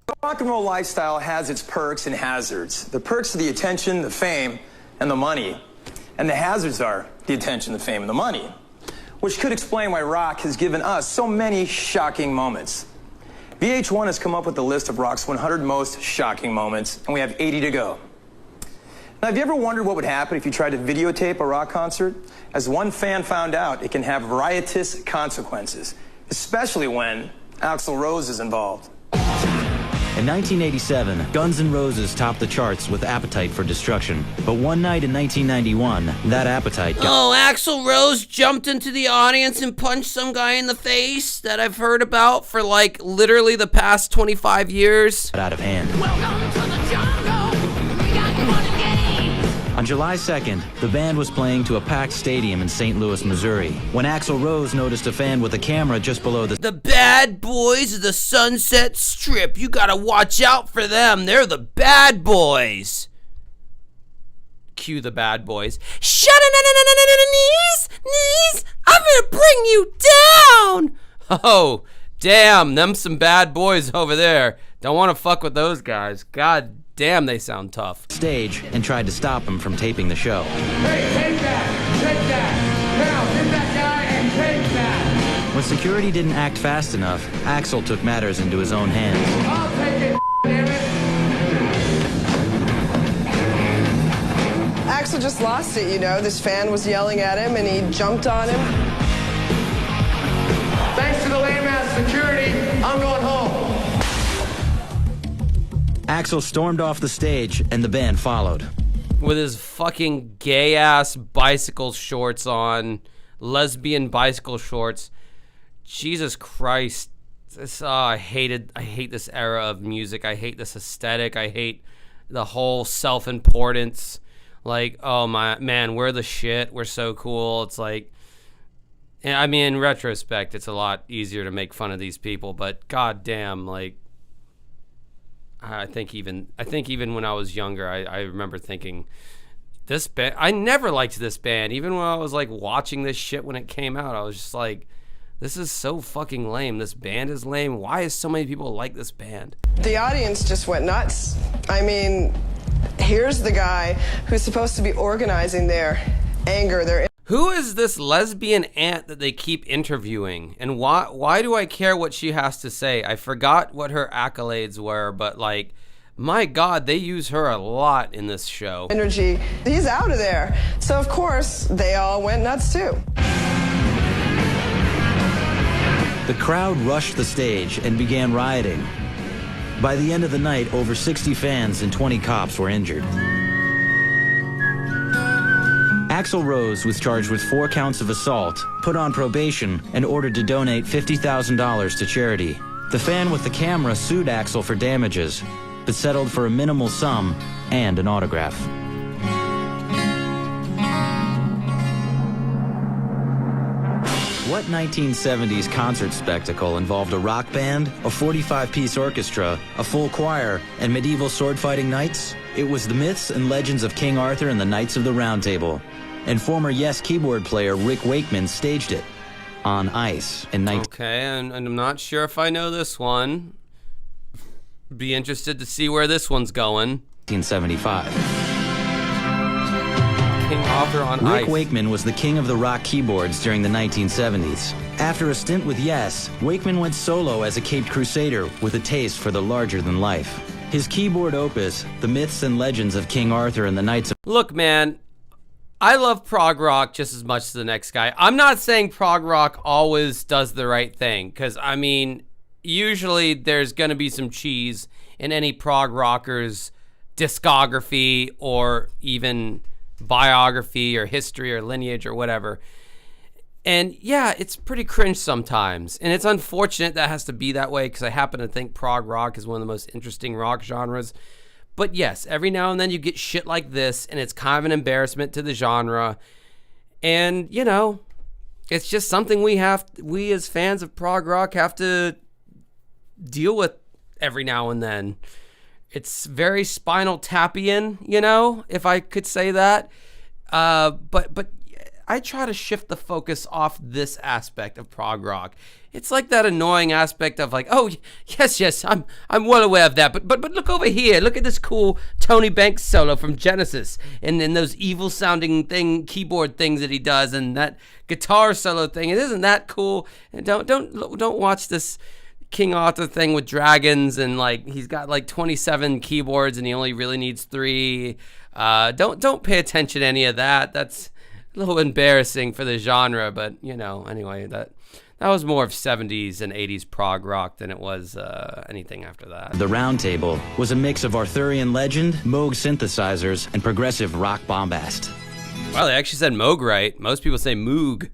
The rock and roll lifestyle has its perks and hazards. The perks are the attention, the fame, and the money. And the hazards are the attention, the fame, and the money. Which could explain why rock has given us so many shocking moments. VH1 has come up with a list of rock's 100 most shocking moments, and we have 80 to go. Now, have you ever wondered what would happen if you tried to videotape a rock concert? As one fan found out, it can have riotous consequences, especially when Axl Rose is involved. In 1987, Guns N' Roses topped the charts with Appetite for Destruction. But one night in 1991, that appetite got... Oh, Axl Rose jumped into the audience and punched some guy in the face that I've heard about for like literally the past 25 years. ...out of hand. Welcome to the jungle. We got fun and games. On July 2nd, the band was playing to a packed stadium in St. Louis, Missouri, when Axl Rose noticed a fan with a camera just below the bad boys of the Sunset Strip. You gotta watch out for them. They're the bad boys. Cue the bad boys. Shut up, knees. I'm gonna bring you down. Oh, damn, them some bad boys over there. Don't want to fuck with those guys. God damn, they sound tough. Stage and tried to stop him from taping the show. Hey, take that. Now, get that guy and take that. When security didn't act fast enough, Axl took matters into his own hands. I'll take it, damn it. Axl Axl just lost it, you know. This fan was yelling at him, and he jumped on him. Thanks to the lame-ass security, I'm going home. Axl stormed off the stage, and the band followed. With his fucking gay-ass bicycle shorts on, lesbian bicycle shorts. Jesus Christ. I hate this era of music. I hate this aesthetic. I hate the whole self-importance. Like, oh my man, we're the shit. We're so cool. It's like, I mean, in retrospect, it's a lot easier to make fun of these people, but goddamn, like, I think even when I was younger, I remember thinking, this band, I never liked this band. Even when I was like watching this shit when it came out, I was just like, this is so fucking lame. This band is lame. Why is so many people like this band? The audience just went nuts. I mean, here's the guy who's supposed to be organizing their anger, Who is this lesbian aunt that they keep interviewing? And why do I care what she has to say? I forgot what her accolades were, but like, my God, they use her a lot in this show. energy. He's out of there. So, of course, they all went nuts, too. The crowd rushed the stage and began rioting. By the end of the night, over 60 fans and 20 cops were injured. Axl Rose was charged with 4 counts of assault, put on probation, and ordered to donate $50,000 to charity. The fan with the camera sued Axl for damages, but settled for a minimal sum and an autograph. What 1970s concert spectacle involved a rock band, a 45-piece orchestra, a full choir, and medieval sword-fighting knights? It was the myths and legends of King Arthur and the Knights of the Round Table. And former Yes keyboard player Rick Wakeman staged it on ice in Okay, and I'm not sure if I know this one. Be interested to see where this one's going. 1975. King Arthur on Rick ice. Wakeman was the king of the rock keyboards during the 1970s. After a stint with Yes, Wakeman went solo as a Caped Crusader with a taste for the larger-than-life. His keyboard opus, The Myths and Legends of King Arthur and the Knights of... Look, man, I love prog rock just as much as the next guy. I'm not saying prog rock always does the right thing, because, I mean, usually there's going to be some cheese in any prog rocker's discography or even biography or history or lineage or whatever. And yeah, it's pretty cringe sometimes. And it's unfortunate that has to be that way, because I happen to think prog rock is one of the most interesting rock genres. But yes, every now and then you get shit like this, and it's kind of an embarrassment to the genre. And, you know, it's just something we as fans of prog rock have to deal with every now and then. It's very Spinal Tapian, you know, if I could say that. But I try to shift the focus off this aspect of prog rock. It's like that annoying aspect of like, oh yes, I'm well aware of that, but look over here, look at this cool Tony Banks solo from Genesis, and then those evil sounding keyboard things that he does, and that guitar solo thing. Isn't that cool? And don't watch this King Arthur thing with dragons, and like he's got like 27 keyboards and he only really needs 3. Don't pay attention to any of that. That's a little embarrassing for the genre, but you know, anyway, that was more of 70s and 80s prog rock than it was anything after that. The Round Table was a mix of Arthurian legend, Moog synthesizers, and progressive rock bombast. Well, they actually said Moog right. Most people say Moog.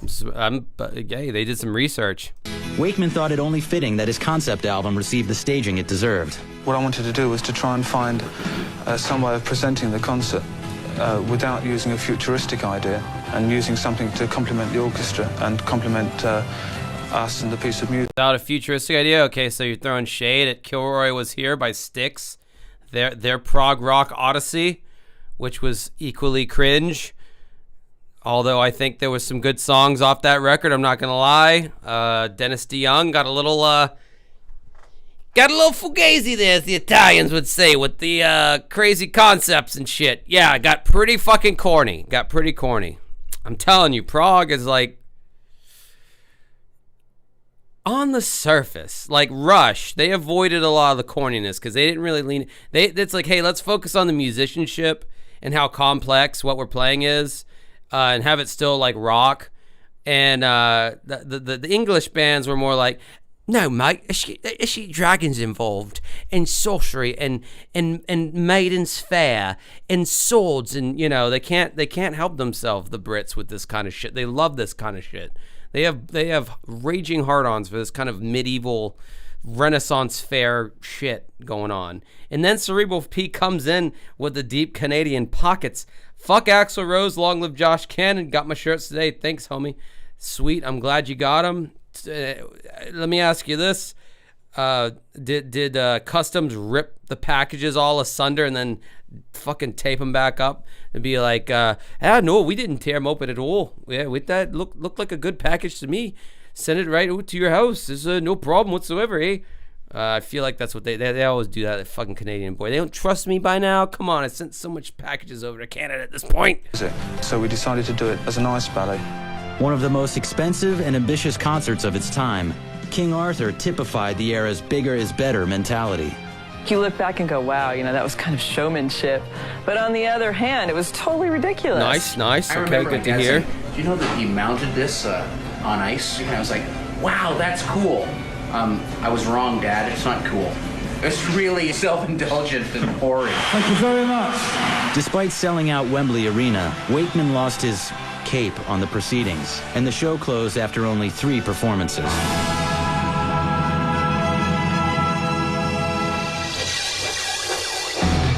Hey, they did some research. Wakeman thought it only fitting that his concept album received the staging it deserved. What I wanted to do was to try and find some way of presenting the concert without using a futuristic idea, and using something to complement the orchestra and complement us and the piece of music. Without a futuristic idea? Okay, so you're throwing shade at Kilroy Was Here by Styx, their prog rock odyssey, which was equally cringe. Although I think there was some good songs off that record, I'm not gonna lie. Dennis DeYoung got a little fugazi there, as the Italians would say, with the crazy concepts and shit. Yeah, it got pretty fucking corny. Got pretty corny. I'm telling you, prog is like, on the surface, like Rush, they avoided a lot of the corniness because they didn't really lean. It's like, hey, let's focus on the musicianship and how complex what we're playing is, and have it still like rock. And the English bands were more like, no, mate, it's dragons involved, and sorcery, and maidens fair, and swords, and they can't help themselves. The Brits with this kind of shit, they love this kind of shit. They have raging hard-ons for this kind of medieval Renaissance fair shit going on. And then Cerebral P comes in with the deep Canadian pockets. Fuck Axl Rose, long live Josh Cannon. Got my shirts today. Thanks, homie. Sweet. I'm glad you got them. Let me ask you this. Did Customs rip the packages all asunder and then fucking tape them back up and be like, no, we didn't tear them open at all. Yeah, with that, looked like a good package to me. Send it right to your house. There's no problem whatsoever, eh? I feel like that's what they always do, that fucking Canadian boy. They don't trust me by now? Come on, I sent so much packages over to Canada at this point. So we decided to do it as an ice ballet. One of the most expensive and ambitious concerts of its time, King Arthur typified the era's bigger is better mentality. You look back and go, wow, that was kind of showmanship. But on the other hand, it was totally ridiculous. Nice. Okay, good to hear. Do you know that he mounted this on ice? And I was like, wow, that's cool. I was wrong, Dad. It's not cool. It's really self-indulgent and boring. Thank you very much. Despite selling out Wembley Arena, Wakeman lost his cape on the proceedings, and the show closed after only 3 performances.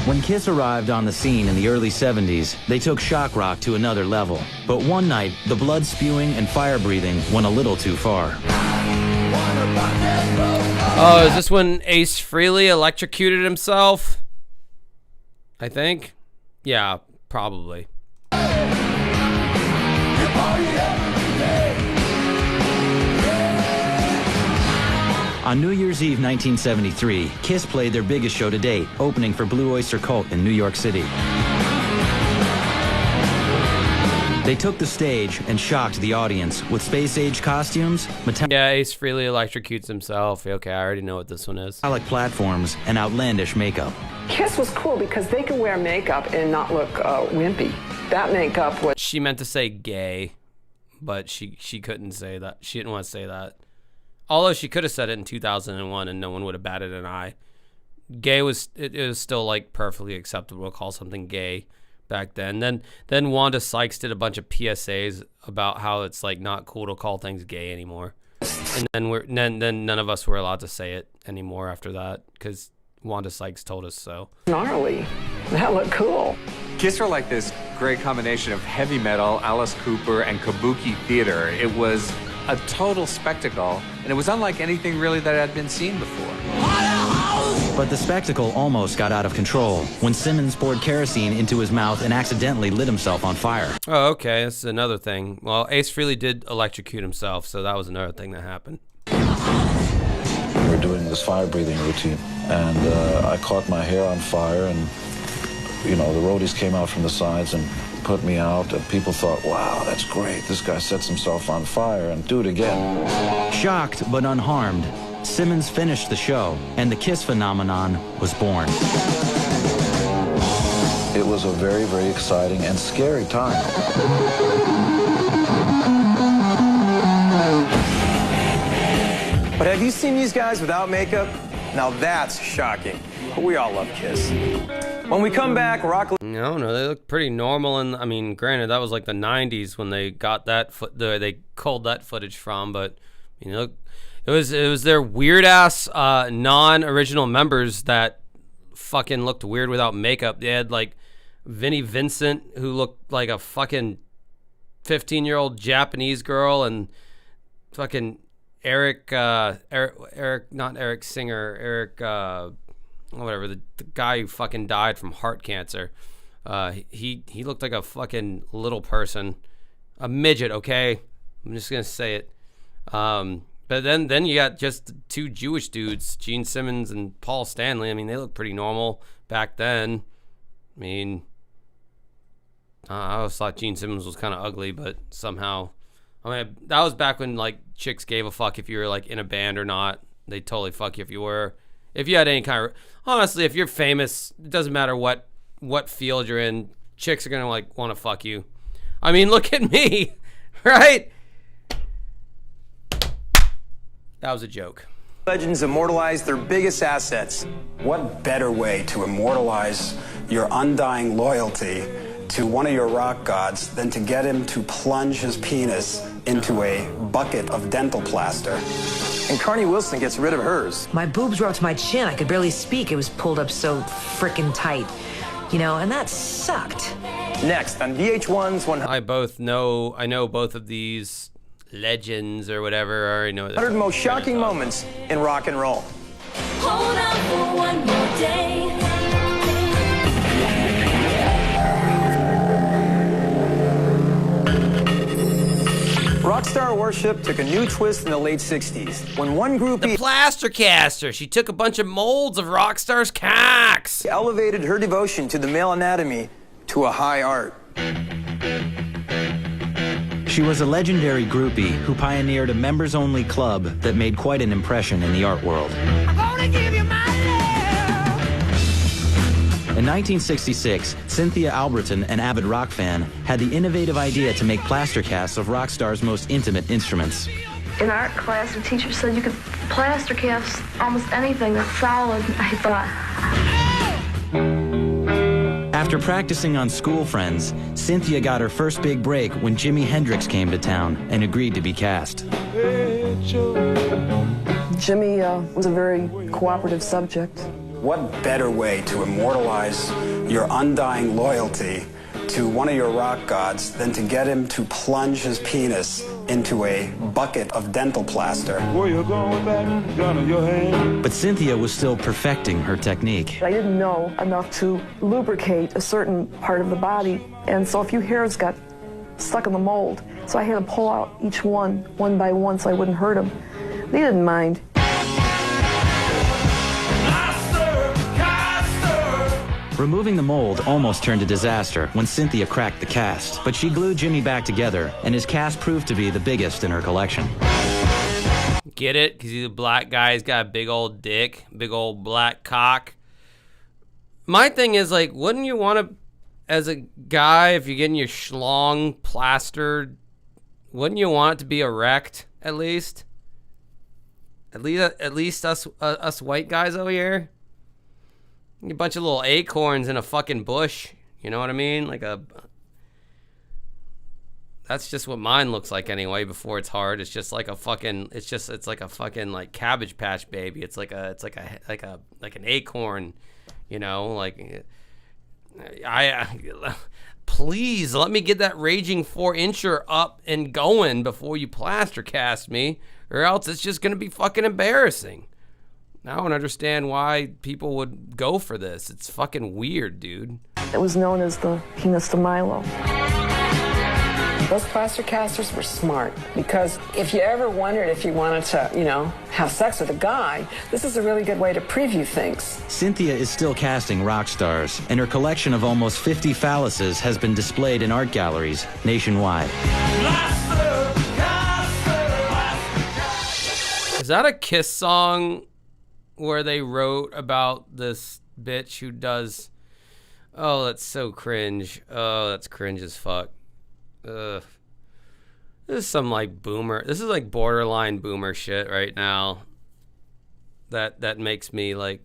When Kiss arrived on the scene in the early 70s, they took shock rock to another level. But one night, the blood spewing and fire breathing went a little too far. Oh, is this when Ace Frehley electrocuted himself? I think. Yeah, probably. On New Year's Eve 1973, Kiss played their biggest show to date, opening for Blue Oyster Cult in New York City. They took the stage and shocked the audience with space-age costumes, yeah, Ace Frehley electrocutes himself. Okay, I already know what this one is. metallic platforms, and outlandish makeup. Kiss was cool because they could wear makeup and not look wimpy. That makeup was... She meant to say gay, but she couldn't say that. She didn't want to say that. Although she could have said it in 2001 and no one would have batted an eye. Gay was still like perfectly acceptable to call something gay back then. Then Wanda Sykes did a bunch of PSAs about how it's like not cool to call things gay anymore. And then none of us were allowed to say it anymore after that because Wanda Sykes told us so. Gnarly. That looked cool. Kiss are like this great combination of heavy metal, Alice Cooper, and kabuki theater. It was a total spectacle, and it was unlike anything really that had been seen before. But the spectacle almost got out of control when Simmons poured kerosene into his mouth and accidentally lit himself on fire. Oh, okay, this is another thing. Well, Ace Frehley did electrocute himself, so that was another thing that happened. We're doing this fire breathing routine, and I caught my hair on fire, and the roadies came out from the sides and put me out, and people thought, wow, that's great. This guy sets himself on fire, and do it again. Shocked but unharmed, Simmons finished the show, and the Kiss phenomenon was born. It was a very, very exciting and scary time. But have you seen these guys without makeup? Now that's shocking. But we all love Kiss. When we come back, Rock... No, they look pretty normal, and I mean, granted, that was like the 90s when they got that they culled that footage from, but it was their weird ass non-original members that fucking looked weird without makeup. They had like Vinnie Vincent, who looked like a fucking 15-year-old Japanese girl, and fucking Eric, not Eric Singer, Eric, whatever, the guy who fucking died from heart cancer. He looked like a fucking little person, a midget. Okay, I'm just gonna say it. But then you got just 2 Jewish dudes, Gene Simmons and Paul Stanley. I mean, they look pretty normal back then. I mean, I always thought Gene Simmons was kind of ugly, but somehow, I mean, that was back when like chicks gave a fuck if you were like in a band or not. They'd totally fuck you if you were. If you had any kind of, honestly, if you're famous, it doesn't matter what field you're in. chicks are gonna like want to fuck you. I mean, look at me, right? That was a joke. Legends immortalize their biggest assets. What better way to immortalize your undying loyalty to one of your rock gods than to get him to plunge his penis into a bucket of dental plaster? And Carney Wilson gets rid of hers. My boobs were up to my chin. I could barely speak. It was pulled up so frickin' tight. You know, and that sucked. Next on VH1's 100. I know both of these legends or whatever. I already know 100 most shocking moments in rock and roll. Hold on for one more day. Rockstar worship took a new twist in the late 60s when one groupie... The plaster caster. She took a bunch of molds of Rockstar's cocks. Elevated her devotion to the male anatomy to a high art. She was a legendary groupie who pioneered a members-only club that made quite an impression in the art world. In 1966, Cynthia Alberton, an avid rock fan, had the innovative idea to make plaster casts of rock stars' most intimate instruments. In art class, the teacher said you could plaster cast almost anything that's solid. I thought. After practicing on school friends, Cynthia got her first big break when Jimi Hendrix came to town and agreed to be cast. Jimmy was a very cooperative subject. What better way to immortalize your undying loyalty to one of your rock gods than to get him to plunge his penis into a bucket of dental plaster? Where you going with that gun in your hand? But Cynthia was still perfecting her technique. I didn't know enough to lubricate a certain part of the body, and so a few hairs got stuck in the mold. So I had to pull out each one by one, so I wouldn't hurt them. They didn't mind. Removing the mold almost turned to disaster when Cynthia cracked the cast, but she glued Jimmy back together, and his cast proved to be the biggest in her collection. Get it? Because he's a black guy, he's got a big old dick, big old black cock. My thing is, like, wouldn't you want to, as a guy, if you're getting your schlong plastered, wouldn't you want it to be erect, at least? At least us white guys over here? A bunch of little acorns in a fucking bush. You know what I mean? Like a... That's just what mine looks like anyway before it's hard. It's just like a fucking... It's like a fucking like Cabbage Patch Baby. It's like an acorn, you know? Like... Please let me get that raging 4-incher up and going before you plaster cast me, or else it's just gonna be fucking embarrassing. I don't understand why people would go for this. It's fucking weird, dude. It was known as the penis de Milo. Those plaster casters were smart, because if you ever wondered if you wanted to, you know, have sex with a guy, this is a really good way to preview things. Cynthia is still casting rock stars, and her collection of almost 50 phalluses has been displayed in art galleries nationwide. Is that a Kiss song where they wrote about this bitch who does... Oh, that's so cringe. Oh, that's cringe as fuck. Ugh. This is some like boomer... This is like borderline boomer shit right now. That makes me like...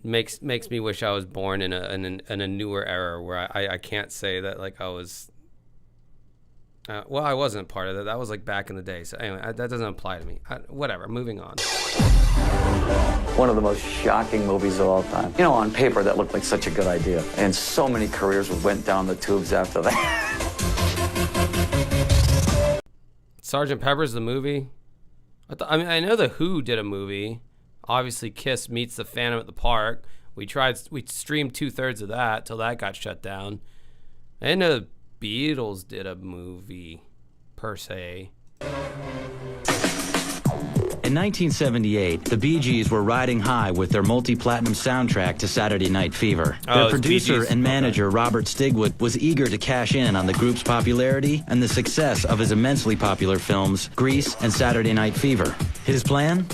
Makes me wish I was born in a newer era where I can't say that like I was... well, I wasn't part of that. That was like back in the day. So anyway, that doesn't apply to me. Whatever, moving on. One of the most shocking movies of all time. You know, on paper, that looked like such a good idea. And so many careers went down the tubes after that. Sgt. Pepper's the movie? I mean, I know The Who did a movie. Obviously, Kiss meets the Phantom at the Park. We streamed 2/3 of that till that got shut down. I didn't know the Beatles did a movie, per se. In 1978, the Bee Gees were riding high with their multi-platinum soundtrack to Saturday Night Fever. Their producer and manager, Robert Stigwood, was eager to cash in on the group's popularity and the success of his immensely popular films, Grease and Saturday Night Fever. His plan?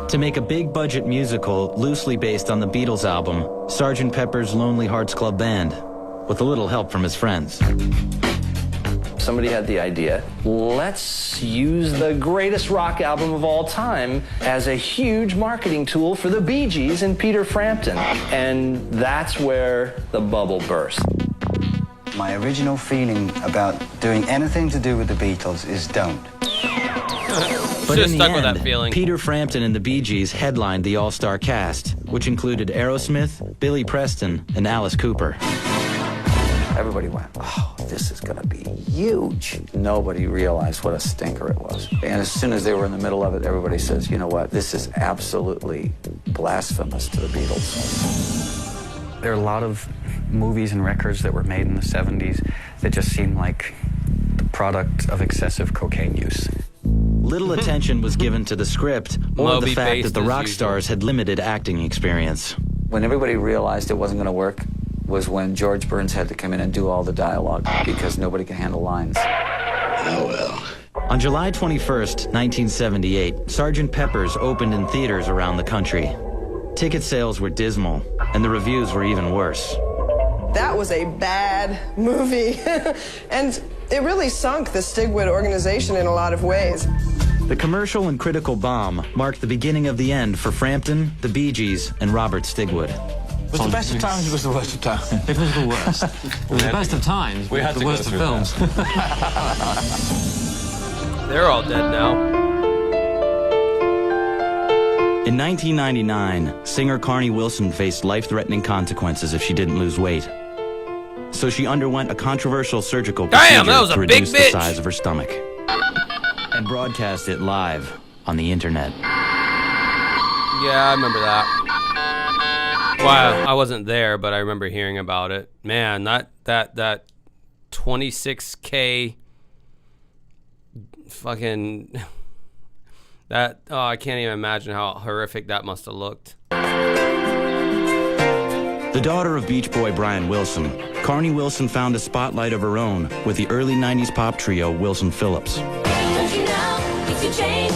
to make a big-budget musical loosely based on the Beatles album, Sgt. Pepper's Lonely Hearts Club Band, with a little help from his friends. Somebody had the idea, let's use the greatest rock album of all time as a huge marketing tool for the Bee Gees and Peter Frampton. And that's where the bubble burst. My original feeling about doing anything to do with the Beatles is don't. But in the end, Peter Frampton and the Bee Gees headlined the all-star cast, which included Aerosmith, Billy Preston, and Alice Cooper. Everybody went, oh, this is going to be huge. Nobody realized what a stinker it was. And as soon as they were in the middle of it, everybody says, you know what, this is absolutely blasphemous to the Beatles. There are a lot of movies and records that were made in the 70s that just seemed like the product of excessive cocaine use. Little attention was given to the script or the fact that the rock stars had limited acting experience. When everybody realized it wasn't going to work was when George Burns had to come in and do all the dialogue because nobody could handle lines. Oh, well. On July 21st, 1978, Sgt. Pepper's opened in theaters around the country. Ticket sales were dismal, and the reviews were even worse. That was a bad movie. And it really sunk the Stigwood organization in a lot of ways. The commercial and critical bomb marked the beginning of the end for Frampton, the Bee Gees, and Robert Stigwood. It was the best of times, it was the worst of times. It was the worst. It was the best of times, we had the to worst of films. They're all dead now. In 1999, singer Carnie Wilson faced life-threatening consequences if she didn't lose weight. So she underwent a controversial surgical procedure to reduce the size of her stomach and broadcast it live on the internet. Yeah, I remember that. Wow, I wasn't there, but I remember hearing about it. Man, that 26K fucking that I can't even imagine how horrific that must have looked. The daughter of Beach Boy Brian Wilson, Carnie Wilson found a spotlight of her own with the early 90s pop trio Wilson Phillips. Don't you know, things will change,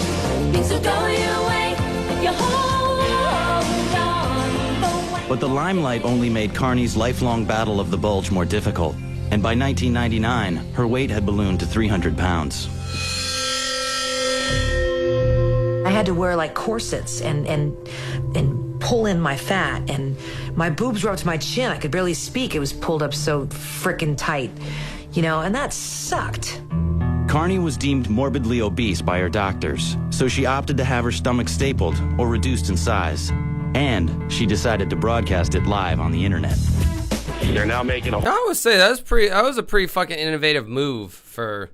things will go your way if you hold on. But the limelight only made Carnie's lifelong battle of the bulge more difficult, and by 1999, her weight had ballooned to 300 pounds. I had to wear like corsets and pull in my fat, and my boobs were up to my chin. I could barely speak. It was pulled up so frickin' tight, you know, and that sucked. Carnie was deemed morbidly obese by her doctors, so she opted to have her stomach stapled or reduced in size. And she decided to broadcast it live on the internet. They're now making a... I would say that was a pretty fucking innovative move for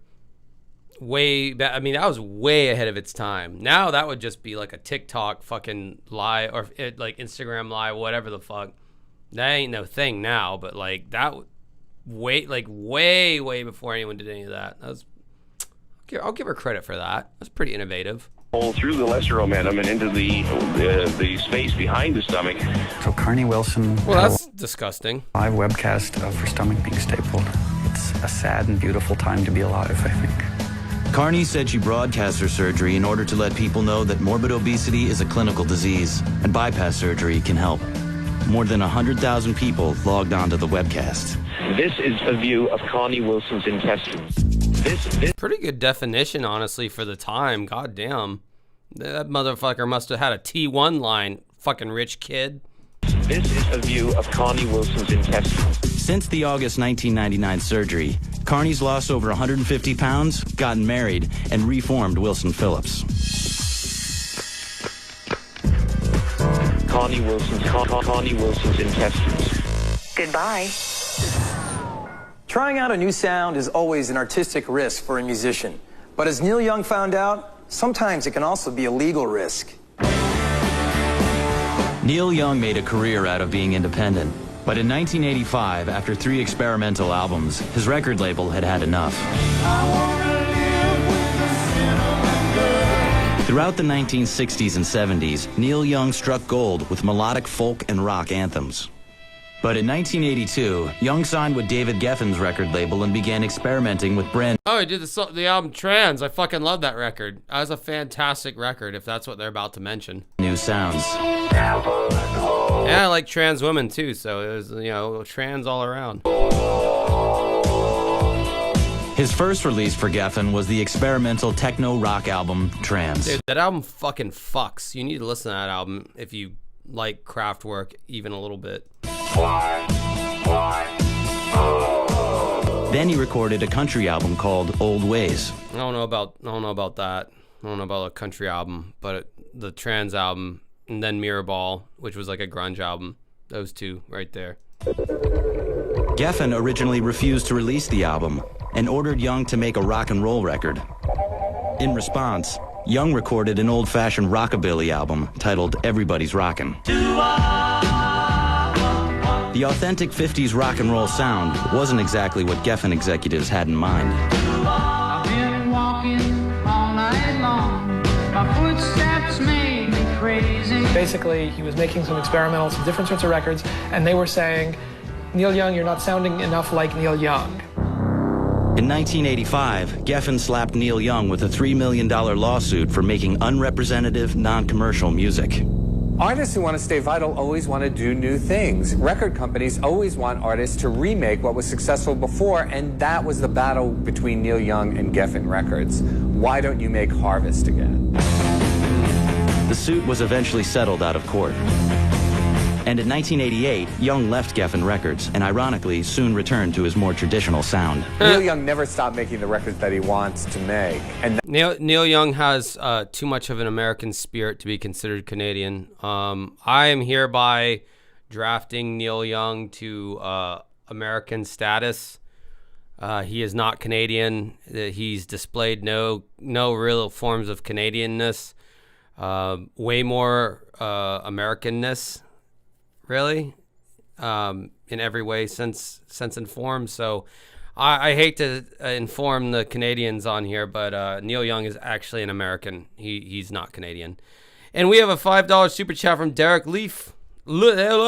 way back. I mean, that was way ahead of its time. Now that would just be like a TikTok fucking live or like Instagram live, whatever the fuck. That ain't no thing now, but like that way before anyone did any of that. That was, I'll give her credit for that. That's pretty innovative. Through the lesser omentum and into the space behind the stomach. So Carnie Wilson. Well, that's disgusting. Live webcast of her stomach being stapled. It's a sad and beautiful time to be alive, I think. Carnie said she broadcast her surgery in order to let people know that morbid obesity is a clinical disease and bypass surgery can help. More than 100,000 people logged onto the webcast. This is a view of Carnie Wilson's intestines. This pretty good definition, honestly, for the time. God damn. That motherfucker must have had a T1 line, fucking rich kid. This is a view of Carnie Wilson's intestines. Since the August 1999 surgery, Carnie's lost over 150 pounds, gotten married, and reformed Wilson Phillips. Carnie Wilson's intestines. Goodbye. Trying out a new sound is always an artistic risk for a musician. But as Neil Young found out, sometimes it can also be a legal risk. Neil Young made a career out of being independent. But in 1985, after 3 experimental albums, his record label had had enough. Throughout the 1960s and 70s, Neil Young struck gold with melodic folk and rock anthems. But in 1982, Young signed with David Geffen's record label and began experimenting with brand Oh, he did the album Trans. I fucking love that record. That was a fantastic record, if that's what they're about to mention. new sounds. Yeah, I like trans women too, so it was, you know, trans all around. His first release for Geffen was the experimental techno-rock album, Trans. Dude, that album fucking fucks. You need to listen to that album if you like Kraftwerk even a little bit. Then he recorded a country album called Old Ways. I don't know about that. I don't know about a country album, but the Trans album, and then Mirrorball, which was like a grunge album. Those two right there. Geffen originally refused to release the album and ordered Young to make a rock and roll record. In response, Young recorded an old-fashioned rockabilly album titled Everybody's Rockin'. The authentic 50s rock and roll sound wasn't exactly what Geffen executives had in mind. I've been walking all night long. My footsteps made me crazy. Basically, he was making some experimentals, some different sorts of records, and they were saying, Neil Young, you're not sounding enough like Neil Young. In 1985, Geffen slapped Neil Young with a $3 million lawsuit for making unrepresentative, non-commercial music. Artists who want to stay vital always want to do new things. Record companies always want artists to remake what was successful before, and that was the battle between Neil Young and Geffen Records. Why don't you make Harvest again? The suit was eventually settled out of court. And in 1988, Young left Geffen Records and ironically soon returned to his more traditional sound. Neil Young never stopped making the records that he wants to make. And Neil Young has too much of an American spirit to be considered Canadian. I am hereby drafting Neil Young to American status. He is not Canadian. He's displayed no real forms of Canadianness. Way more Americanness. Really, in every way, sense and form. So I hate to inform the Canadians on here, but Neil Young is actually an American. He's not Canadian. And we have a $5 super chat from Derek Leaf. That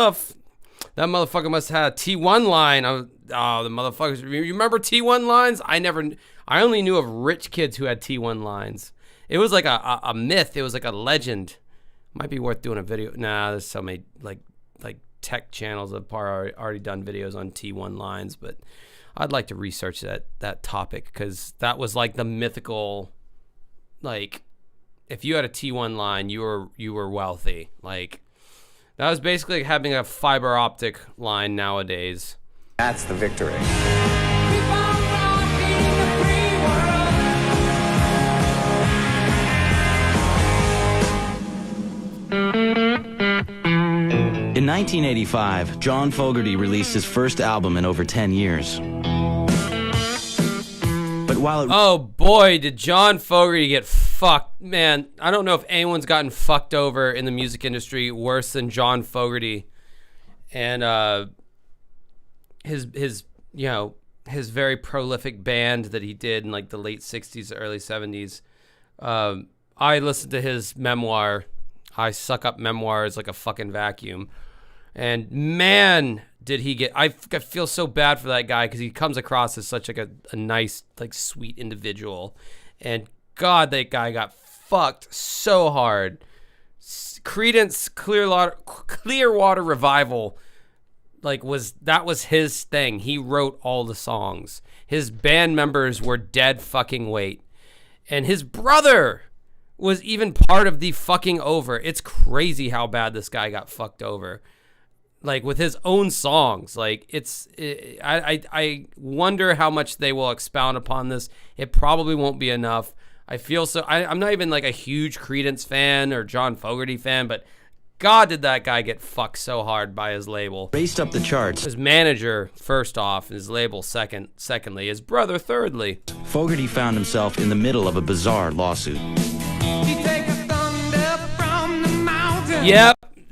motherfucker must have had a T1 line. The motherfuckers. You remember T1 lines? I only knew of rich kids who had T1 lines. It was like a myth. It was like a legend. Might be worth doing a video. Nah, there's so many like tech channels that have already done videos on T1 lines, but I'd like to research that topic because that was like the mythical, like if you had a T1 line, you were wealthy. Like that was basically having a fiber optic line nowadays. that's the victory. In 1985, John Fogerty released his first album in over 10 years. But while oh boy, did John Fogerty get fucked. Man, I don't know if anyone's gotten fucked over in the music industry worse than John Fogerty. And his very prolific band that he did in like the late 60s, early 70s. I listened to his memoir. I suck up memoirs like a fucking vacuum. And man, did he get... I feel so bad for that guy because he comes across as such like a nice, like sweet individual. And God, that guy got fucked so hard. Creedence Clearwater Revival, like that was his thing. He wrote all the songs. His band members were dead fucking weight. And his brother was even part of the fucking over. It's crazy how bad this guy got fucked over. Like with his own songs. Like I wonder how much they will expound upon this. It probably won't be enough. I feel so, I'm not even like a huge Creedence fan or John Fogerty fan, but God, did that guy get fucked so hard by his label. Raced up the charts. His manager, first off, his label, secondly, his brother, thirdly. Fogerty found himself in the middle of a bizarre lawsuit.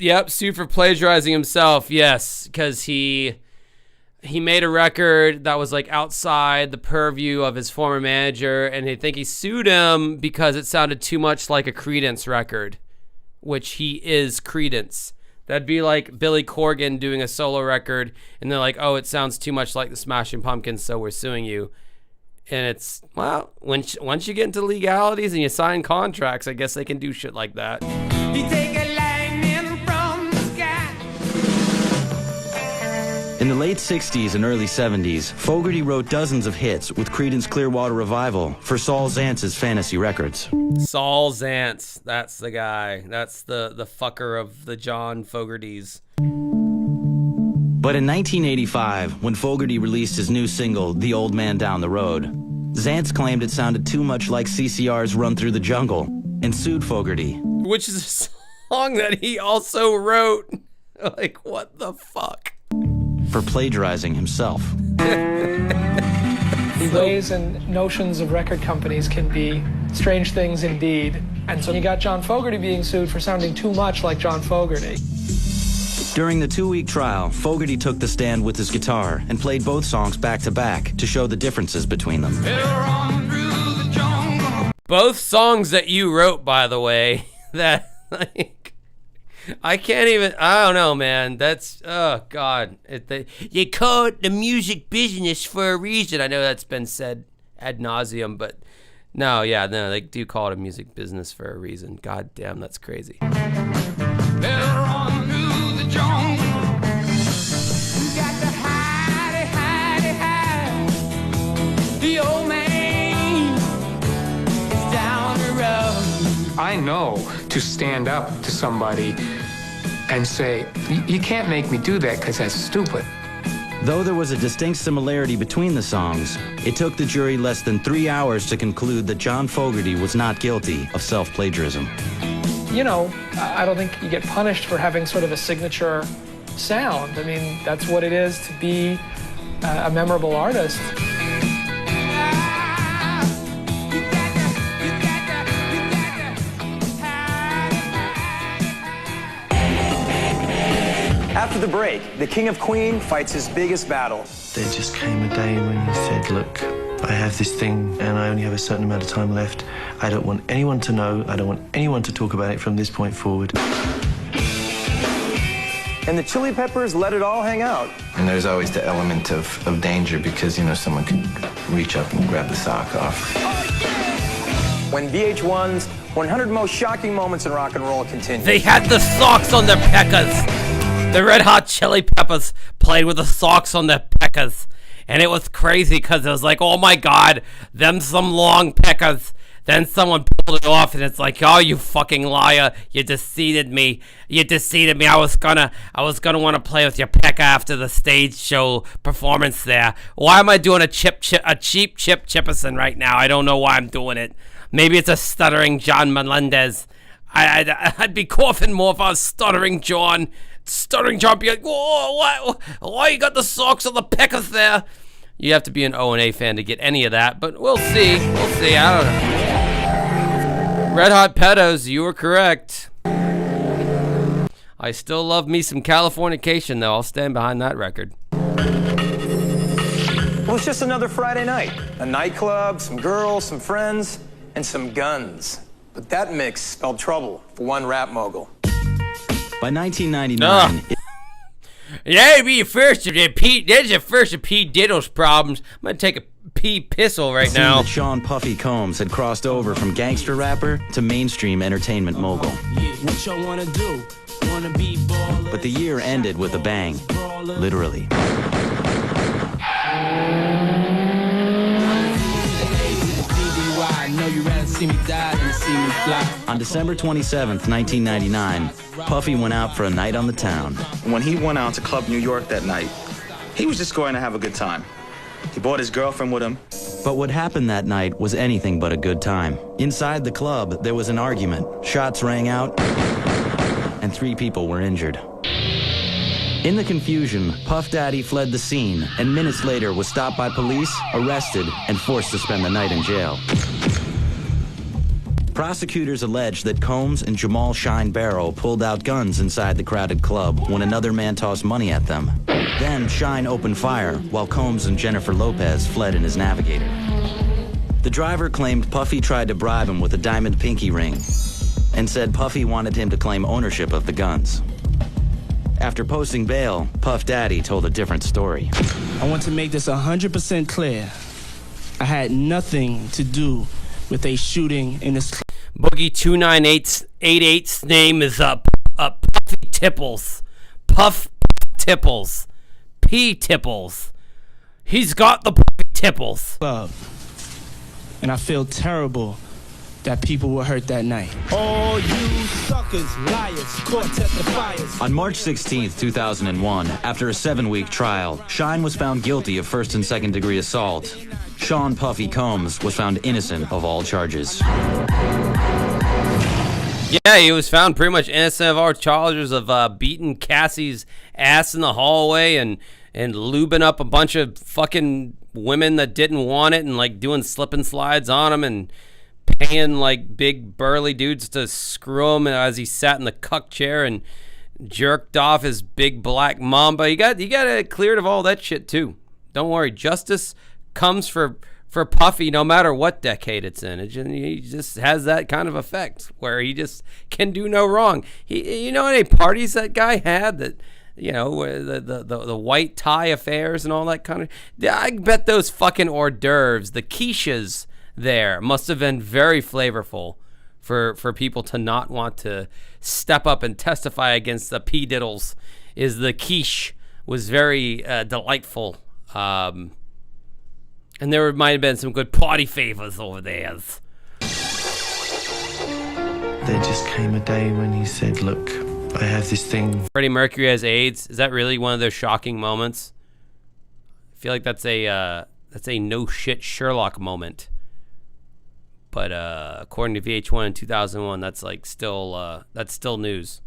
Yep, sued for plagiarizing himself, yes, because he made a record that was like outside the purview of his former manager, and I think he sued him because it sounded too much like a Creedence record, which he is Creedence. That'd be like Billy Corgan doing a solo record, and they're like, oh, it sounds too much like the Smashing Pumpkins, so we're suing you. And it's, well, once you get into legalities and you sign contracts, I guess they can do shit like that. In the late 60s and early 70s, Fogerty wrote dozens of hits with Creedence Clearwater Revival for Saul Zantz's Fantasy Records. Saul Zantz, that's the guy. That's the fucker of the John Fogertys. But in 1985, when Fogerty released his new single, The Old Man Down the Road, Zantz claimed it sounded too much like CCR's Run Through the Jungle and sued Fogerty. Which is a song that he also wrote. Like, what the fuck? For plagiarizing himself. The ways and notions of record companies can be strange things indeed. And so you got John Fogerty being sued for sounding too much like John Fogerty. During the 2-week trial, Fogerty took the stand with his guitar and played both songs back to back to show the differences between them. Both songs that you wrote, by the way, that, like, I can't even, I don't know, man. That's, oh, God. They call it the music business for a reason. I know that's been said ad nauseum, but no, yeah, no, they do call it a music business for a reason. God damn, that's crazy. The old man is down the road. I know to stand up to somebody and say, you can't make me do that because that's stupid. Though there was a distinct similarity between the songs, it took the jury less than 3 hours to conclude that John Fogerty was not guilty of self-plagiarism. You know, I don't think you get punished for having sort of a signature sound. I mean, that's what it is to be a memorable artist. After the break, the King of Queen fights his biggest battle. There just came a day when he said, look, I have this thing and I only have a certain amount of time left. I don't want anyone to know. I don't want anyone to talk about it from this point forward. And the Chili Peppers let it all hang out. And there's always the element of danger because, you know, someone could reach up and grab the sock off. When Vh1's 100 Most Shocking Moments in Rock and Roll continues. They had the socks on their peckers. The Red Hot Chili Peppers played with the socks on their peckers. And it was crazy because it was like, oh my God, them some long peckers. Then someone pulled it off and it's like, oh, you fucking liar. You deceived me. You deceived me. I was gonna want to play with your pecker after the stage show performance there. Why am I doing a cheap Chip Chipperson right now? I don't know why I'm doing it. Maybe it's a stuttering John Melendez. I'd be coughing more if I was stuttering John. Stuttering John be like, whoa, why you got the socks on the peckers there? You have to be an O&A fan to get any of that, but we'll see. We'll see. I don't know. Red Hot Pedos, you were correct. I still love me some Californication, though. I'll stand behind that record. Well, it's just another Friday night. A nightclub, some girls, some friends, and some guns. But that mix spelled trouble for one rap mogul. By 1999... Yeah, be your first of Pete. There's your first of Pete Diddle's problems. I'm gonna take a pee pissle right now. That Sean Puffy Combs had crossed over from gangster rapper to mainstream entertainment mogul. What y'all wanna do? Wanna be ballers? But the year ended with a bang, literally. On December 27th, 1999, Puffy went out for a night on the town. When he went out to Club New York that night, he was just going to have a good time. He brought his girlfriend with him. But what happened that night was anything but a good time. Inside the club, there was an argument. Shots rang out, and 3 people were injured. In the confusion, Puff Daddy fled the scene, and minutes later was stopped by police, arrested, and forced to spend the night in jail. Prosecutors allege that Combs and Jamal Shine Barrow pulled out guns inside the crowded club when another man tossed money at them. Then Shine opened fire while Combs and Jennifer Lopez fled in his Navigator. The driver claimed Puffy tried to bribe him with a diamond pinky ring and said Puffy wanted him to claim ownership of the guns. After posting bail, Puff Daddy told a different story. I want to make this 100% clear. I had nothing to do with a shooting in this. Boogie 29888's name is Puffy Tipples. Puff Tipples. P Tipples. He's got the Puffy Tipples. Club. And I feel terrible that people were hurt that night. All you suckers, liars, caught testifiers. On March 16, 2001, after a 7-week trial, Shine was found guilty of first and second degree assault. Sean Puffy Combs was found innocent of all charges. Yeah, he was found pretty much innocent of all charges of beating Cassie's ass in the hallway and lubing up a bunch of fucking women that didn't want it and like doing slip and slides on them and paying like big burly dudes to screw him as he sat in the cuck chair and jerked off his big black mamba. You got it cleared of all that shit too. Don't worry, justice comes for Puffy no matter what decade it's in. He just has that kind of effect where he just can do no wrong. You know how many parties that guy had that, you know, the white tie affairs and all that kind of. I bet those fucking hors d'oeuvres, the quiches there, must have been very flavorful for people to not want to step up and testify against the P Diddles. Is the quiche was very delightful. And there might have been some good party favors over there. There just came a day when he said, look, I have this thing. Freddie Mercury has AIDS. Is that really one of those shocking moments? I feel like that's a no shit Sherlock moment. But according to VH1 in 2001, that's like still news.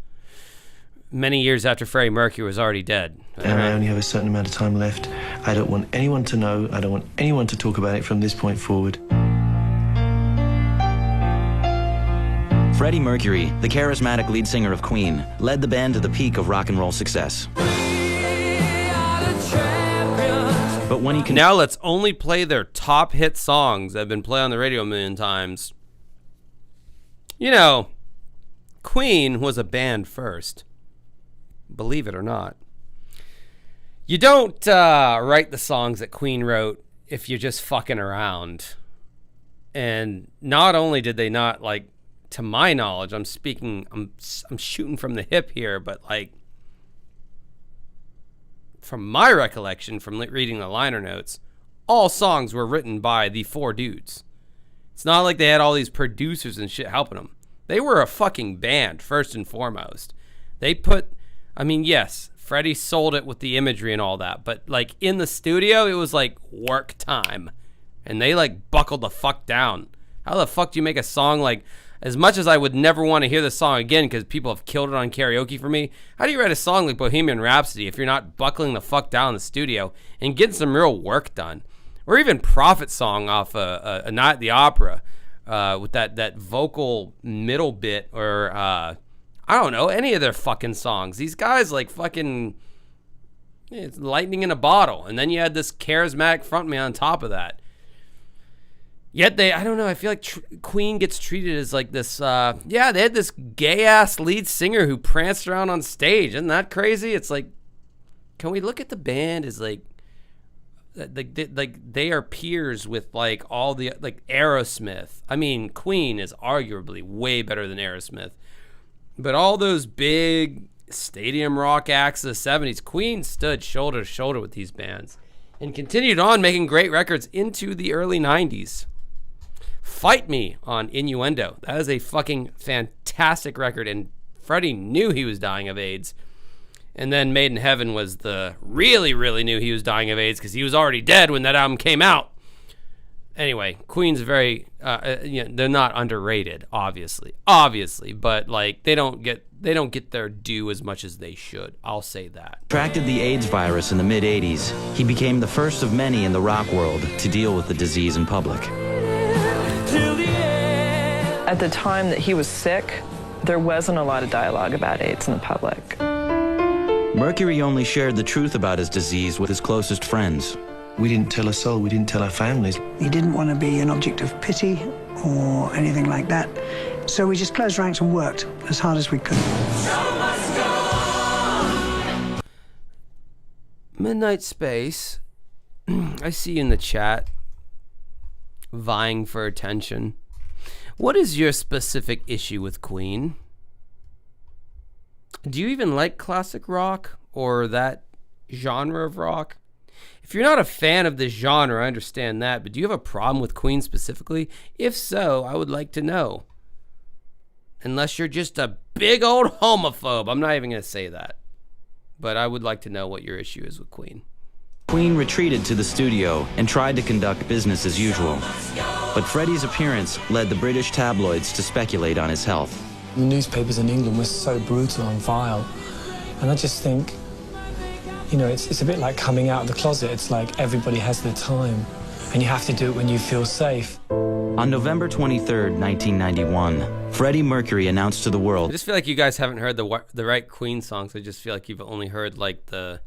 Many years after Freddie Mercury was already dead. And I only have a certain amount of time left. I don't want anyone to know. I don't want anyone to talk about it from this point forward. Freddie Mercury, the charismatic lead singer of Queen, led the band to the peak of rock and roll success. But when he can now let's only play their top hit songs that have been played on the radio a million times. You know, Queen was a band first. Believe it or not. You don't write the songs that Queen wrote if you're just fucking around. And not only did they not, like, to my knowledge, I'm shooting from the hip here, but like from my recollection from reading the liner notes, all songs were written by the 4 dudes. It's not like they had all these producers and shit helping them. They were a fucking band first and foremost. They put, I mean, yes, Freddie sold it with the imagery and all that, but like in the studio, it was like work time, and they like buckled the fuck down. How the fuck do you make a song like? As much as I would never want to hear the song again because people have killed it on karaoke for me, how do you write a song like Bohemian Rhapsody if you're not buckling the fuck down in the studio and getting some real work done? Or even Prophet Song off a Night at the Opera with that vocal middle bit, or I don't know, any of their fucking songs. These guys like fucking, it's lightning in a bottle. And then you had this charismatic frontman on top of that. Yet I don't know, I feel like Queen gets treated as like this, they had this gay-ass lead singer who pranced around on stage. Isn't that crazy? It's like, can we look at the band as like they are peers with like all the, like Aerosmith. I mean, Queen is arguably way better than Aerosmith. But all those big stadium rock acts of the 70s, Queen stood shoulder to shoulder with these bands and continued on making great records into the early 90s. Fight Me on Innuendo. That is a fucking fantastic record, and Freddie knew he was dying of AIDS. And then Made in Heaven was the really, really knew he was dying of AIDS because he was already dead when that album came out. Anyway, Queen's very, they're not underrated, obviously, but like they don't get their due as much as they should. I'll say that. Contracted the AIDS virus in the mid-'80s. He became the first of many in the rock world to deal with the disease in public. At the time that he was sick, there wasn't a lot of dialogue about AIDS in the public. Mercury only shared the truth about his disease with his closest friends. We didn't tell a soul, we didn't tell our families. He didn't want to be an object of pity or anything like that. So we just closed ranks and worked as hard as we could. Midnight Space, I see you in the chat, vying for attention. What is your specific issue with Queen? Do you even like classic rock or that genre of rock? If you're not a fan of this genre, I understand that, but do you have a problem with Queen specifically? If so, I would like to know. Unless you're just a big old homophobe. I'm not even going to say that. But I would like to know what your issue is with Queen. Queen retreated to the studio and tried to conduct business as usual. But Freddie's appearance led the British tabloids to speculate on his health. The newspapers in England were so brutal and vile. And I just think, you know, it's a bit like coming out of the closet. It's like everybody has their time, and you have to do it when you feel safe. On November 23rd, 1991, Freddie Mercury announced to the world... I just feel like you guys haven't heard the right Queen songs. I just feel like you've only heard like the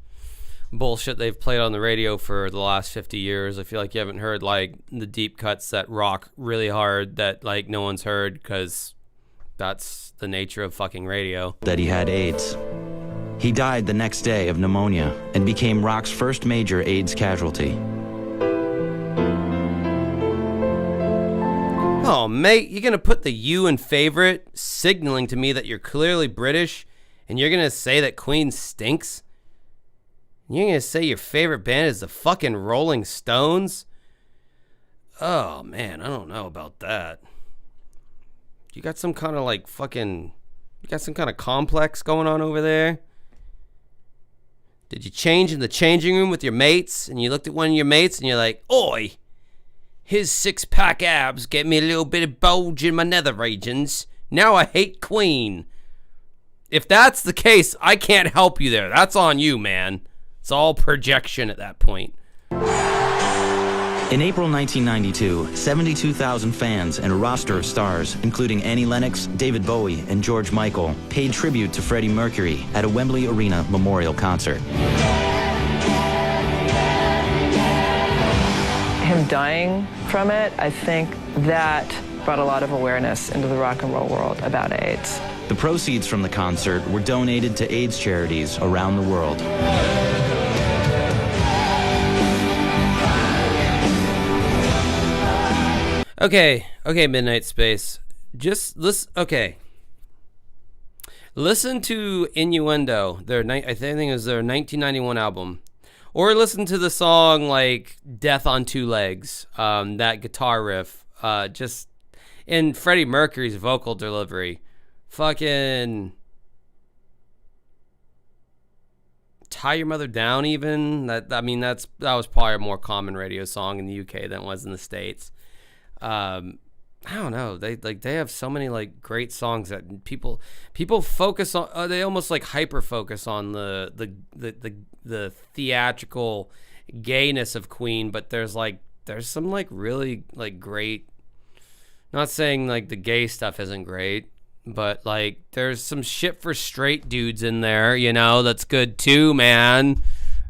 bullshit they've played on the radio for the last 50 years. I feel like you haven't heard like the deep cuts that rock really hard that like no one's heard because that's the nature of fucking radio. ...that he had AIDS. He died the next day of pneumonia and became rock's first major AIDS casualty. Oh, mate, you're going to put the U in favorite, signaling to me that you're clearly British, and you're going to say that Queen stinks? You're going to say your favorite band is the fucking Rolling Stones? Oh, man, I don't know about that. You got some kind of like fucking... You got some kind of complex going on over there? Did you change in the changing room with your mates, and you looked at one of your mates, and you're like, oi! His six-pack abs get me a little bit of bulge in my nether regions. Now I hate Queen. If that's the case, I can't help you there. That's on you, man. It's all projection at that point. In April 1992, 72,000 fans and a roster of stars, including Annie Lennox, David Bowie, and George Michael, paid tribute to Freddie Mercury at a Wembley Arena memorial concert. Him dying from it, I think that brought a lot of awareness into the rock and roll world about AIDS. The proceeds from the concert were donated to AIDS charities around the world. Okay, Midnight Space. Just listen. Okay, listen to Innuendo. I think it was their 1991 album, or listen to the song like "Death on Two Legs." That guitar riff, just in Freddie Mercury's vocal delivery, fucking "Tie Your Mother Down." Even that was probably a more common radio song in the UK than it was in the States. I don't know. They have so many like great songs that people focus on. They almost like hyper focus on the theatrical gayness of Queen, but there's some like really like great. Not saying like the gay stuff isn't great, but like there's some shit for straight dudes in there, you know, that's good too, man.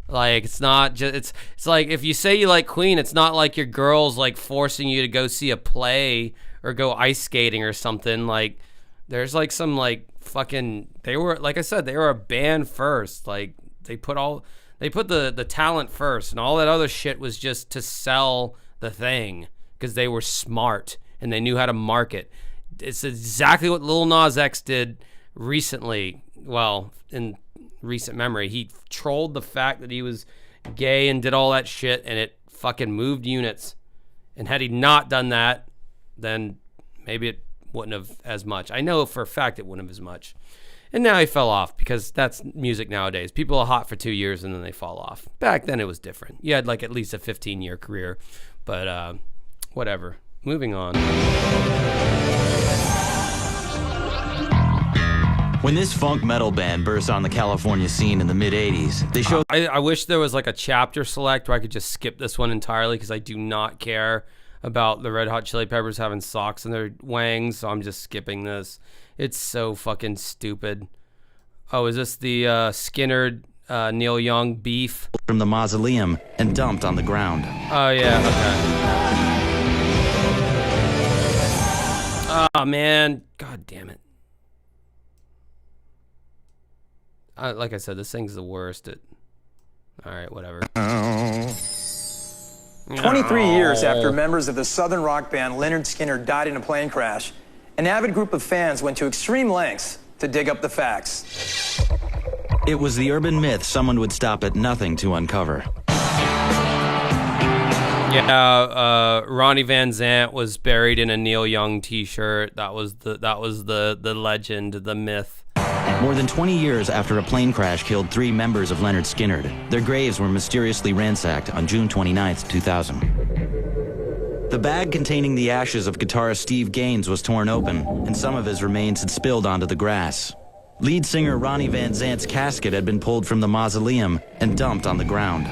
Like, it's not just, it's like, if you say you like Queen, it's not like your girl's, like, forcing you to go see a play or go ice skating or something. Like, there's, like, some, like, fucking, they were, like I said, they were a band first. Like, they put the talent first, and all that other shit was just to sell the thing because they were smart and they knew how to market. It's exactly what Lil Nas X did recently. Well, in recent memory, he trolled the fact that he was gay and did all that shit, and it fucking moved units. And had he not done that, then maybe it wouldn't have as much. I know for a fact it wouldn't have as much. And now he fell off because that's music nowadays. People are hot for 2 years and then they fall off. Back then it was different. You had like at least a 15-year career, but whatever. Moving on. When this funk metal band burst on the California scene in the mid-'80s, they showed... I wish there was like a chapter select where I could just skip this one entirely because I do not care about the Red Hot Chili Peppers having socks in their wangs, so I'm just skipping this. It's so fucking stupid. Oh, is this the Skinner Neil Young beef? From the mausoleum and dumped on the ground. Oh, yeah, okay. Oh, man. God damn it. Like I said, this thing's the worst. All right, whatever. 23 years after members of the southern rock band Lynyrd Skynyrd died in a plane crash, an avid group of fans went to extreme lengths to dig up the facts. It was the urban myth someone would stop at nothing to uncover. Yeah, Ronnie Van Zant was buried in a Neil Young T-shirt. That was the legend, the myth. More than 20 years after a plane crash killed 3 members of Lynyrd Skynyrd, their graves were mysteriously ransacked on June 29, 2000. The bag containing the ashes of guitarist Steve Gaines was torn open, and some of his remains had spilled onto the grass. Lead singer Ronnie Van Zant's casket had been pulled from the mausoleum and dumped on the ground.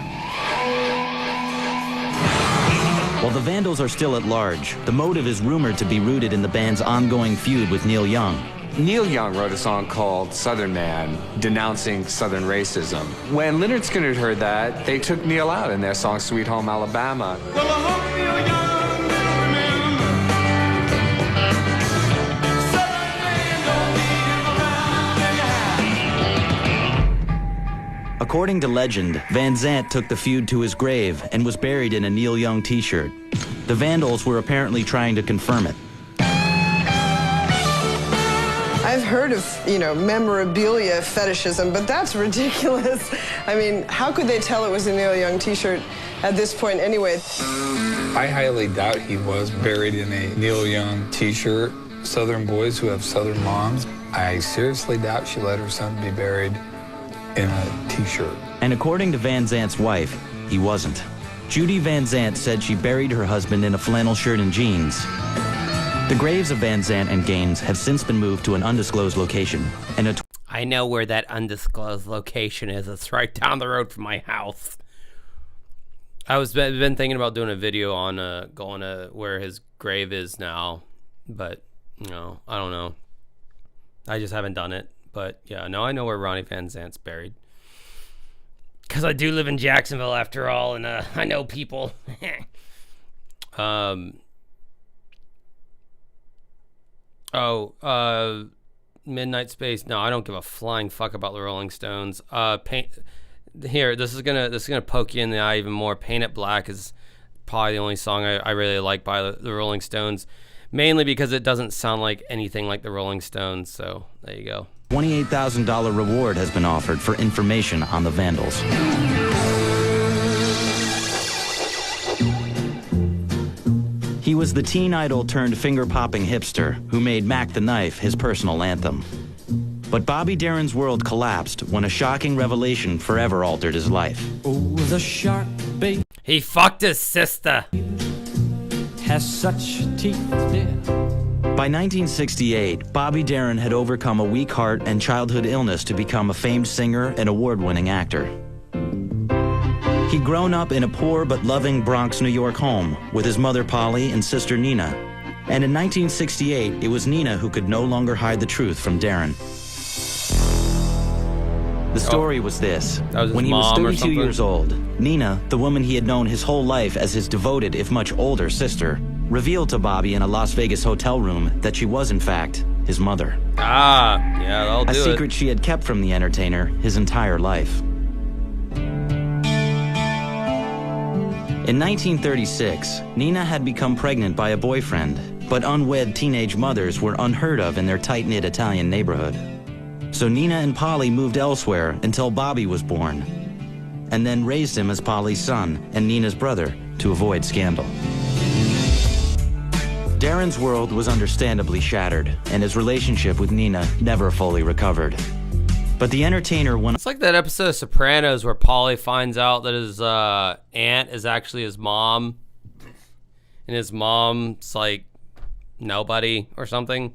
While the Vandals are still at large, the motive is rumored to be rooted in the band's ongoing feud with Neil Young. Neil Young wrote a song called Southern Man, denouncing Southern racism. When Lynyrd Skynyrd heard that, they took Neil out in their song Sweet Home Alabama. Well, I hope Neil Young will remember. Southern man don't need him around anyhow. According to legend, Van Zant took the feud to his grave and was buried in a Neil Young t-shirt. The Vandals were apparently trying to confirm it. I've heard of, memorabilia fetishism, but that's ridiculous. I mean, how could they tell it was a Neil Young t-shirt at this point anyway? I highly doubt he was buried in a Neil Young t-shirt. Southern boys who have Southern moms, I seriously doubt she let her son be buried in a t-shirt. And according to Van Zant's wife, he wasn't. Judy Van Zant said she buried her husband in a flannel shirt and jeans. The graves of Van Zant and Gaines have since been moved to an undisclosed location. And I know where that undisclosed location is. It's right down the road from my house. I've been thinking about doing a video on going to where his grave is now, but I don't know. I just haven't done it. But yeah, no, I know where Ronnie Van Zant's buried. Because I do live in Jacksonville after all, and I know people. Midnight Space. No, I don't give a flying fuck about the Rolling Stones. Here, this is gonna poke you in the eye even more. Paint It Black is probably the only song I really like by the Rolling Stones, mainly because it doesn't sound like anything like the Rolling Stones. So there you go. $28,000 reward has been offered for information on the Vandals. He was the teen idol turned finger-popping hipster who made Mac the Knife his personal anthem. But Bobby Darin's world collapsed when a shocking revelation forever altered his life. Oh, the shark bait. He fucked his sister. Has such teeth there. By 1968, Bobby Darin had overcome a weak heart and childhood illness to become a famed singer and award-winning actor. He'd grown up in a poor but loving Bronx, New York home with his mother Polly and sister Nina. And in 1968, it was Nina who could no longer hide the truth from Darin. The story was this. When he was 32 years old, Nina, the woman he had known his whole life as his devoted, if much older, sister, revealed to Bobby in a Las Vegas hotel room that she was, in fact, his mother. Ah, yeah, that'll do it. A secret she had kept from the entertainer his entire life. In 1936, Nina had become pregnant by a boyfriend, but unwed teenage mothers were unheard of in their tight-knit Italian neighborhood. So Nina and Polly moved elsewhere until Bobby was born, and then raised him as Polly's son and Nina's brother to avoid scandal. Darin's world was understandably shattered, and his relationship with Nina never fully recovered. But the entertainer went... It's like that episode of Sopranos where Paulie finds out that his aunt is actually his mom, and his mom's like nobody or something.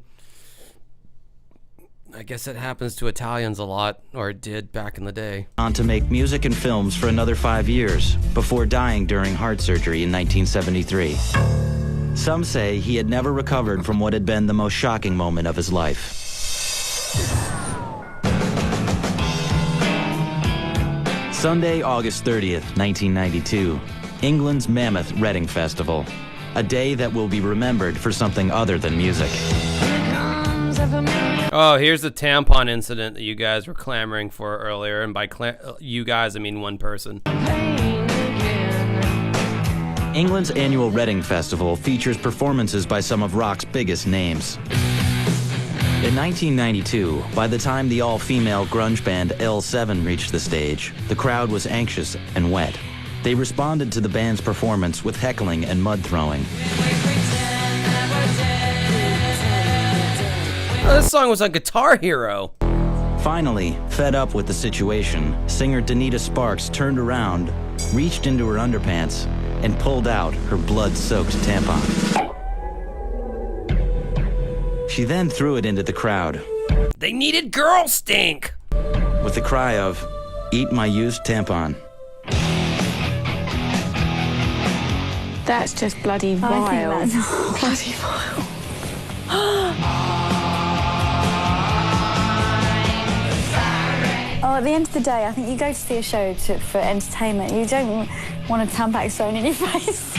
I guess it happens to Italians a lot, or it did back in the day. On to make music and films for another 5 years before dying during heart surgery in 1973. Some say he had never recovered from what had been the most shocking moment of his life. Sunday, August 30th, 1992, England's mammoth Reading Festival. A day that will be remembered for something other than music. Here comes a familiar Oh, here's the tampon incident that you guys were clamoring for earlier, and by you guys, I mean one person. England's annual Reading Festival features performances by some of rock's biggest names. In 1992, by the time the all-female grunge band L7 reached the stage, the crowd was anxious and wet. They responded to the band's performance with heckling and mud throwing. Oh, this song was on Guitar Hero. Finally, fed up with the situation, singer Danita Sparks turned around, reached into her underpants, and pulled out her blood-soaked tampon. She then threw it into the crowd. They needed girl stink! With the cry of, "Eat my used tampon." That's just bloody vile. I think that's bloody vile. Oh, at the end of the day, I think you go to see a show for entertainment. You don't want a tampon thrown in your face.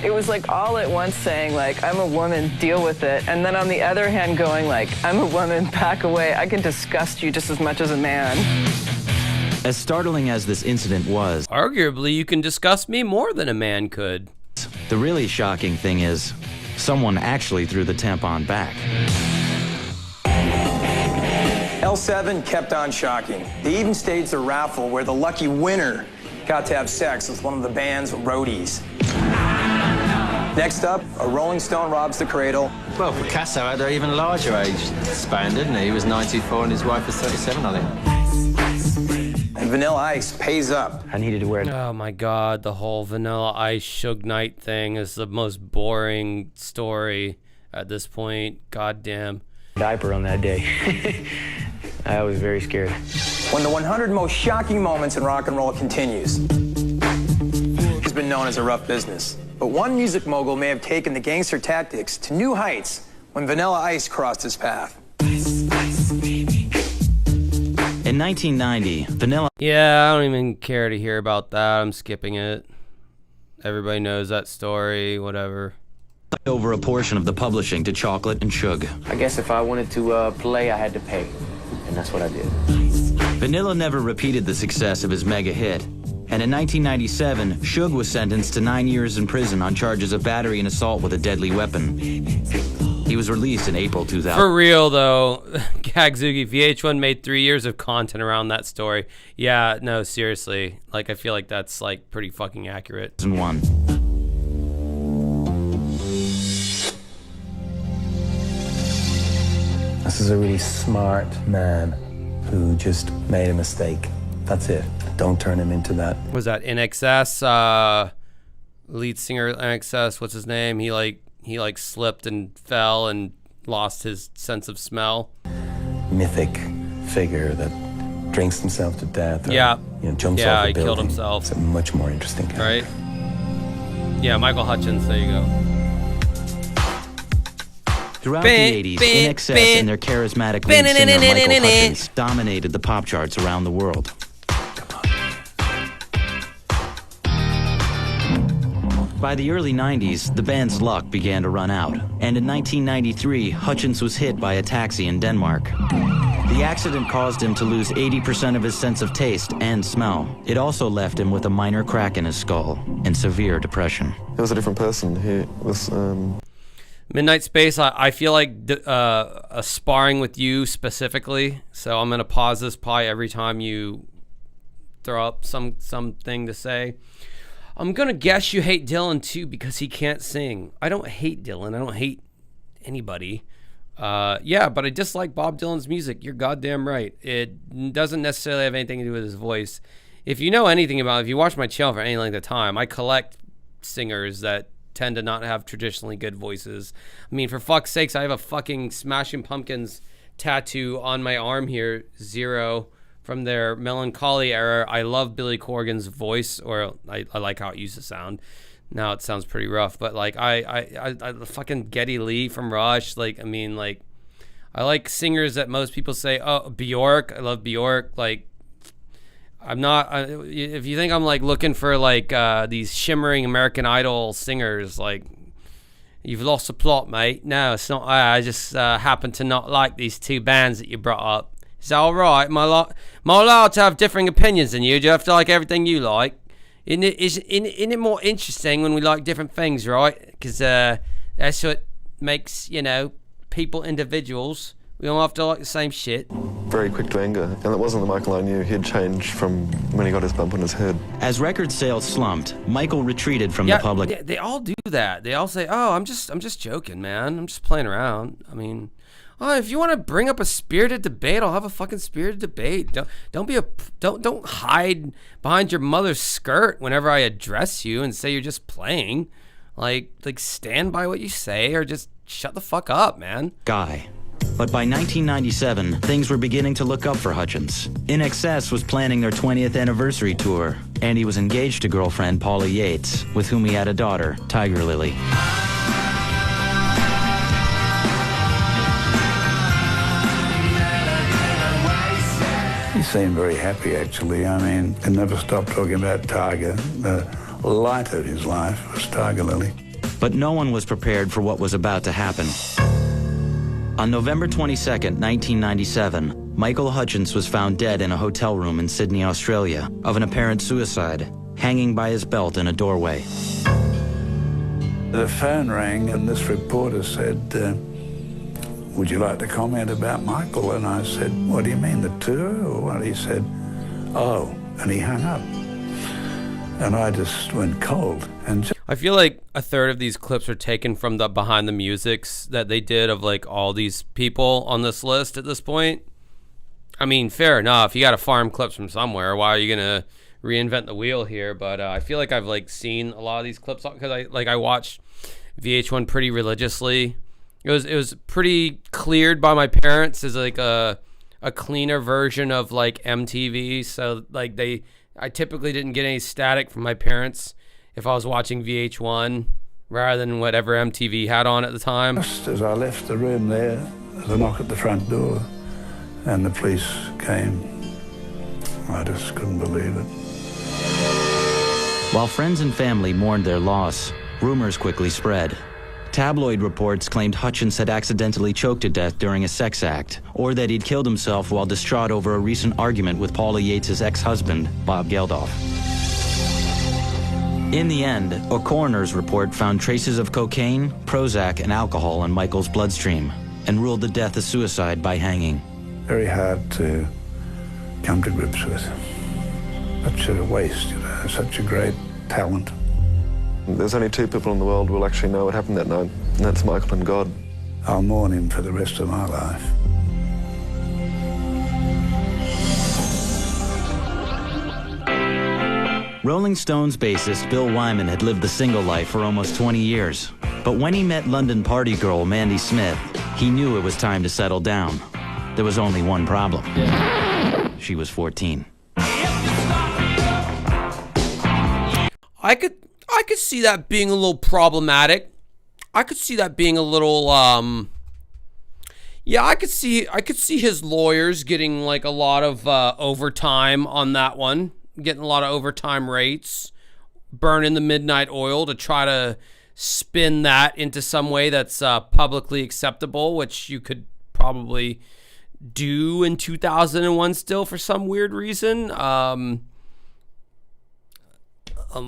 It was like all at once saying, like, I'm a woman, deal with it. And then on the other hand going, like, I'm a woman, back away. I can disgust you just as much as a man. As startling as this incident was, arguably you can disgust me more than a man could. The really shocking thing is, someone actually threw the tampon back. L7 kept on shocking. They even staged a raffle where the lucky winner got to have sex with one of the band's roadies. Next up, a Rolling Stone robs the cradle. Well, Picasso had an even larger age span, didn't he? He was 94 and his wife was 37, I think. And Vanilla Ice pays up. I needed to wear Oh my god, the whole Vanilla Ice Suge Knight thing is the most boring story at this point. Goddamn. diaper on that day. I was very scared. When the 100 most shocking moments in rock and roll continues. It's been known as a rough business. But one music mogul may have taken the gangster tactics to new heights when Vanilla Ice crossed his path. In 1990, Vanilla... Yeah, I don't even care to hear about that. I'm skipping it. Everybody knows that story, whatever. ...over a portion of the publishing to Chocolate and Suge. I guess if I wanted to play, I had to pay. And that's what I did. Vanilla never repeated the success of his mega hit. And in 1997, Suge was sentenced to 9 years in prison on charges of battery and assault with a deadly weapon. He was released in April 2000. For real, though, Gagzugi, VH1 made 3 years of content around that story. Yeah, no, seriously. Like, I feel like that's, like, pretty fucking accurate. This is a really smart man who just made a mistake. That's it. Don't turn him into that. Was that NXS? Lead singer NXS, what's his name? He slipped and fell and lost his sense of smell. Mythic figure that drinks himself to death. Or, yeah. Jumps off a Yeah, he building. killed himself. It's a much more interesting character. Right? Yeah, Michael Hutchins. There you go. Throughout the 80s, NXS and their charismatic lead singer Michael Hutchins dominated the pop charts around the world. By the early 90s, the band's luck began to run out, and in 1993, Hutchins was hit by a taxi in Denmark. The accident caused him to lose 80% of his sense of taste and smell. It also left him with a minor crack in his skull and severe depression. He was a different person. He was... Midnight Space, I feel like sparring with you specifically, so I'm going to pause this probably every time you throw up something to say. I'm going to guess you hate Dylan too because he can't sing. I don't hate Dylan. I don't hate anybody. Yeah, but I dislike Bob Dylan's music. You're goddamn right. It doesn't necessarily have anything to do with his voice. If you know anything about it, if you watch my channel for any length of time, I collect singers that tend to not have traditionally good voices. I mean, for fuck's sakes, I have a fucking Smashing Pumpkins tattoo on my arm here, Zero, from their Melancholy era. I love Billy Corgan's voice, or I like how it used to sound. Now it sounds pretty rough, but like I fucking Geddy Lee from Rush. Like, I mean, like, I like singers that most people say, oh, Bjork. I love Bjork. Like, I'm not, if you think I'm like looking for like these shimmering American Idol singers, like, You've lost the plot, mate. No, it's not. I just happen to not like these two bands that you brought up. Is that all right? Am I allowed to have differing opinions than you? Do you have to like everything you like? Isn't it more interesting when we like different things, right? Because that's what makes, people individuals. We don't have to like the same shit. Very quick to anger, and it wasn't the Michael I knew. He'd changed from when he got his bump on his head. As record sales slumped, Michael retreated from the public. They all do that. They all say, "Oh, I'm just joking, man. I'm just playing around." I mean, if you want to bring up a spirited debate, I'll have a fucking spirited debate. Don't hide behind your mother's skirt whenever I address you and say you're just playing. Like stand by what you say or just shut the fuck up, man. Guy. But by 1997, things were beginning to look up for Hutchins. INXS was planning their 20th anniversary tour, and he was engaged to girlfriend Paula Yates, with whom he had a daughter, Tiger Lily. He seemed very happy, actually. I mean, he never stopped talking about Tiger. The light of his life was Tiger Lily. But no one was prepared for what was about to happen. On November 22nd, 1997, Michael Hutchins was found dead in a hotel room in Sydney, Australia, of an apparent suicide, hanging by his belt in a doorway. The phone rang and this reporter said, would you like to comment about Michael? And I said, what do you mean, the tour or what? He said, oh, and he hung up. And I just went cold. And I feel like a third of these clips are taken from the behind the musics that they did of like all these people on this list at this point. I mean, fair enough. You got to farm clips from somewhere. Why are you gonna reinvent the wheel here? But I feel like I've like seen a lot of these clips because I watched VH1 pretty religiously. It was pretty cleared by my parents as like a cleaner version of like MTV. So like I typically didn't get any static from my parents if I was watching VH1 rather than whatever MTV had on at the time. Just as I left the room there, there was a knock at the front door and the police came. I just couldn't believe it. While friends and family mourned their loss, rumors quickly spread. Tabloid reports claimed Hutchins had accidentally choked to death during a sex act, or that he'd killed himself while distraught over a recent argument with Paula Yates' ex-husband, Bob Geldof. In the end, a coroner's report found traces of cocaine, Prozac, and alcohol in Michael's bloodstream, and ruled the death a suicide by hanging. Very hard to come to grips with. Such a waste, such a great talent. There's only two people in the world who will actually know what happened that night, and that's Michael and God. I'll mourn him for the rest of my life. Rolling Stones bassist Bill Wyman had lived the single life for almost 20 years. But when he met London party girl Mandy Smith, he knew it was time to settle down. There was only one problem. She was 14. I could see that being a little problematic. I could see that being a little yeah, I could see his lawyers getting like a lot of overtime on that one, getting a lot of overtime rates, burning the midnight oil to try to spin that into some way that's publicly acceptable, which you could probably do in 2001 still for some weird reason.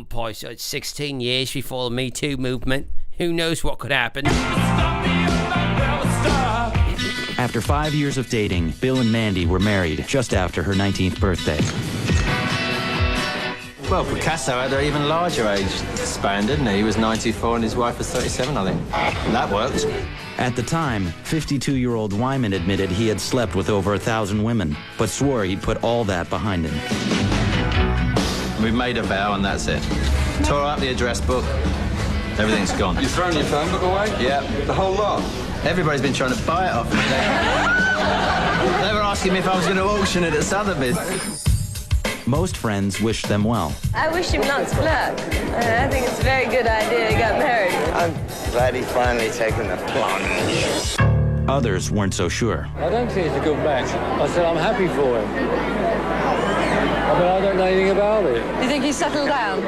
Probably 16 years before the Me Too movement. Who knows what could happen? After 5 years of dating, Bill and Mandy were married just after her 19th birthday. Well, Picasso had an even larger age span, didn't he? He was 94 and his wife was 37, I think. And that worked. At the time, 52-year-old Wyman admitted he had slept with over 1,000 women, but swore he'd put all that behind him. We've made a vow and that's it. Tore up the address book. Everything's gone. You've thrown your phone book away? Yeah. The whole lot? Everybody's been trying to buy it off me. They were asking me if I was going to auction it at Sotheby's. Most friends wished them well. I wish him lots of luck. I think it's a very good idea he got married. I'm glad he finally taken the plunge. Others weren't so sure. I don't think it's a good match. I said I'm happy for him. I mean, I don't know anything about it. Do you think he's settled down?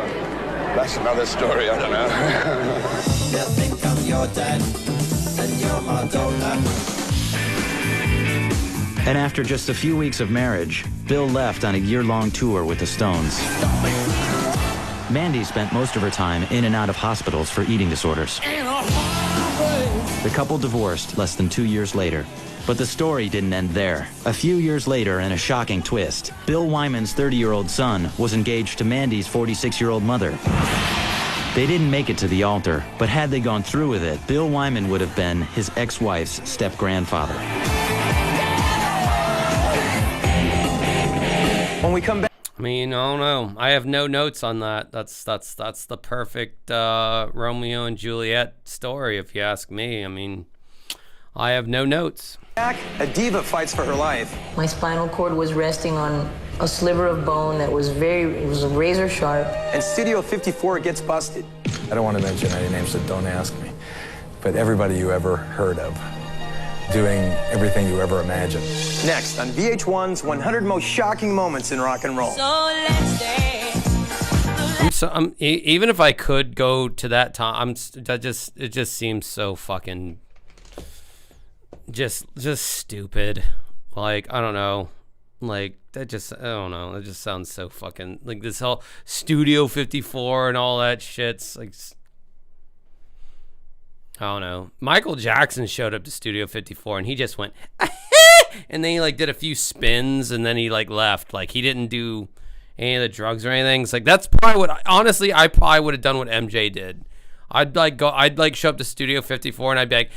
That's another story, I don't know. your dad, and you're my daughter. And after just a few weeks of marriage, Bill left on a year-long tour with the Stones. Mandy spent most of her time in and out of hospitals for eating disorders. The couple divorced less than 2 years later. But the story didn't end there. A few years later, in a shocking twist, Bill Wyman's 30-year-old son was engaged to Mandy's 46-year-old mother. They didn't make it to the altar, but had they gone through with it, Bill Wyman would have been his ex-wife's step-grandfather. When we come back, I mean, I don't know. I have no notes on that. That's the perfect Romeo and Juliet story, if you ask me. I mean, I have no notes. a diva fights for her life. My spinal cord was resting on a sliver of bone that was it was razor sharp. And Studio 54 gets busted. I don't want to mention any names, so don't ask me. But everybody you ever heard of, doing everything you ever imagined. Next on VH1's 100 Most Shocking Moments in Rock and Roll. Even if I could go to that time, it just seems so fucking just stupid. Like, I don't know. Like, I don't know. It just sounds so fucking, like, this whole Studio 54 and all that shit's like, I don't know. Michael Jackson showed up to Studio 54 and he just went, and then he like did a few spins and then he like left. Like, he didn't do any of the drugs or anything. It's like, that's probably what, honestly, I probably would have done what MJ did. I'd show up to Studio 54 and I'd be like,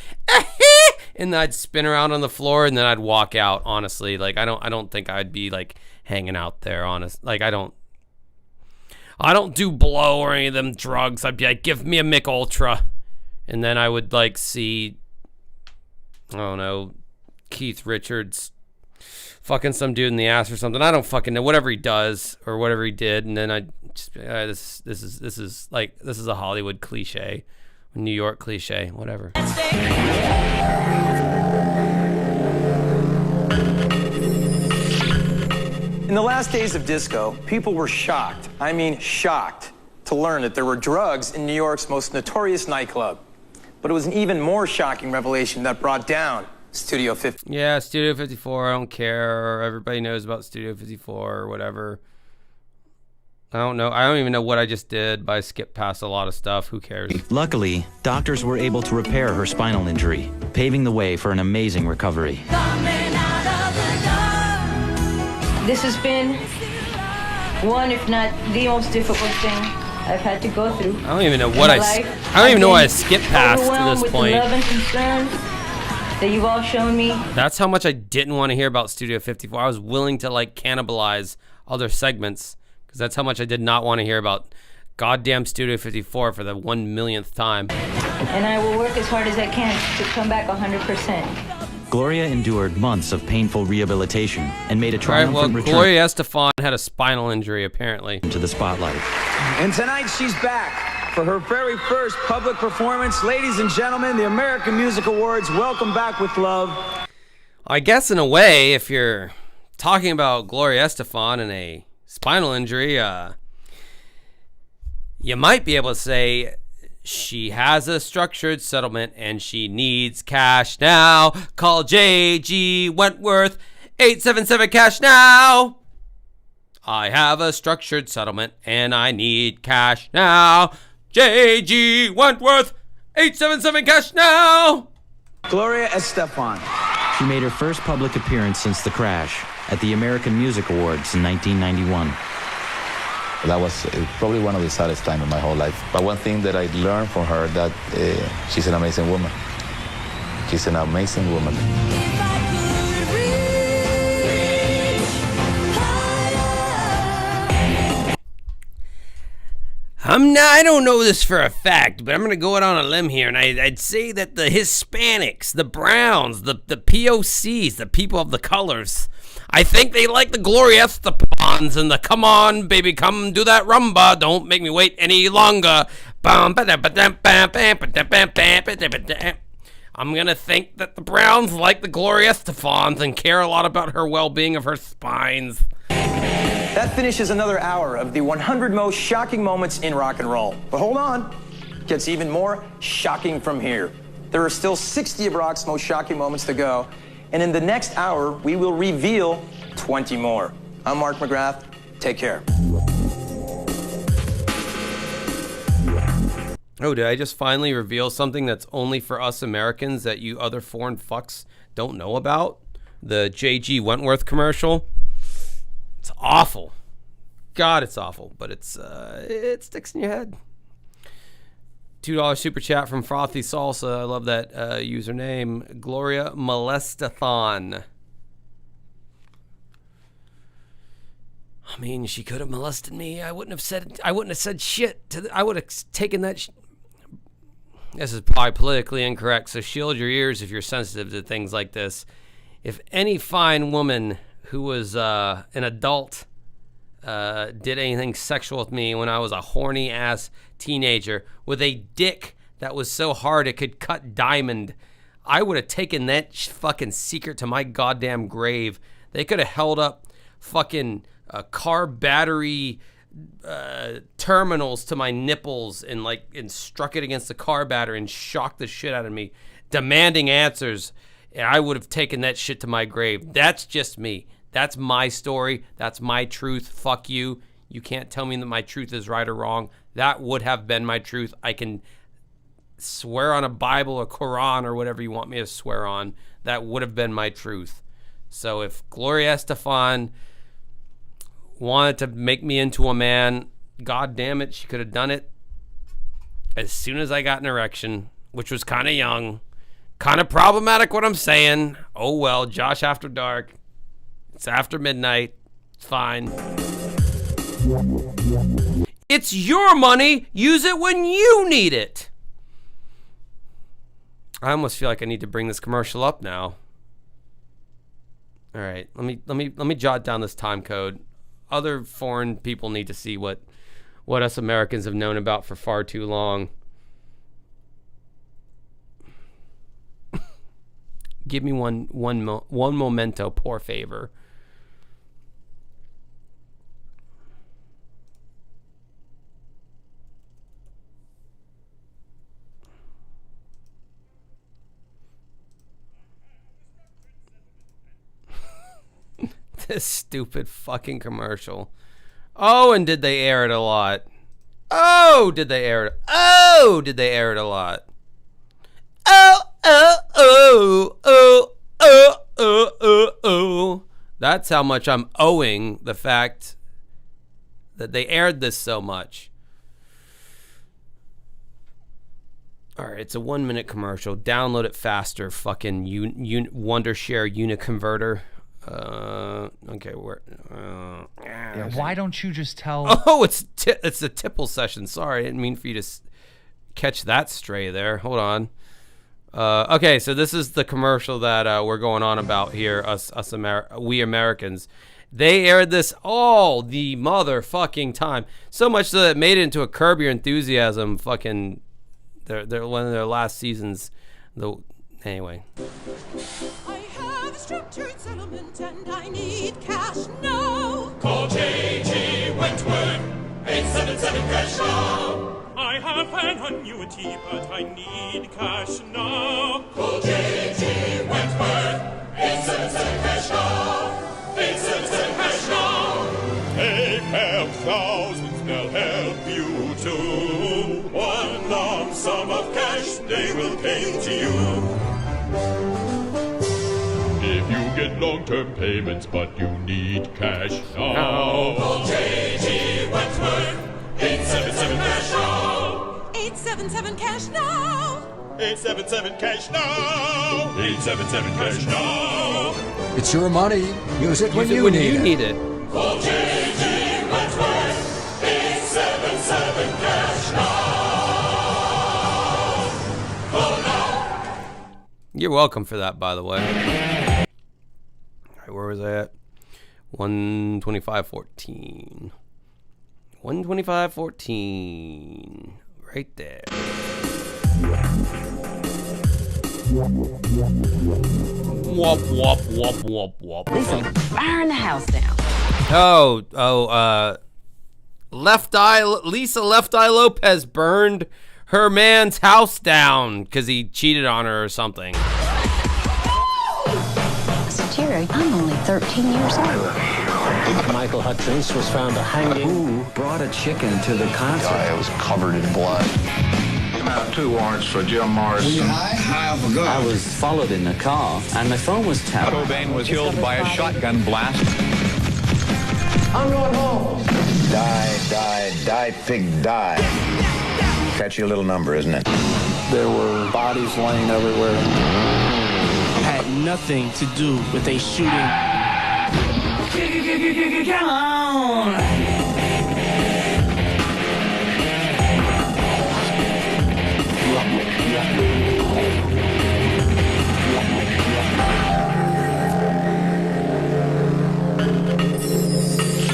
and then I'd spin around on the floor and then I'd walk out. Honestly, like, I don't think I'd be like hanging out there. Honest, like, I don't do blow or any of them drugs. I'd be like, give me a Mick Ultra, and then I would like see, I don't know, Keith Richards fucking some dude in the ass or something. I don't fucking know, whatever he does or whatever he did, and then I'd just be, this is a Hollywood cliche, New York cliche, whatever. In the last days of disco, people were shocked, I mean shocked, to learn that there were drugs in New York's most notorious nightclub. But it was an even more shocking revelation that brought down Studio 54. Yeah, Studio 54, I don't care. Everybody knows about Studio 54 or whatever. I don't know. I don't even know what I just did, but I skipped past a lot of stuff. Who cares? Luckily, doctors were able to repair her spinal injury, paving the way for an amazing recovery. This has been one, if not the most difficult thing I've had to go through. I don't even know what I don't even know why I skipped past to this point. The love and concern that you've all shown me. That's how much I didn't want to hear about Studio 54. I was willing to like cannibalize other segments because that's how much I did not want to hear about goddamn Studio 54 for the 1 millionth time. And I will work as hard as I can to come back 100%. Gloria endured months of painful rehabilitation and made a triumphant return. Gloria Estefan had a spinal injury, apparently. To the spotlight. And tonight she's back for her very first public performance. Ladies and gentlemen, the American Music Awards, welcome back with love. I guess in a way, if you're talking about Gloria Estefan and a spinal injury, you might be able to say she has a structured settlement and she needs cash now. Call J.G. Wentworth, 877 cash now. I have a structured settlement and I need cash now. J.G. Wentworth, 877 cash now. Gloria Estefan. She made her first public appearance since the crash at the American Music Awards in 1991. That was probably one of the saddest times of my whole life. But one thing that I learned from her, that she's an amazing woman. She's an amazing woman. I don't know this for a fact, but I'm going to go out on a limb here, and I'd say that the Hispanics, the Browns, the POCs, the people of the colors, I think they like the Gloria Estefans and the come on, baby, come do that rumba, don't make me wait any longer. I'm going to think that the Browns like the Gloria Estefans and care a lot about her well-being of her spines. That finishes another hour of the 100 most shocking moments in rock and roll. But hold on. gets even more shocking from here. There are still 60 of Rock's most shocking moments to go, and in the next hour, we will reveal 20 more. I'm Mark McGrath. Take care. Oh, did I just finally reveal something that's only for us Americans that you other foreign fucks don't know about? The J.G. Wentworth commercial. It's awful. God, it's awful, but it sticks in your head. $2 super chat from Frothy Salsa. I love that username. Gloria Molestathon. I mean, she could have molested me. I wouldn't have said shit. I would have taken that. This is probably politically incorrect, so shield your ears if you're sensitive to things like this. If any fine woman who was an adult did anything sexual with me when I was a horny ass teenager with a dick that was so hard it could cut diamond, I would have taken that fucking secret to my goddamn grave. They could have held up fucking car battery terminals to my nipples and struck it against the car battery and shocked the shit out of me, demanding answers. And I would have taken that shit to my grave. That's just me. That's my story. That's my truth. Fuck you. You can't tell me that my truth is right or wrong. That would have been my truth. I can swear on a Bible or Quran or whatever you want me to swear on. That would have been my truth. So if Gloria Estefan wanted to make me into a man, God damn it, she could have done it as soon as I got an erection, which was kind of young. Kind of problematic what I'm saying. Oh well, Josh After Dark. It's after midnight. It's fine. It's your money. Use it when you need it. I almost feel like I need to bring this commercial up now. All right, let me jot down this time code. Other foreign people need to see what us Americans have known about for far too long. Give me one memento, por favor. This stupid fucking commercial. Oh, and did they air it a lot? Oh, did they air it? Oh, did they air it a lot? Oh, oh, oh, oh, oh, oh, oh, oh. That's how much I'm owing the fact that they aired this so much. All right, it's a 1 minute commercial. Download it faster, fucking Wondershare Uniconverter. Okay, where? Yeah, why don't you just tell? Oh, it's a tipple session. Sorry, I didn't mean for you to catch that stray there. Hold on. Okay, so this is the commercial that we're going on about here. We Americans. They aired this all the motherfucking time. So much so that it made it into a Curb Your Enthusiasm fucking. They're one of their last seasons. Anyway. I have a structured settlement and I need cash now. Call J.G. Wentworth, 877 cash now. I have an annuity, but I need cash now. Call J.G. Wentworth, 877 cash now. 877 cash now. They help thousands, they'll help you too. One lump sum of cash, they will pay to you. If you get long-term payments, but you need cash now. Call J.G. Wentworth, 877 cash now. 877 cash now. 877 cash now. 877 cash now. It's your money. Use it when you need it. Call J.G. Wentworth, 877 cash now. Call now. You're welcome for that, by the way. All right, where was I at? 125.14. 125.14. Right there. Wop, wop, wop, wop, wop. Lisa, burn the house down. Lisa Left Eye Lopez burned her man's house down because he cheated on her or something. Jerry, I'm only 13 years old. Michael Hutchins was found hanging. Who brought a chicken to the concert? Guy was covered in blood. I have 2 warrants for Jim Morrison. Were you high off a gun? I was followed in the car, and my phone was tapped. Cobain was killed by a shotgun blast. I'm going home. Die, pig, die. Catchy little number, isn't it? There were bodies laying everywhere. Had nothing to do with a shooting. Come on!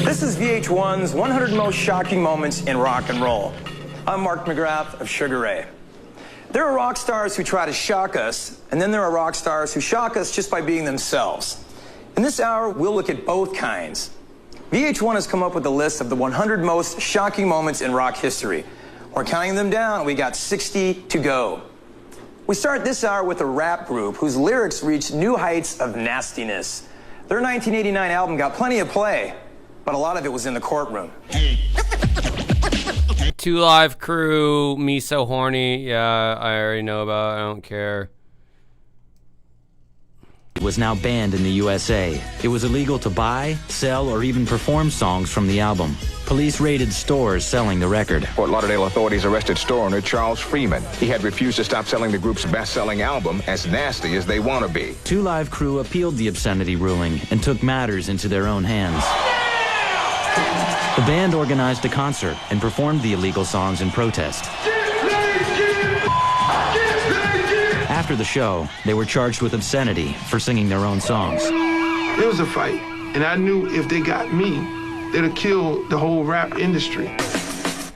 This is VH1's 100 Most Shocking Moments in Rock and Roll. I'm Mark McGrath of Sugar Ray. There are rock stars who try to shock us, and then there are rock stars who shock us just by being themselves. In this hour, we'll look at both kinds. VH1 has come up with a list of the 100 most shocking moments in rock history. We're counting them down, we got 60 to go. We start this hour with a rap group whose lyrics reached new heights of nastiness. Their 1989 album got plenty of play, but a lot of it was in the courtroom. 2 Live Crew, Me So Horny. Yeah, I already know about it. I don't care. It was now banned in the USA. It was illegal to buy, sell, or even perform songs from the album. Police raided stores selling the record. Fort Lauderdale authorities arrested store owner Charles Freeman. He had refused to stop selling the group's best-selling album, As Nasty as They Wanna Be. 2 Live Crew appealed the obscenity ruling and took matters into their own hands. The band organized a concert and performed the illegal songs in protest. After the show, they were charged with obscenity for singing their own songs. It was a fight, and I knew if they got me, they'd have killed the whole rap industry.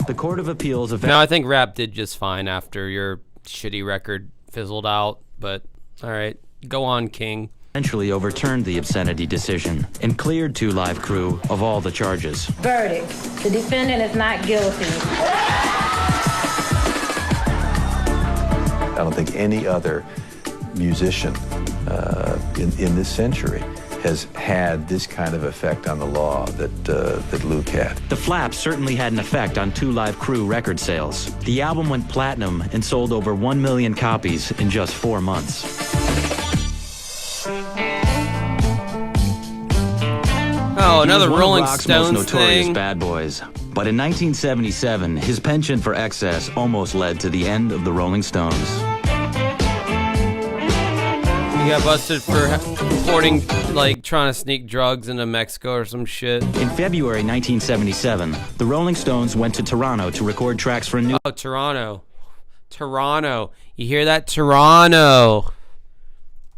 The Court of Appeals... No, I think rap did just fine after your shitty record fizzled out, but all right, go on, King. Eventually overturned the obscenity decision and cleared 2 Live Crew of all the charges. Verdict. The defendant is not guilty. I don't think any other musician in this century has had this kind of effect on the law that Luke had. The Flaps certainly had an effect on 2 Live Crew record sales. The album went platinum and sold over 1 million copies in just 4 months. Oh, another Rolling Rock's Stones most notorious thing. bad boys. But in 1977, his penchant for excess almost led to the end of the Rolling Stones. He got busted for importing, like, trying to sneak drugs into Mexico or some shit. In February 1977, the Rolling Stones went to Toronto to record tracks for a new... Oh, Toronto. Toronto. You hear that? Toronto.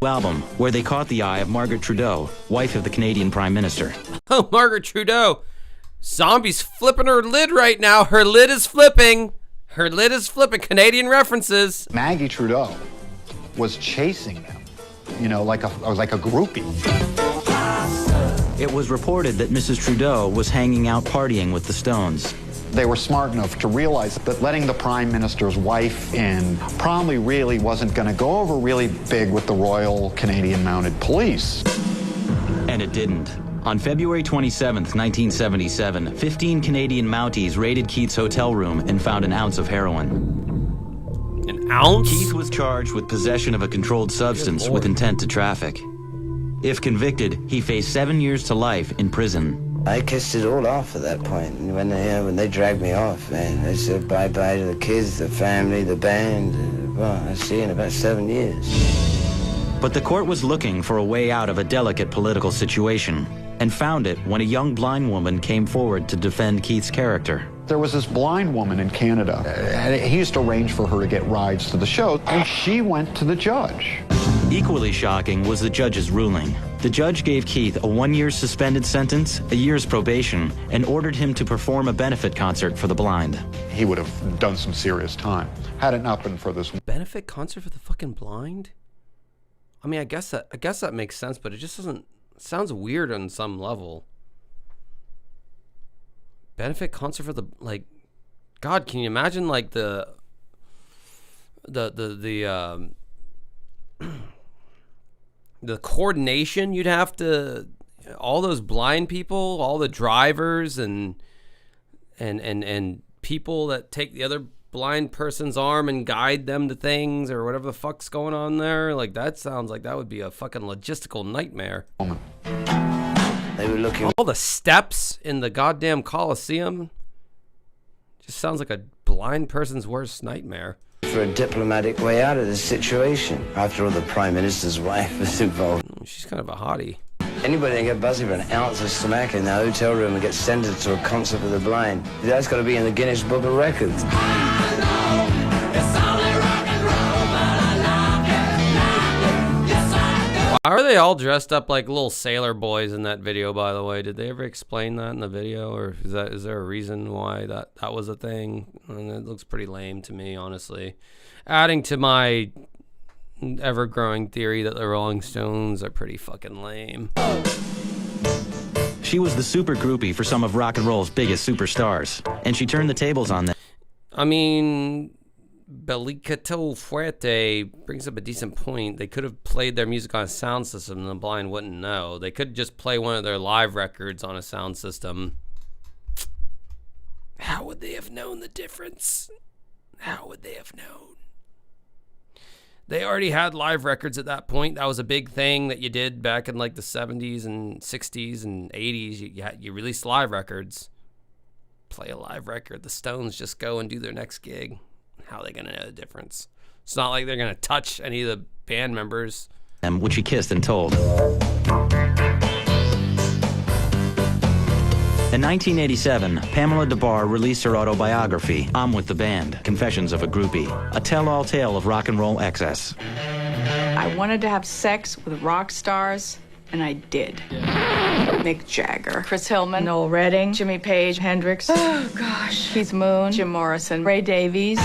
album, where they caught the eye of Margaret Trudeau, wife of the Canadian Prime Minister. Oh, Margaret Trudeau. Zombie's flipping her lid right now. Her lid is flipping. Her lid is flipping. Canadian references. Maggie Trudeau was chasing them, you know, like a groupie. It was reported that Mrs. Trudeau was hanging out partying with the Stones. They were smart enough to realize that letting the Prime Minister's wife in probably really wasn't going to go over really big with the Royal Canadian Mounted Police. And it didn't. On February 27th, 1977, 15 Canadian Mounties raided Keith's hotel room and found an ounce of heroin. An ounce? Keith was charged with possession of a controlled substance with intent to traffic. If convicted, he faced 7 years to life in prison. I kissed it all off at that point. When they dragged me off, man, they said bye-bye to the kids, the family, the band. Well, I'll see you in about 7 years. But the court was looking for a way out of a delicate political situation and found it when a young blind woman came forward to defend Keith's character. There was this blind woman in Canada, and he used to arrange for her to get rides to the show, and she went to the judge. Equally shocking was the judge's ruling. The judge gave Keith a 1-year suspended sentence, a year's probation, and ordered him to perform a benefit concert for the blind. He would have done some serious time had it not been for this benefit concert for the fucking blind. I mean, I guess that makes sense, but it just doesn't. Sounds weird on some level. Benefit concert for the, like, God, can you imagine, like, the the coordination you'd have to, all those blind people, all the drivers and people that take the other blind person's arm and guide them to things or whatever the fuck's going on there. Like, that sounds like that would be a fucking logistical nightmare. They were looking. All the steps in the goddamn Coliseum just sounds like a blind person's worst nightmare. For a diplomatic way out of this situation. After all, the Prime Minister's wife was involved. She's kind of a hottie. Anybody can get buzzy for an ounce of smack in the hotel room and get sentenced to a concert for the blind. That's got to be in the Guinness Book of Records. Why are they all dressed up like little sailor boys in that video, by the way? Did they ever explain that in the video, or is there a reason why that was a thing? And it looks pretty lame to me, honestly. Adding to my ever-growing theory that the Rolling Stones are pretty fucking lame. She was the super groupie for some of rock and roll's biggest superstars, and she turned the tables on them. I mean, Belicato Fuerte brings up a decent point. They could have played their music on a sound system and the blind wouldn't know. They could just play one of their live records on a sound system. How would they have known the difference? How would they have known? They already had live records at that point. That was a big thing that you did back in like the 70s and 60s and 80s. You released live records. Play a live record. The Stones just go and do their next gig. How are they going to know the difference? It's not like they're going to touch any of the band members. Which he kissed and told. In 1987, Pamela DeBar released her autobiography, I'm With the Band, Confessions of a Groupie, a tell-all tale of rock and roll excess. I wanted to have sex with rock stars, and I did. Mick Jagger, Chris Hillman, Noel Redding, Jimmy Page, Hendrix, oh gosh, Keith Moon, Jim Morrison, Ray Davies.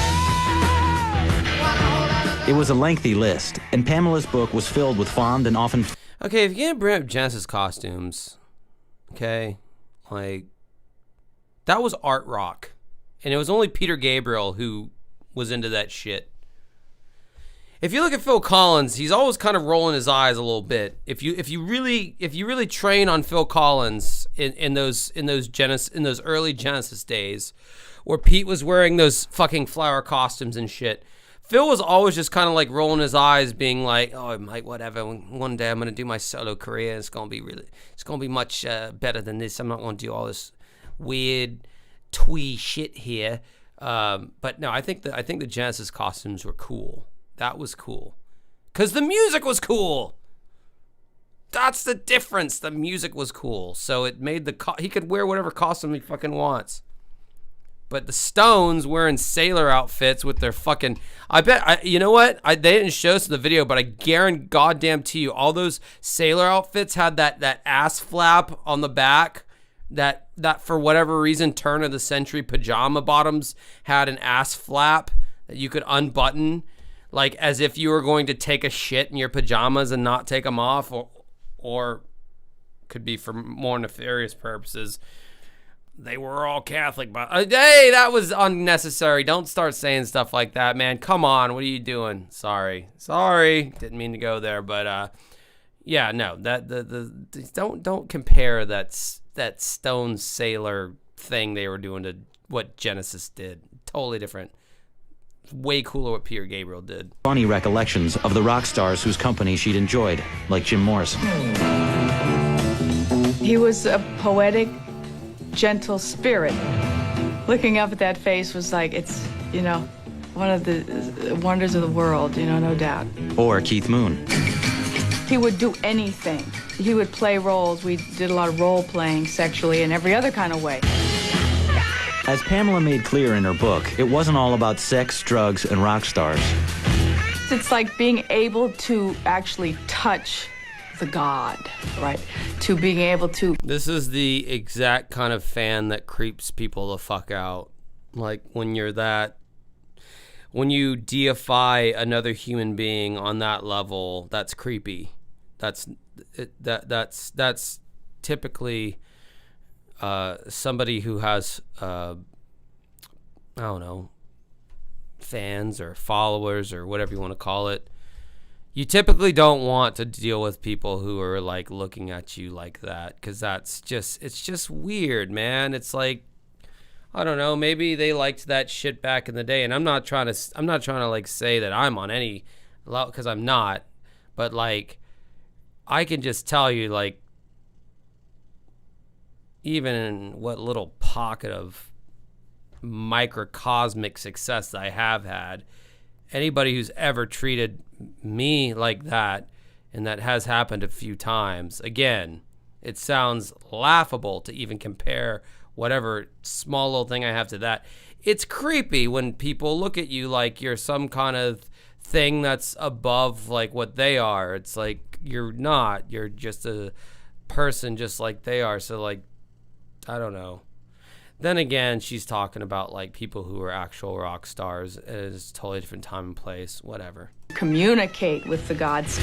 It was a lengthy list, and Pamela's book was filled with fond and often... Okay, if you're going to bring up Genesis costumes, okay, like, that was art rock. And it was only Peter Gabriel who was into that shit. If you look at Phil Collins, he's always kind of rolling his eyes a little bit. If you really train on Phil Collins in those early Genesis days, where Pete was wearing those fucking flower costumes and shit, Phil was always just kind of like rolling his eyes, being like, "Oh, Mike, whatever. One day I'm gonna do my solo career. And it's gonna be much better than this. I'm not gonna do all this weird twee shit here." But no, I think the Genesis costumes were cool. That was cool, cause the music was cool. That's the difference. The music was cool, so it made he could wear whatever costume he fucking wants. But the Stones wearing sailor outfits with their fucking... you know what? They didn't show us in the video, but I guarantee goddamn to you, all those sailor outfits had that ass flap on the back. That for whatever reason, turn of the century pajama bottoms had an ass flap that you could unbutton, like as if you were going to take a shit in your pajamas and not take them off, or could be for more nefarious purposes. They were all Catholic, but hey, that was unnecessary. Don't start saying stuff like that, man. Come on, what are you doing? Sorry, didn't mean to go there, but yeah, no, don't compare that Stone Sailor thing they were doing to what Genesis did. Totally different. Way cooler what Peter Gabriel did. Funny recollections of the rock stars whose company she'd enjoyed, like Jim Morrison. He was a poetic, gentle spirit. Looking up at that face was like, it's, one of the wonders of the world, no doubt. Or Keith Moon. He would do anything. He would play roles. We did a lot of role playing sexually and every other kind of way. As Pamela made clear in her book, it wasn't all about sex, drugs, and rock stars. It's like being able to actually touch the God, right? To being able to... This is the exact kind of fan that creeps people the fuck out. Like, when you deify another human being on that level, that's creepy. That's typically somebody who has I don't know, fans or followers or whatever you want to call it, you typically don't want to deal with people who are like looking at you like that, because it's just weird, man. It's like, I don't know, maybe they liked that shit back in the day, and I'm not trying to like say that I'm on any level, because I'm not, but like I can just tell you, like, even in what little pocket of microcosmic success that I have had, anybody who's ever treated me like that, and that has happened a few times, again, it sounds laughable to even compare whatever small little thing I have to that. It's creepy when people look at you like you're some kind of thing that's above like what they are. It's like you're not. You're just a person just like they are. So like, I don't know. Then again, she's talking about like people who are actual rock stars. It's a totally different time and place. Whatever. Communicate with the gods.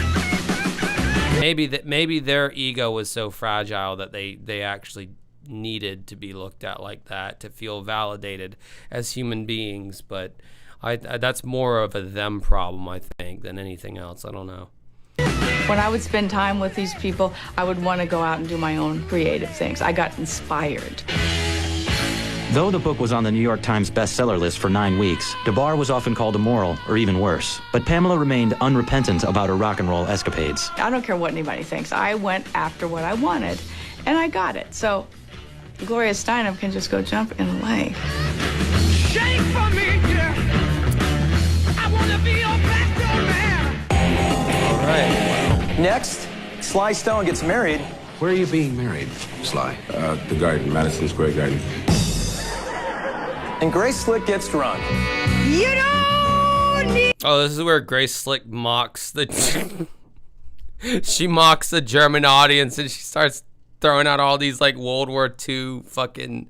Maybe their ego was so fragile that they actually needed to be looked at like that to feel validated as human beings. But I that's more of a them problem, I think, than anything else. I don't know. When I would spend time with these people, I would want to go out and do my own creative things. I got inspired. Though the book was on the New York Times bestseller list for 9 weeks, DeBar was often called immoral, or even worse. But Pamela remained unrepentant about her rock and roll escapades. I don't care what anybody thinks. I went after what I wanted, and I got it. So Gloria Steinem can just go jump in the lake. Shake for me, yeah. I want to be your best man. All right. Next, Sly Stone gets married. Where are you being married, Sly? The garden, Madison Square Garden. And Grace Slick gets drunk. You don't need... Oh, this is where Grace Slick mocks the... she mocks the German audience, and she starts throwing out all these, like, World War II fucking...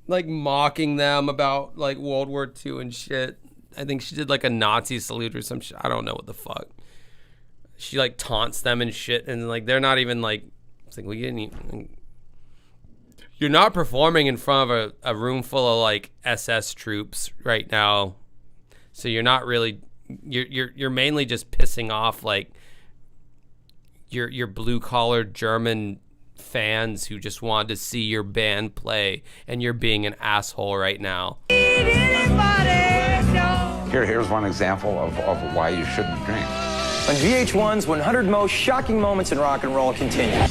like, mocking them about, like, World War II and shit. I think she did, like, a Nazi salute or some shit. I don't know what the fuck. She, like, taunts them and shit, and, like, they're not even, like... It's like, well, you didn't even... You're not performing in front of a room full of like SS troops right now, so you're not really. You're mainly just pissing off like your blue collar German fans who just wanted to see your band play, and you're being an asshole right now. Here's one example of why you shouldn't drink. When Vh1's 100 most shocking moments in rock and roll continue.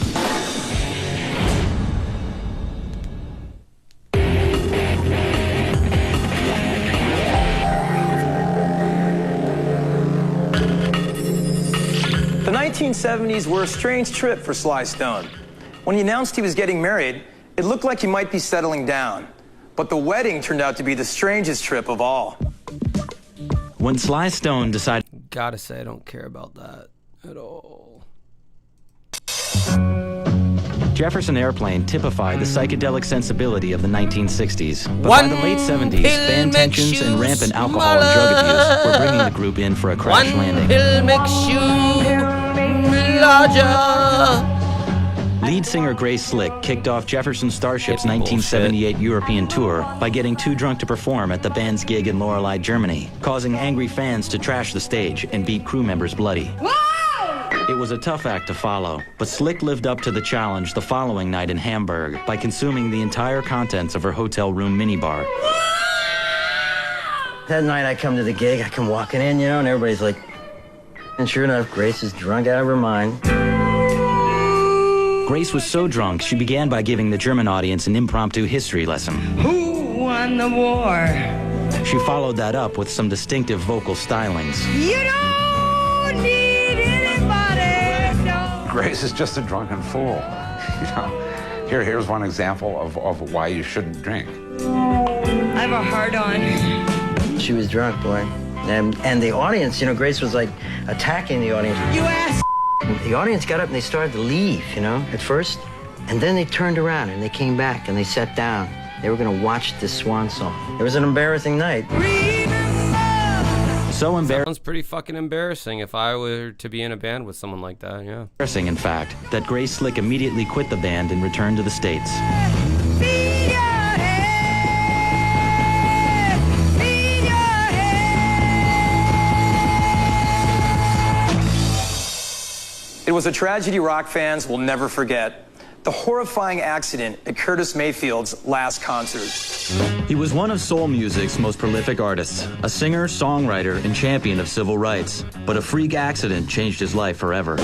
The 1970s were a strange trip for Sly Stone. When he announced he was getting married, it looked like he might be settling down. But the wedding turned out to be the strangest trip of all. When Sly Stone decided... Gotta say, I don't care about that at all. Jefferson Airplane typified the psychedelic sensibility of the 1960s. But by the late 70s, band tensions and rampant alcohol and drug abuse were bringing the group in for a crash landing. Pill makes you larger. Lead singer Grace Slick kicked off Jefferson Starship's 1978 European tour by getting too drunk to perform at the band's gig in Lorelei, Germany, causing angry fans to trash the stage and beat crew members bloody. It was a tough act to follow, but Slick lived up to the challenge the following night in Hamburg by consuming the entire contents of her hotel room minibar. That night I come to the gig, I come walking in, you know, and everybody's like, and sure enough, Grace is drunk out of her mind. Grace was so drunk, she began by giving the German audience an impromptu history lesson. Who won the war? She followed that up with some distinctive vocal stylings. You don't need anybody, no. Grace is just a drunken fool. You know, here's one example of why you shouldn't drink. I have a hard on. She was drunk, boy. And the audience, you know, Grace was like attacking the audience. You ass. The audience got up and they started to leave, you know, at first. And then they turned around and they came back and they sat down. They were going to watch this swan song. It was an embarrassing night. So embarrassing. Sounds pretty fucking embarrassing if I were to be in a band with someone like that, yeah. Embarrassing, in fact, that Grace Slick immediately quit the band and returned to the States. It was a tragedy rock fans will never forget. The horrifying accident at Curtis Mayfield's last concert. He was one of soul music's most prolific artists, a singer, songwriter, and champion of civil rights. But a freak accident changed his life forever.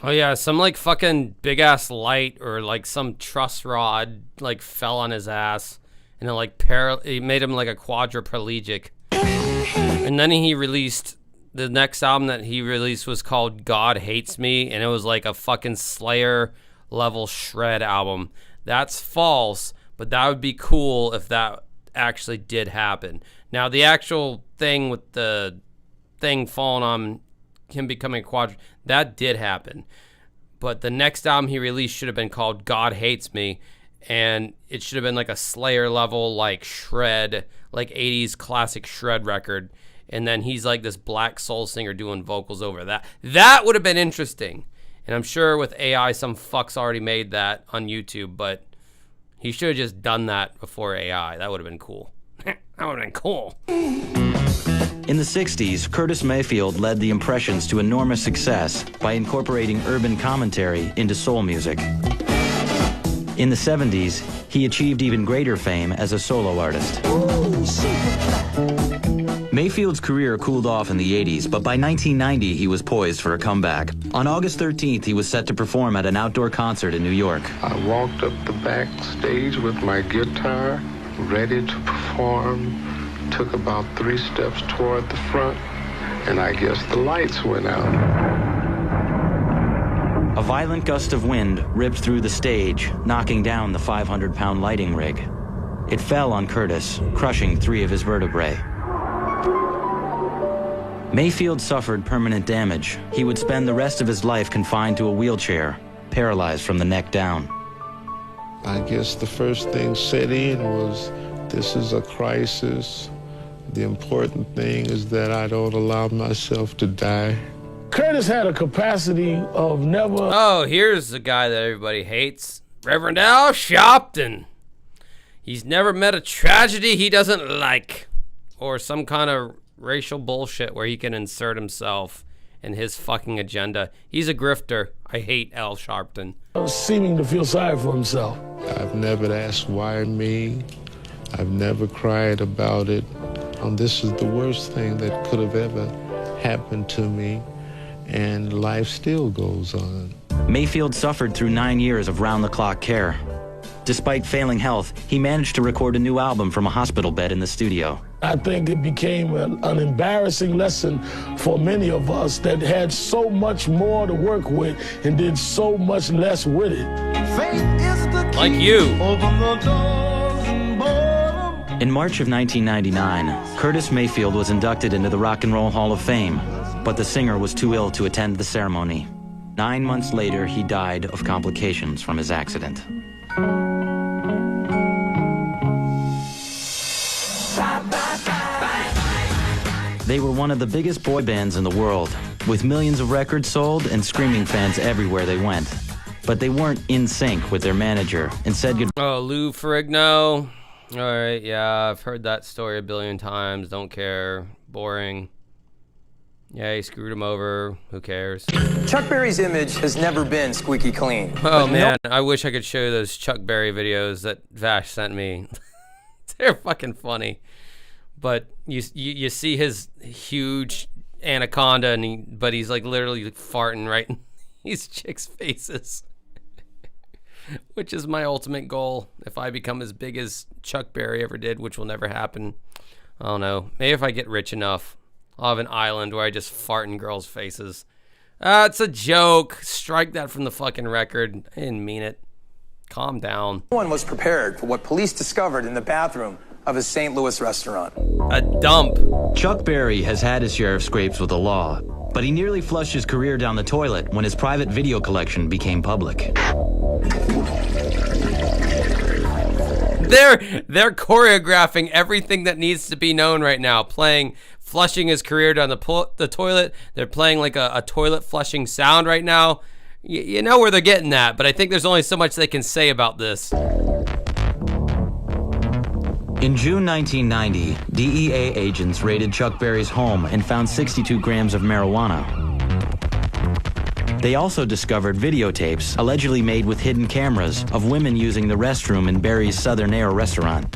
Oh yeah, some like fucking big ass light or like some truss rod like fell on his ass and it like it made him like a quadriplegic. And then he released the next album that he released was called God Hates Me, and it was like a fucking Slayer level shred album. That's false, but that would be cool if that actually did happen. Now the actual thing with the thing falling on him becoming a that did happen. But the next album he released should have been called God Hates Me, and it should have been like a Slayer level like shred, like 80s classic shred record. And then he's like this black soul singer doing vocals over that. That would have been interesting. And I'm sure with AI, some fucks already made that on YouTube, but he should have just done that before AI. That would have been cool. That would have been cool. In the 60s, Curtis Mayfield led the Impressions to enormous success by incorporating urban commentary into soul music. In the 70s, he achieved even greater fame as a solo artist. Mayfield's career cooled off in the 80s, but by 1990, he was poised for a comeback. On August 13th, he was set to perform at an outdoor concert in New York. I walked up the backstage with my guitar, ready to perform, took about 3 steps toward the front, and I guess the lights went out. A violent gust of wind ripped through the stage, knocking down the 500-pound lighting rig. It fell on Curtis, crushing 3 of his vertebrae. Mayfield suffered permanent damage. He would spend the rest of his life confined to a wheelchair, paralyzed from the neck down. I guess the first thing set in was, this is a crisis. The important thing is that I don't allow myself to die. Curtis had a capacity of never... Oh, here's the guy that everybody hates. Reverend Al Sharpton. He's never met a tragedy he doesn't like. Or some kind of racial bullshit where he can insert himself and his fucking agenda. He's a grifter. I hate Al Sharpton. Seeming to feel sorry for himself. I've never asked why me. I've never cried about it. This is the worst thing that could have ever happened to me, and life still goes on. Mayfield suffered through 9 years of round-the-clock care. Despite failing health, he managed to record a new album from a hospital bed in the studio. I think it became an embarrassing lesson for many of us that had so much more to work with and did so much less with it. Like you. In March of 1999, Curtis Mayfield was inducted into the Rock and Roll Hall of Fame, but the singer was too ill to attend the ceremony. 9 months later, he died of complications from his accident. They were one of the biggest boy bands in the world, with millions of records sold and screaming fans everywhere they went. But they weren't in sync with their manager and said goodbye. Oh, Lou Ferrigno. All right, yeah, I've heard that story a billion times. Don't care. Boring. Yeah, he screwed him over. Who cares? Chuck Berry's image has never been squeaky clean. Oh, man. I wish I could show you those Chuck Berry videos that Vash sent me. They're fucking funny. But you see his huge anaconda, but he's like literally farting right in these chicks' faces. Which is my ultimate goal. If I become as big as Chuck Berry ever did, which will never happen. I don't know. Maybe if I get rich enough, I'll have an island where I just fart in girls' faces. It's a joke. Strike that from the fucking record. I didn't mean it. Calm down. No one was prepared for what police discovered in the bathroom of a St. Louis restaurant. A dump. Chuck Berry has had his share of scrapes with the law, but he nearly flushed his career down the toilet when his private video collection became public. They're choreographing everything that needs to be known right now. Flushing his career down the toilet. They're playing like a toilet flushing sound right now. You know where they're getting that, but I think there's only so much they can say about this. In June 1990, DEA agents raided Chuck Berry's home and found 62 grams of marijuana. They also discovered videotapes, allegedly made with hidden cameras, of women using the restroom in Barry's Southern Air restaurant.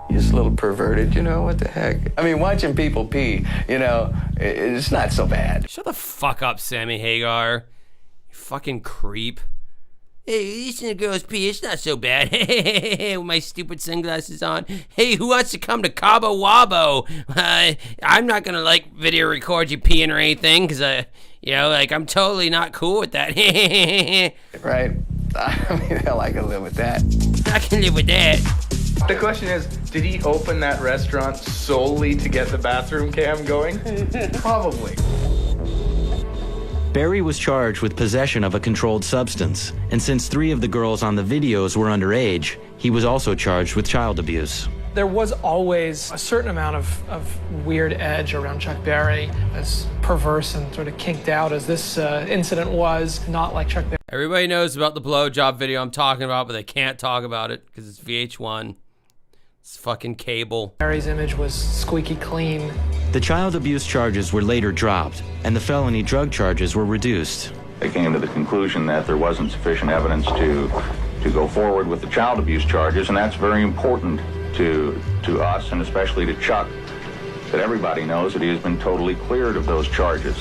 Just a little perverted, you know, what the heck? I mean, watching people pee, you know, it's not so bad. Shut the fuck up, Sammy Hagar. You fucking creep. Hey, listen to girls pee, it's not so bad. With my stupid sunglasses on. Hey, who wants to come to Cabo Wabo? I'm not gonna, like, video record you peeing or anything, because, you know, like, I'm totally not cool with that. Right? I mean, hell, I can live with that. I can live with that. The question is, did he open that restaurant solely to get the bathroom cam going? Probably. Barry was charged with possession of a controlled substance, and since 3 of the girls on the videos were underage, he was also charged with child abuse. There was always a certain amount of weird edge around Chuck Berry, as perverse and sort of kinked out as this incident was, not like Chuck Berry. Everybody knows about the blowjob video I'm talking about, but they can't talk about it because it's VH1. It's fucking cable. Barry's image was squeaky clean. The child abuse charges were later dropped, and the felony drug charges were reduced. They came to the conclusion that there wasn't sufficient evidence to go forward with the child abuse charges, and that's very important to us, and especially to Chuck, that everybody knows that he has been totally cleared of those charges.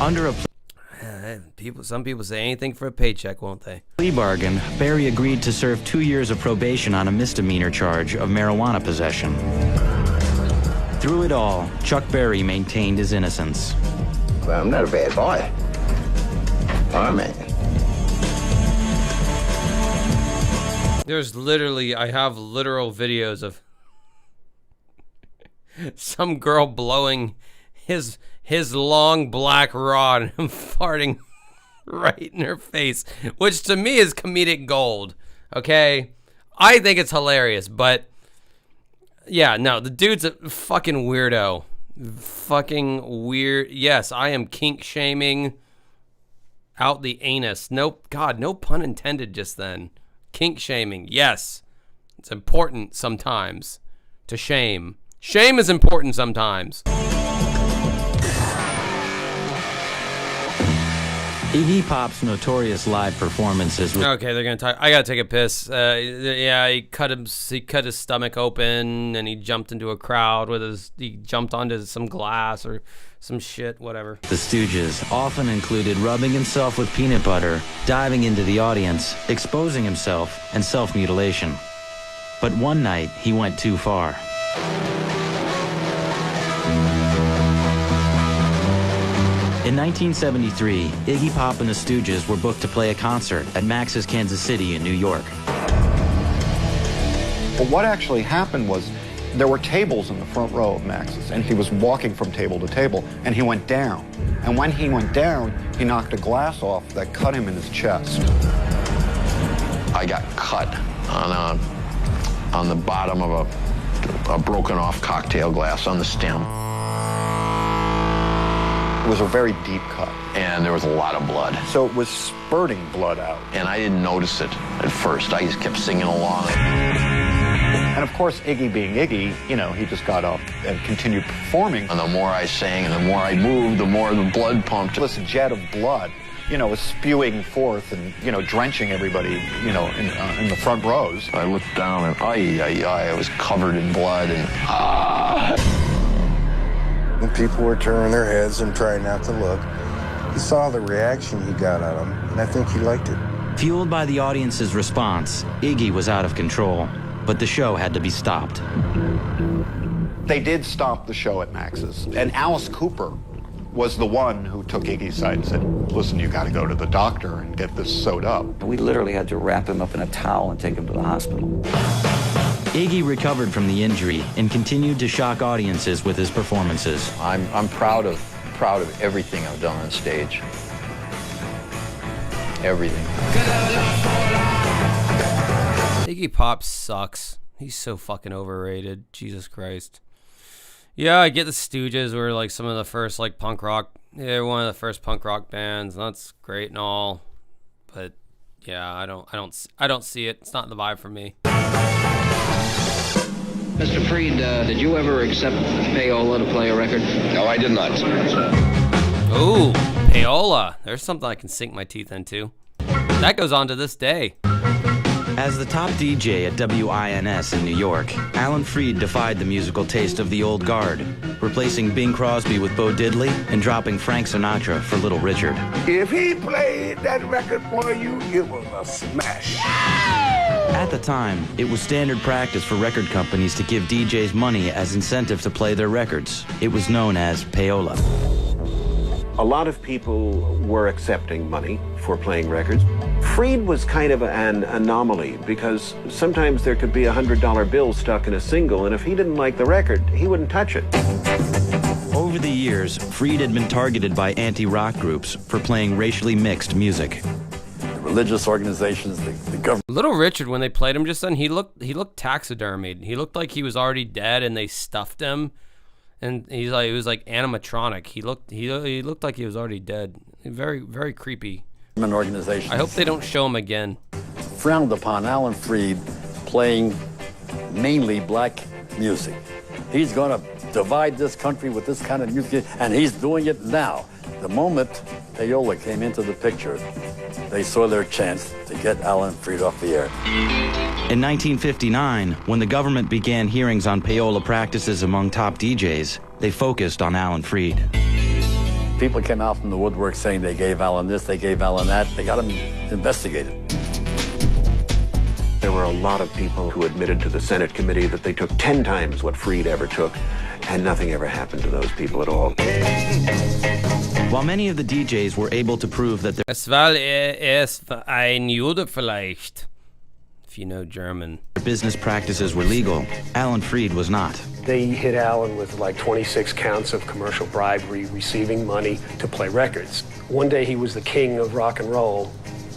Under a some people say anything for a paycheck, won't they? plea bargain, Barry agreed to serve 2 years of probation on a misdemeanor charge of marijuana possession. Through it all, Chuck Berry maintained his innocence. Well, I'm not a bad boy. Oh, man. I have literal videos of some girl blowing his long black rod and him farting right in her face, which to me is comedic gold. Okay, I think it's hilarious, but yeah, no, the dude's a fucking weirdo. Fucking weird. Yes, I am kink shaming out the anus. Nope, God, no pun intended just then. Kink shaming, yes. It's important sometimes to shame. Shame is important sometimes. Iggy Pop's notorious live performances. Okay, they're gonna talk. I gotta take a piss. Yeah, he cut his stomach open, and he jumped into a crowd he jumped onto some glass or some shit, whatever. The Stooges often included rubbing himself with peanut butter, diving into the audience, exposing himself, and self-mutilation. But one night, he went too far. In 1973, Iggy Pop and the Stooges were booked to play a concert at Max's Kansas City in New York. But what actually happened was there were tables in the front row of Max's, and he was walking from table to table, and he went down. And when he went down, he knocked a glass off that cut him in his chest. I got cut on the bottom of a broken off cocktail glass on the stem. It was a very deep cut. And there was a lot of blood. So it was spurting blood out. And I didn't notice it at first. I just kept singing along. And of course, Iggy being Iggy, you know, he just got up and continued performing. And the more I sang and the more I moved, the more the blood pumped. This jet of blood, you know, was spewing forth and, you know, drenching everybody, you know, in the front rows. I looked down and I was covered in blood and When people were turning their heads and trying not to look, he saw the reaction he got out of them, and I think he liked it. Fueled by the audience's response, Iggy was out of control, but the show had to be stopped. They did stop the show at Max's, and Alice Cooper was the one who took Iggy's side and said, listen, you got to go to the doctor and get this sewed up. We literally had to wrap him up in a towel and take him to the hospital. Iggy recovered from the injury and continued to shock audiences with his performances. I'm proud of everything I've done on stage. Everything. Iggy Pop sucks. He's so fucking overrated. Jesus Christ. Yeah, I get the Stooges were like some of the first like punk rock. They're one of the first punk rock bands. And that's great and all, but yeah, I don't see it. It's not the vibe for me. Mr. Freed, did you ever accept payola to play a record? No, I did not. Ooh. Payola. There's something I can sink my teeth into. That goes on to this day. As the top DJ at WINS in New York, Alan Freed defied the musical taste of the old guard, replacing Bing Crosby with Bo Diddley and dropping Frank Sinatra for Little Richard. If he played that record for you, it was a smash. At the time, it was standard practice for record companies to give DJs money as incentive to play their records. It was known as payola. A lot of people were accepting money for playing records. Freed was kind of an anomaly because sometimes there could be a $100 bill stuck in a single, and if he didn't like the record, he wouldn't touch it. Over the years, Freed had been targeted by anti-rock groups for playing racially mixed music. Religious organizations, the government. Little Richard, when they played him just then, he looked taxidermied. He looked like he was already dead, and they stuffed him. And he's like, it was like animatronic. He looked like he was already dead. Very, very creepy. Organization. I hope they don't show him again. Frowned upon Alan Freed playing mainly black music. He's going to divide this country with this kind of music, and he's doing it now. The moment payola came into the picture, they saw their chance to get Alan Freed off the air. In 1959, when the government began hearings on payola practices among top DJs, they focused on Alan Freed. People came out from the woodwork saying they gave Alan this, they gave Alan that. They got him investigated. There were a lot of people who admitted to the Senate committee that they took 10 times what Freed ever took, and nothing ever happened to those people at all. While many of the DJs were able to prove that Es war ein Jude vielleicht, if you know German. Their business practices were legal, Alan Freed was not. They hit Alan with like 26 counts of commercial bribery, receiving money to play records. One day he was the king of rock and roll,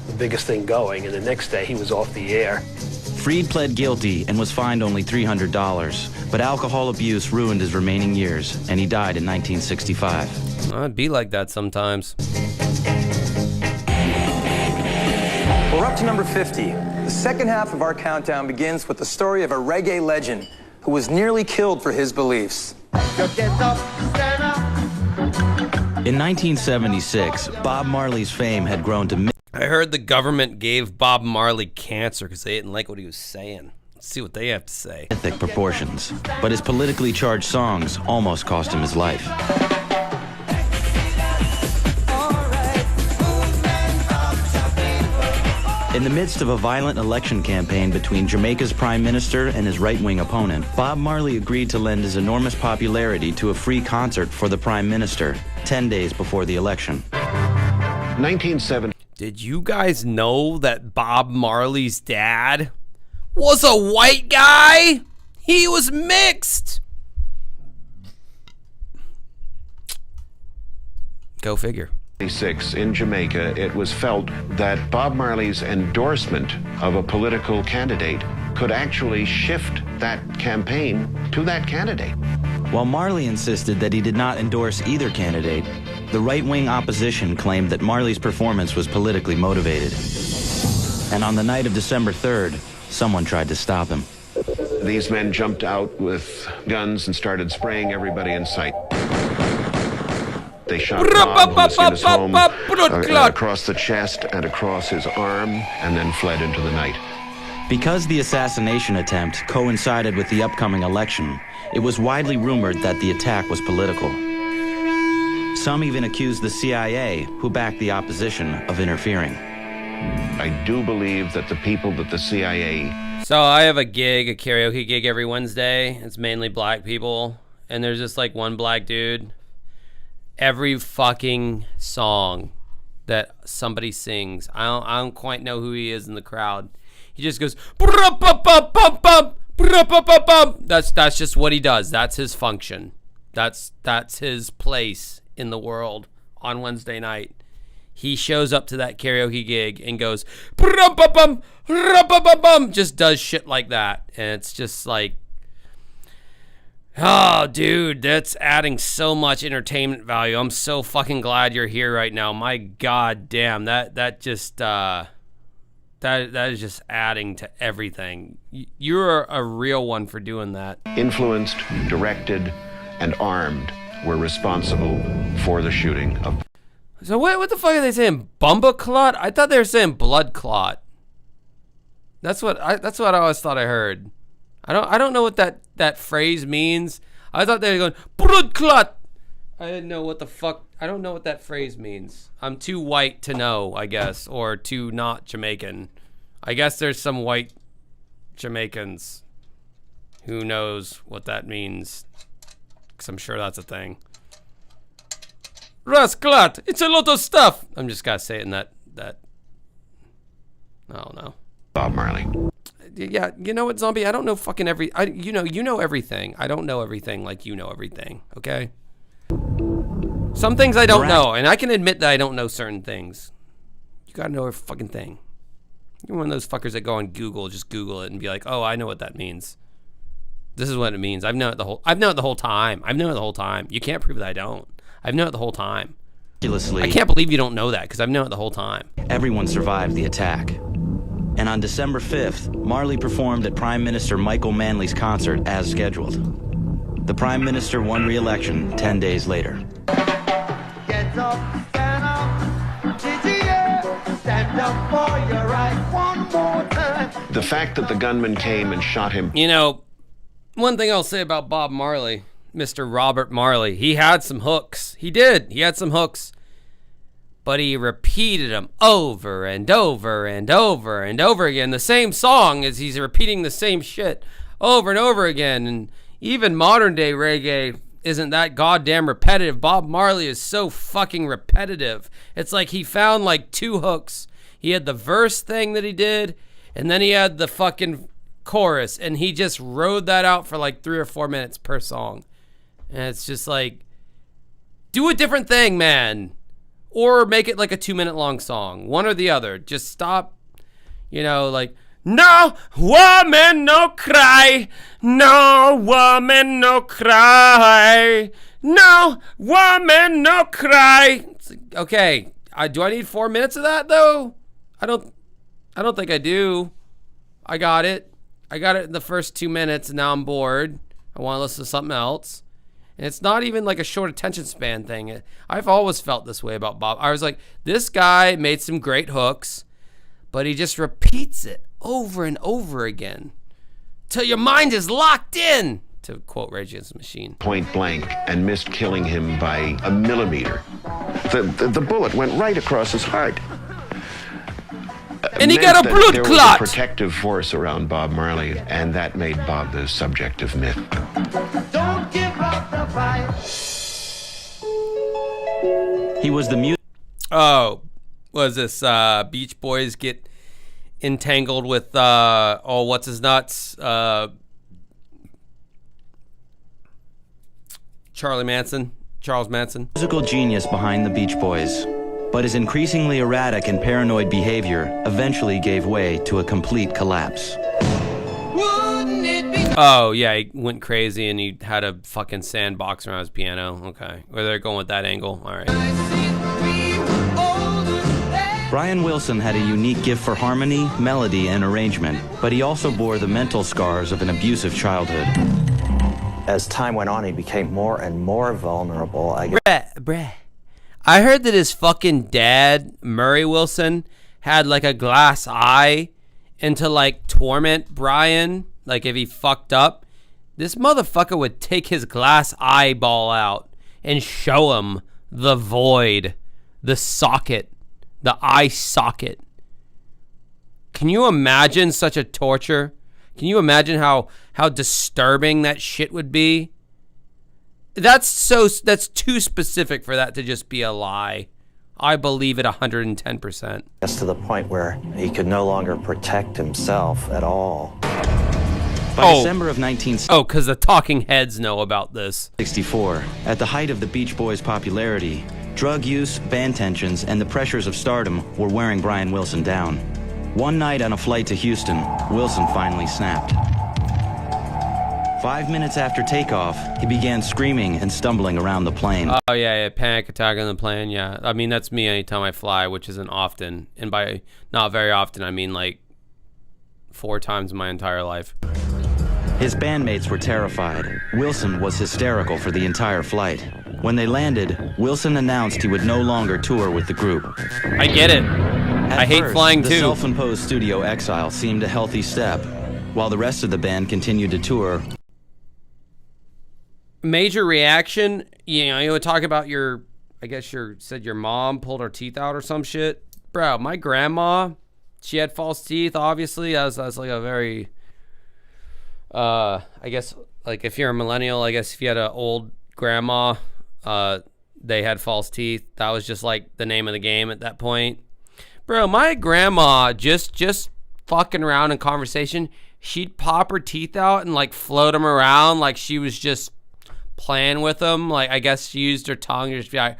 the biggest thing going, and the next day he was off the air. Freed pled guilty and was fined only $300, but alcohol abuse ruined his remaining years, and he died in 1965. I'd be like that sometimes. We're up to number 50. The second half of our countdown begins with the story of a reggae legend who was nearly killed for his beliefs. In 1976, Bob Marley's fame had grown to... I heard the government gave Bob Marley cancer because they didn't like what he was saying. Let's see what they have to say. ...mythic proportions, but his politically charged songs almost cost him his life. In the midst of a violent election campaign between Jamaica's prime minister and his right-wing opponent, Bob Marley agreed to lend his enormous popularity to a free concert for the prime minister 10 days before the election. 1970. Did you guys know that Bob Marley's dad was a white guy? He was mixed. Go figure. In Jamaica, it was felt that Bob Marley's endorsement of a political candidate could actually shift that campaign to that candidate. While Marley insisted that he did not endorse either candidate, the right-wing opposition claimed that Marley's performance was politically motivated. And on the night of December 3rd, someone tried to stop him. These men jumped out with guns and started spraying everybody in sight. They shot Bob, who was in his home, across the chest and across his arm, and then fled into the night. Because the assassination attempt coincided with the upcoming election, it was widely rumored that the attack was political. Some even accused the CIA, who backed the opposition, of interfering. I do believe that the people that the CIA... So I have a karaoke gig every Wednesday. It's mainly black people, and there's just like one black dude. Every fucking song that somebody sings, I don't quite know who he is in the crowd. He just goes, that's just what he does. That's his function. That's his place in the world on Wednesday night. He shows up to that karaoke gig and goes, just does shit like that. And it's just like, oh, dude, that's adding so much entertainment value. I'm so fucking glad you're here right now. My god damn, that is just adding to everything. You're a real one for doing that. Influenced, directed, and armed were responsible for the shooting of... So what the fuck are they saying? Bumba clot? I thought they were saying blood clot. That's what I always thought I heard. I don't know what that phrase means. I thought they were going blood clot. I didn't know what the fuck. I don't know what that phrase means. I'm too white to know, I guess, or too not Jamaican. I guess there's some white Jamaicans who knows what that means, because I'm sure that's a thing. Rasclat, it's a lot of stuff. I'm just gotta say it in that. I don't know. Bob Marley. Yeah, you know what, Zombie? I don't know fucking you know everything. I don't know everything like you know everything. Okay. Some things I don't know, and I can admit that I don't know certain things. You gotta know every fucking thing. You're one of those fuckers that go on Google, just Google it and be like, "Oh, I know what that means. This is what it means. I've known it the whole time. You can't prove that I don't. I've known it the whole time. I can't believe you don't know that, because I've known it the whole time." Everyone survived the attack. And on December 5th, Marley performed at Prime Minister Michael Manley's concert as scheduled. The Prime Minister won re-election 10 days later. Get up, stand up, stand up for your right one more time. The fact that the gunman came and shot him. You know, one thing I'll say about Bob Marley, Mr. Robert Marley, he had some hooks. He did. He had some hooks. But he repeated them over and over and over and over again. The same song as he's repeating the same shit over and over again. And even modern day reggae isn't that goddamn repetitive. Bob Marley is so fucking repetitive. It's like he found like two hooks. He had the verse thing that he did, and then he had the fucking chorus, and he just rode that out for like 3 or 4 minutes per song. And it's just like, do a different thing, man. Or make it like a 2-minute long song. One or the other. Just stop, like, no woman, no cry. No woman, no cry. No woman, no cry. It's like, okay, do I need 4 minutes of that, though? I don't think I do. I got it in the first 2 minutes, and now I'm bored. I want to listen to something else. And it's not even like a short attention span thing. I've always felt this way about Bob. I was like, this guy made some great hooks, but he just repeats it over and over again till your mind is locked in, to quote Rage Against the Machine. Point blank, and missed killing him by a millimeter. The bullet went right across his heart. And he got a blood there clot. Was a protective force around Bob Marley, and that made Bob the subject of myth. Don't give up the fight. He was the mute. Oh, was this Beach Boys get entangled with what's his nuts? Charles Manson. Musical genius behind the Beach Boys, but his increasingly erratic and paranoid behavior eventually gave way to a complete collapse. Oh, yeah, he went crazy and he had a fucking sandbox around his piano. Okay. Or they're going with that angle. All right. Brian Wilson had a unique gift for harmony, melody, and arrangement, but he also bore the mental scars of an abusive childhood. As time went on, he became more and more vulnerable. Bruh. I heard that his fucking dad, Murray Wilson, had like a glass eye and to like torment Brian. Like if he fucked up, this motherfucker would take his glass eyeball out and show him the void, the socket, the eye socket. Can you imagine such a torture? Can you imagine how disturbing that shit would be? That's too specific for that to just be a lie. I believe it 110%. That's to the point where he could no longer protect himself at all. By December of 1964, because the talking heads know about this. At the height of the Beach Boys' popularity, drug use, band tensions, and the pressures of stardom were wearing Brian Wilson down. One night on a flight to Houston, Wilson finally snapped. 5 minutes after takeoff, he began screaming and stumbling around the plane. Oh, yeah, panic attack on the plane, yeah. I mean, that's me anytime I fly, which isn't often. And by not very often, I mean like 4 times in my entire life. His bandmates were terrified. Wilson was hysterical for the entire flight. When they landed, Wilson announced he would no longer tour with the group. I get it. I hate flying the too. self-imposed studio exile seemed a healthy step, while the rest of the band continued to tour. Major reaction, you would talk about your mom pulled her teeth out or some shit. Bro, my grandma, she had false teeth, obviously. That's like a very, I guess, like if you're a millennial, I guess if you had an old grandma, they had false teeth. That was just like the name of the game at that point. Bro, my grandma just fucking around in conversation, she'd pop her teeth out and like float them around like she was just playing with them. Like, I guess she used her tongue to just be like,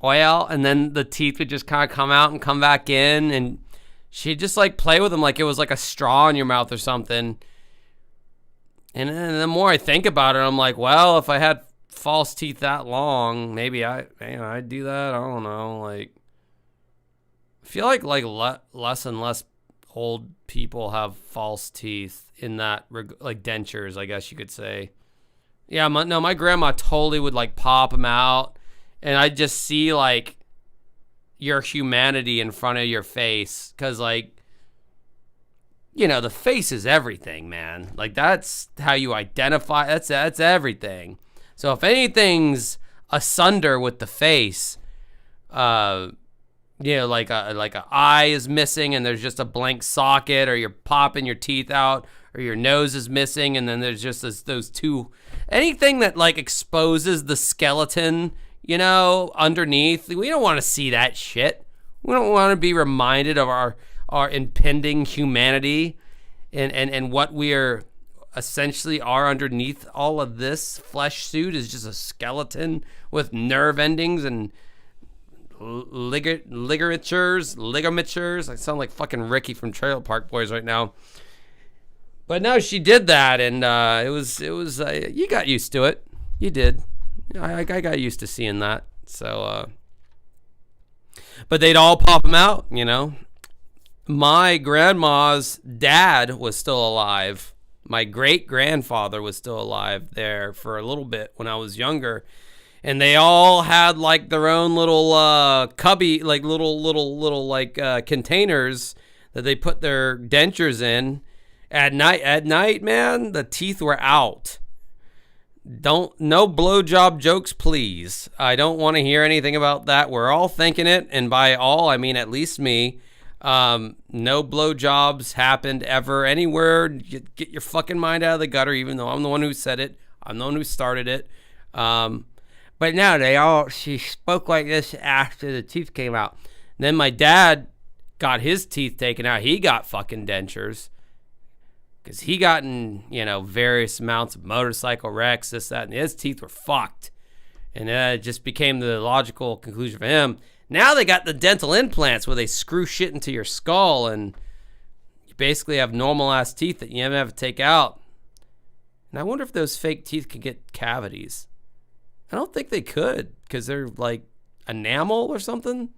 well, and then the teeth would just kind of come out and come back in, and she'd just like play with them like it was like a straw in your mouth or something. And then the more I think about it, I'm like, well, if I had false teeth that long, maybe I'd do that. I don't know. Like, I feel like less and less old people have false teeth in that, like dentures, I guess you could say. Yeah, my grandma totally would like pop them out, and I'd just see like your humanity in front of your face, because like, the face is everything, man. Like, that's how you identify. That's everything. So if anything's asunder with the face, like a eye is missing and there's just a blank socket, or you're popping your teeth out, or your nose is missing and then there's just those two, anything that like exposes the skeleton, underneath. We don't want to see that shit. We don't want to be reminded of our impending humanity and what we are essentially are underneath all of this flesh suit is just a skeleton with nerve endings and ligatures. I sound like fucking Ricky from Trailer Park Boys right now. But no, she did that, and it was you got used to it. You did. I got used to seeing that. So, but they'd all pop them out, My grandma's dad was still alive. My great-grandfather was still alive there for a little bit when I was younger. And they all had like their own little cubby, like little containers that they put their dentures in. At night, man, the teeth were out. No blowjob jokes, please. I don't want to hear anything about that. We're all thinking it, and by all, I mean at least me. No blowjobs happened ever anywhere. Get your fucking mind out of the gutter, even though I'm the one who said it. I'm the one who started it. But no, she spoke like this after the teeth came out. Then my dad got his teeth taken out. He got fucking dentures. Because he got in, various amounts of motorcycle wrecks, this, that, and his teeth were fucked. And it just became the logical conclusion for him. Now they got the dental implants where they screw shit into your skull and you basically have normal-ass teeth that you never have to take out. And I wonder if those fake teeth can get cavities. I don't think they could, because they're like enamel or something.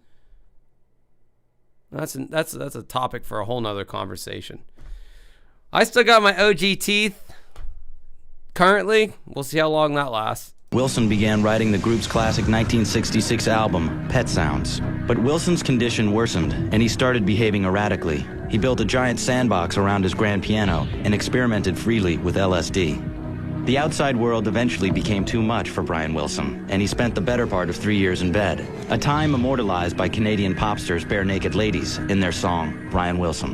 That's a topic for a whole nother conversation. I still got my OG teeth currently. We'll see how long that lasts. Wilson began writing the group's classic 1966 album, Pet Sounds. But Wilson's condition worsened, and he started behaving erratically. He built a giant sandbox around his grand piano and experimented freely with LSD. The outside world eventually became too much for Brian Wilson, and he spent the better part of 3 years in bed, a time immortalized by Canadian popsters Bare Naked Ladies in their song, Brian Wilson.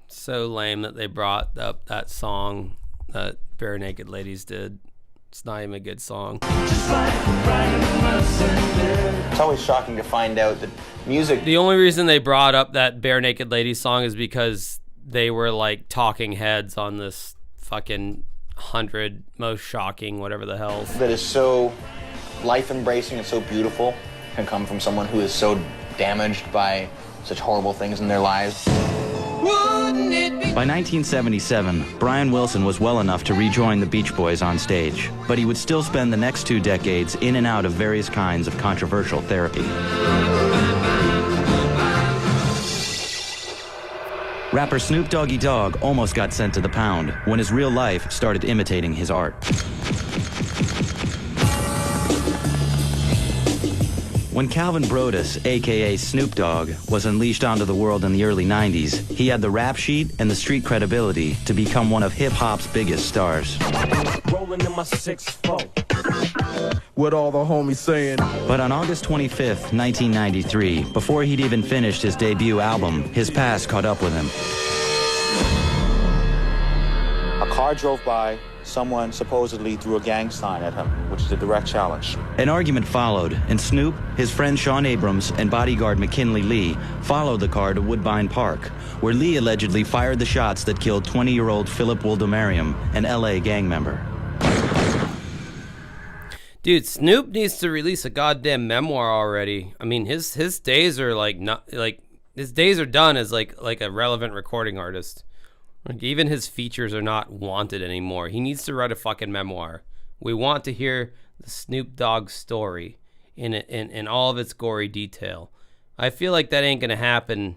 So lame that they brought up that song that Bare Naked Ladies did. It's not even a good song. It's always shocking to find out that music... The only reason they brought up that Bare Naked Ladies song is because they were like talking heads on this fucking 100 most shocking whatever the hell. That is so life-embracing and so beautiful can come from someone who is so damaged by such horrible things in their lives. By 1977, Brian Wilson was well enough to rejoin the Beach Boys on stage, but he would still spend the next 2 decades in and out of various kinds of controversial therapy. Rapper Snoop Doggy Dogg almost got sent to the pound when his real life started imitating his art. When Calvin Brodus, a.k.a. Snoop Dogg, was unleashed onto the world in the early 90s, he had the rap sheet and the street credibility to become one of hip-hop's biggest stars. Rolling in my 6'4". What all the homies saying? But on August 25th, 1993, before he'd even finished his debut album, his past caught up with him. A car drove by. Someone supposedly threw a gang sign at him, which is a direct challenge. An argument followed, and Snoop, his friend Sean Abrams, and bodyguard McKinley Lee followed the car to Woodbine Park, where Lee allegedly fired the shots that killed 20-year-old Philip Wildemariam, an L.A. gang member. Dude, Snoop needs to release a goddamn memoir already. I mean, his days are his days are done as like a relevant recording artist. Like, even his features are not wanted anymore. He needs to write a fucking memoir. We want to hear the Snoop Dogg story in all of its gory detail. I feel like that ain't gonna happen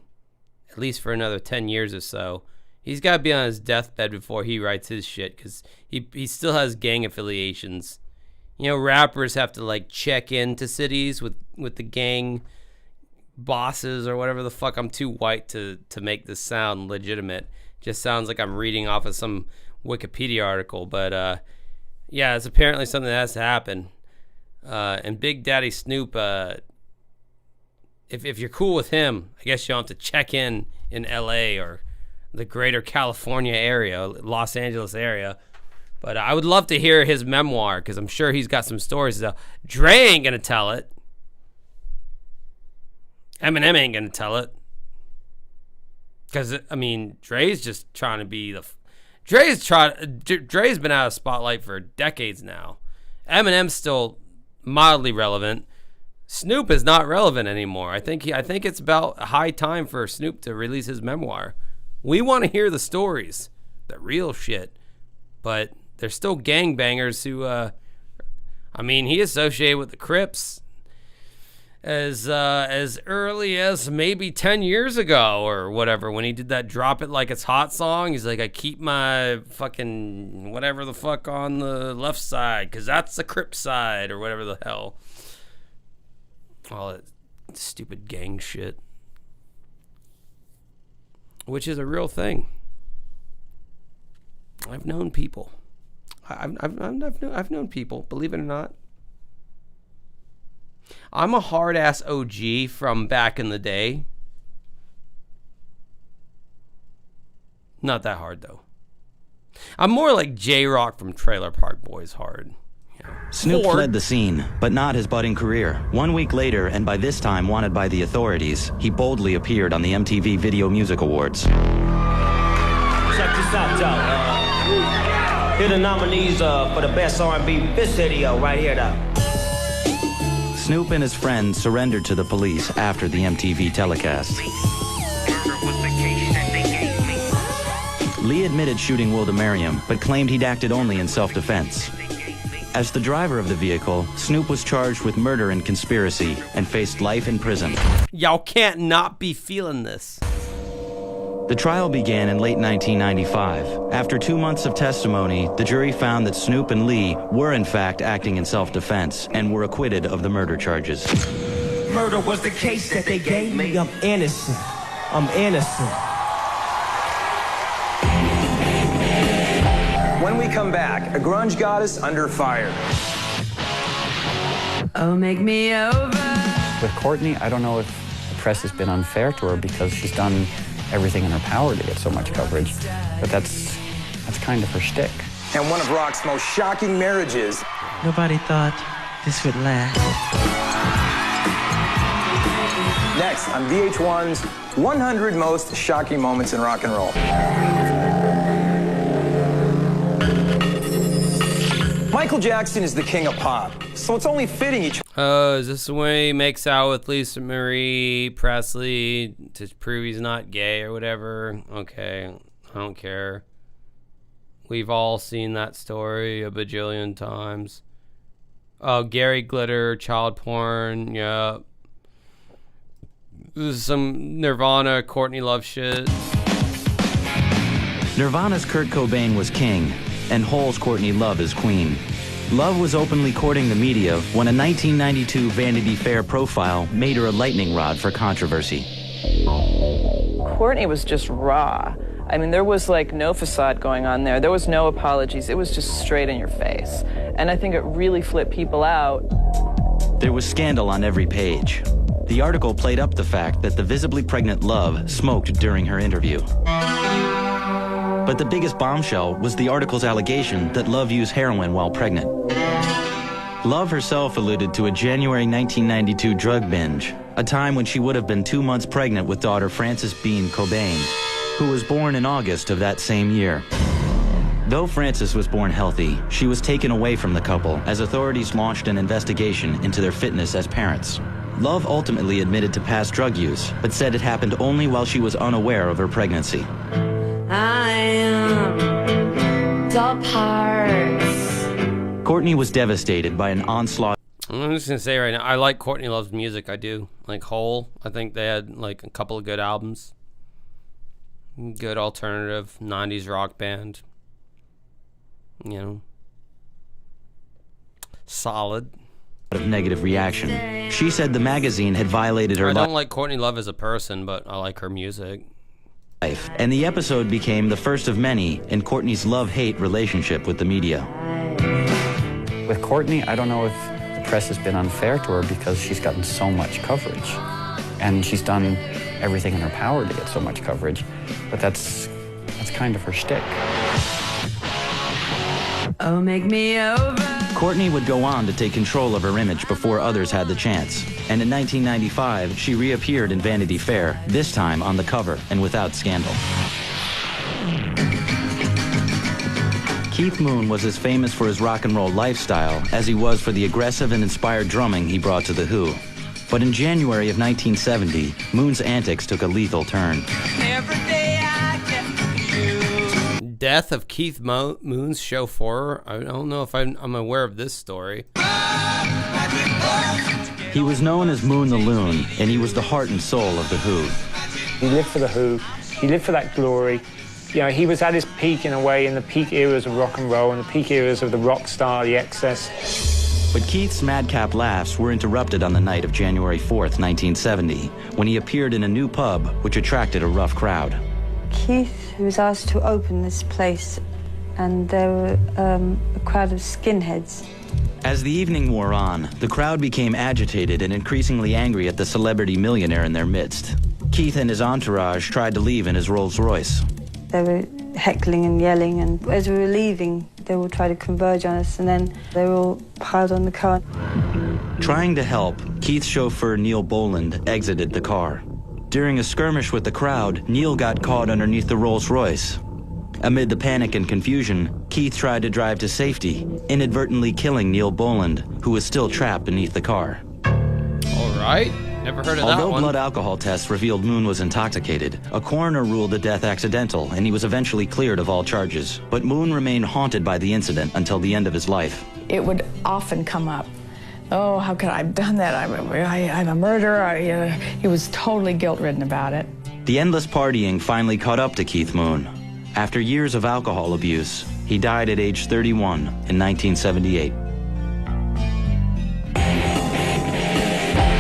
at least for another 10 years or so. He's got to be on his deathbed before he writes his shit, because he still has gang affiliations. You know, rappers have to like check into cities with the gang bosses or whatever the fuck. I'm too white to make this sound legitimate. Just sounds like I'm reading off of some Wikipedia article, but yeah, it's apparently something that has to happen. And Big Daddy Snoop, if you're cool with him, I guess you'll have to check in LA or the greater California area, Los Angeles area. But I would love to hear his memoir, because I'm sure he's got some stories. Dre ain't gonna tell it. Eminem ain't gonna tell it. Because, I mean, Dre's just trying to be Dre's been out of spotlight for decades now. Eminem's still mildly relevant. Snoop is not relevant anymore. I think it's about high time for Snoop to release his memoir. We want to hear the stories, the real shit. But there's still gangbangers who, I mean, he associated with the Crips as early as maybe 10 years ago or whatever, when he did that Drop It Like It's Hot song. He's like, I keep my fucking whatever the fuck on the left side, because that's the Crip side, or whatever the hell. All that stupid gang shit. Which is a real thing. I've known people. I've known people, believe it or not. I'm a hard-ass OG from back in the day. Not that hard, though. I'm more like J-Rock from Trailer Park Boys hard. Snoop fled the scene, but not his budding career. 1 week later, and by this time wanted by the authorities, he boldly appeared on the MTV Video Music Awards. Check this out, y'all. Here are the nominees for the best R&B video right here, though. Snoop and his friends surrendered to the police after the MTV telecast. Lee admitted shooting Wildemariam, but claimed he'd acted only in self-defense. As the driver of the vehicle, Snoop was charged with murder and conspiracy and faced life in prison. Y'all can't not be feeling this. The trial began in late 1995. After 2 months of testimony, the jury found that Snoop and Lee were in fact acting in self-defense and were acquitted of the murder charges. Murder was the case that they gave me. I'm innocent. I'm innocent. When we come back, a grunge goddess under fire. Oh, make me over. With Courtney, I don't know if the press has been unfair to her because she's done everything in her power to get so much coverage, but that's kind of her shtick. And one of rock's most shocking marriages. Nobody thought this would last. Next on Vh1's 100 Most Shocking Moments in Rock and Roll. Michael Jackson is the king of pop, so it's only fitting each. Is this when he makes out with Lisa Marie Presley to prove he's not gay or whatever? Okay, I don't care. We've all seen that story a bajillion times. Oh, Gary Glitter, child porn, yeah. This is some Nirvana, Courtney Love shit. Nirvana's Kurt Cobain was king, and Hole's Courtney Love is queen. Love was openly courting the media when a 1992 Vanity Fair profile made her a lightning rod for controversy. Courtney was just raw. I mean, there was like no facade going on there. There was no apologies. It was just straight in your face. And I think it really flipped people out. There was scandal on every page. The article played up the fact that the visibly pregnant Love smoked during her interview. But the biggest bombshell was the article's allegation that Love used heroin while pregnant. Love herself alluded to a January 1992 drug binge, a time when she would have been 2 months pregnant with daughter Frances Bean Cobain, who was born in August of that same year. Though Frances was born healthy, she was taken away from the couple as authorities launched an investigation into their fitness as parents. Love ultimately admitted to past drug use, but said it happened only while she was unaware of her pregnancy. I am the parts. Courtney was devastated by an onslaught. I'm just gonna say right now, I like Courtney Love's music. I do. Like Hole, I think they had like a couple of good albums. Good alternative 90s rock band. You know, solid. Of negative reaction. She said the magazine had violated her I don't like Courtney Love as a person, but I like her music. Life, and the episode became the first of many in Courtney's love-hate relationship with the media. With Courtney, I don't know if the press has been unfair to her because she's gotten so much coverage. And she's done everything in her power to get so much coverage. But that's kind of her shtick. Oh, make me over. Courtney would go on to take control of her image before others had the chance. And in 1995, she reappeared in Vanity Fair, this time on the cover and without scandal. Keith Moon was as famous for his rock and roll lifestyle as he was for the aggressive and inspired drumming he brought to The Who. But in January of 1970, Moon's antics took a lethal turn. Every day I get you. Death of Keith Moon's show 4. I don't know if I'm aware of this story. He was known as Moon the Loon, and he was the heart and soul of The Who. He lived for The Who. He lived for that glory. You know, he was at his peak in a way, in the peak eras of rock and roll, and the peak eras of the rock star, the excess. But Keith's madcap laughs were interrupted on the night of January 4th, 1970, when he appeared in a new pub, which attracted a rough crowd. Keith was asked to open this place, and there were a crowd of skinheads. As the evening wore on, the crowd became agitated and increasingly angry at the celebrity millionaire in their midst. Keith and his entourage tried to leave in his Rolls Royce. They were heckling and yelling, and as we were leaving, they all tried to converge on us, and then they were all piled on the car. Trying to help, Keith's chauffeur, Neil Boland, exited the car. During a skirmish with the crowd, Neil got caught underneath the Rolls Royce. Amid the panic and confusion, Keith tried to drive to safety, inadvertently killing Neil Boland, who was still trapped beneath the car. All right. Never heard of that Although one. blood alcohol tests revealed Moon was intoxicated, a coroner ruled the death accidental, and he was eventually cleared of all charges. But Moon remained haunted by the incident until the end of his life. It would often come up. Oh, how could I have done that? I'm a murderer. He was totally guilt-ridden about it. The endless partying finally caught up to Keith Moon. After years of alcohol abuse, he died at age 31 in 1978.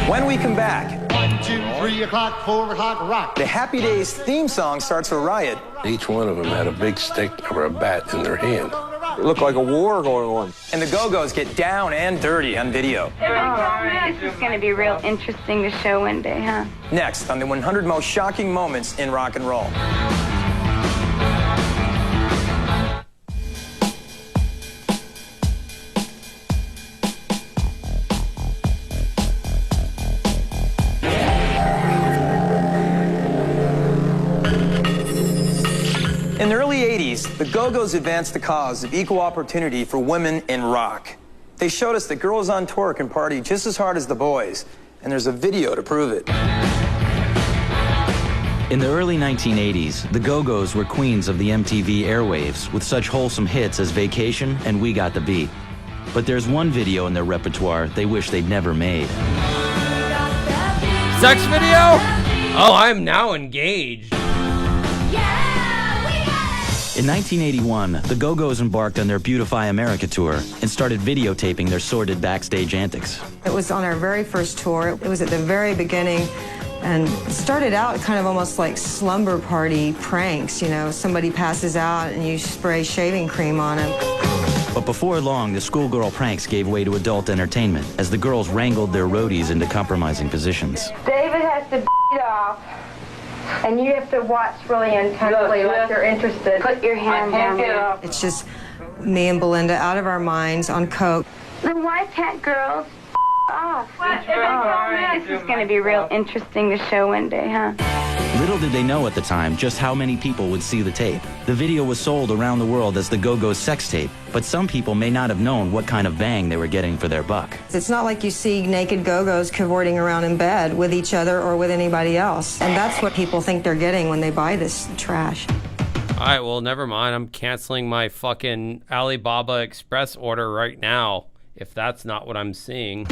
When we come back, 1, 2, 3 o'clock, 4 o'clock, rock. the Happy Days theme song starts a riot. Each one of them had a big stick or a bat in their hand. It looked like a war going on. And the Go-Go's get down and dirty on video. This is going to be real interesting to show one day, huh? Next on the 100 most shocking moments in rock and roll. In the early 80s, the Go-Go's advanced the cause of equal opportunity for women in rock. They showed us that girls on tour can party just as hard as the boys, and there's a video to prove it. In the early 1980s, the Go-Go's were queens of the MTV airwaves with such wholesome hits as Vacation and We Got the Beat. But there's one video in their repertoire they wish they'd never made. Sex video? Oh, I'm now engaged. In 1981, the Go-Go's embarked on their Beautify America tour and started videotaping their sordid backstage antics. It was on our very first tour. It was at the very beginning and it started out kind of almost like slumber party pranks. You know, somebody passes out and you spray shaving cream on him. But before long, the schoolgirl pranks gave way to adult entertainment as the girls wrangled their roadies into compromising positions. David has to beat off, and you have to watch really intently, like you're interested. Put your hand down. It's just me and Belinda out of our minds on coke. Then why can't girls off? This is going to be real interesting to show one day, huh? Little did they know at the time just how many people would see the tape. The video was sold around the world as the Go-Go's sex tape, but some people may not have known what kind of bang they were getting for their buck. It's not like you see naked Go-Go's cavorting around in bed with each other or with anybody else. And that's what people think they're getting when they buy this trash. All right, well, never mind. I'm canceling my fucking Alibaba Express order right now, if that's not what I'm seeing.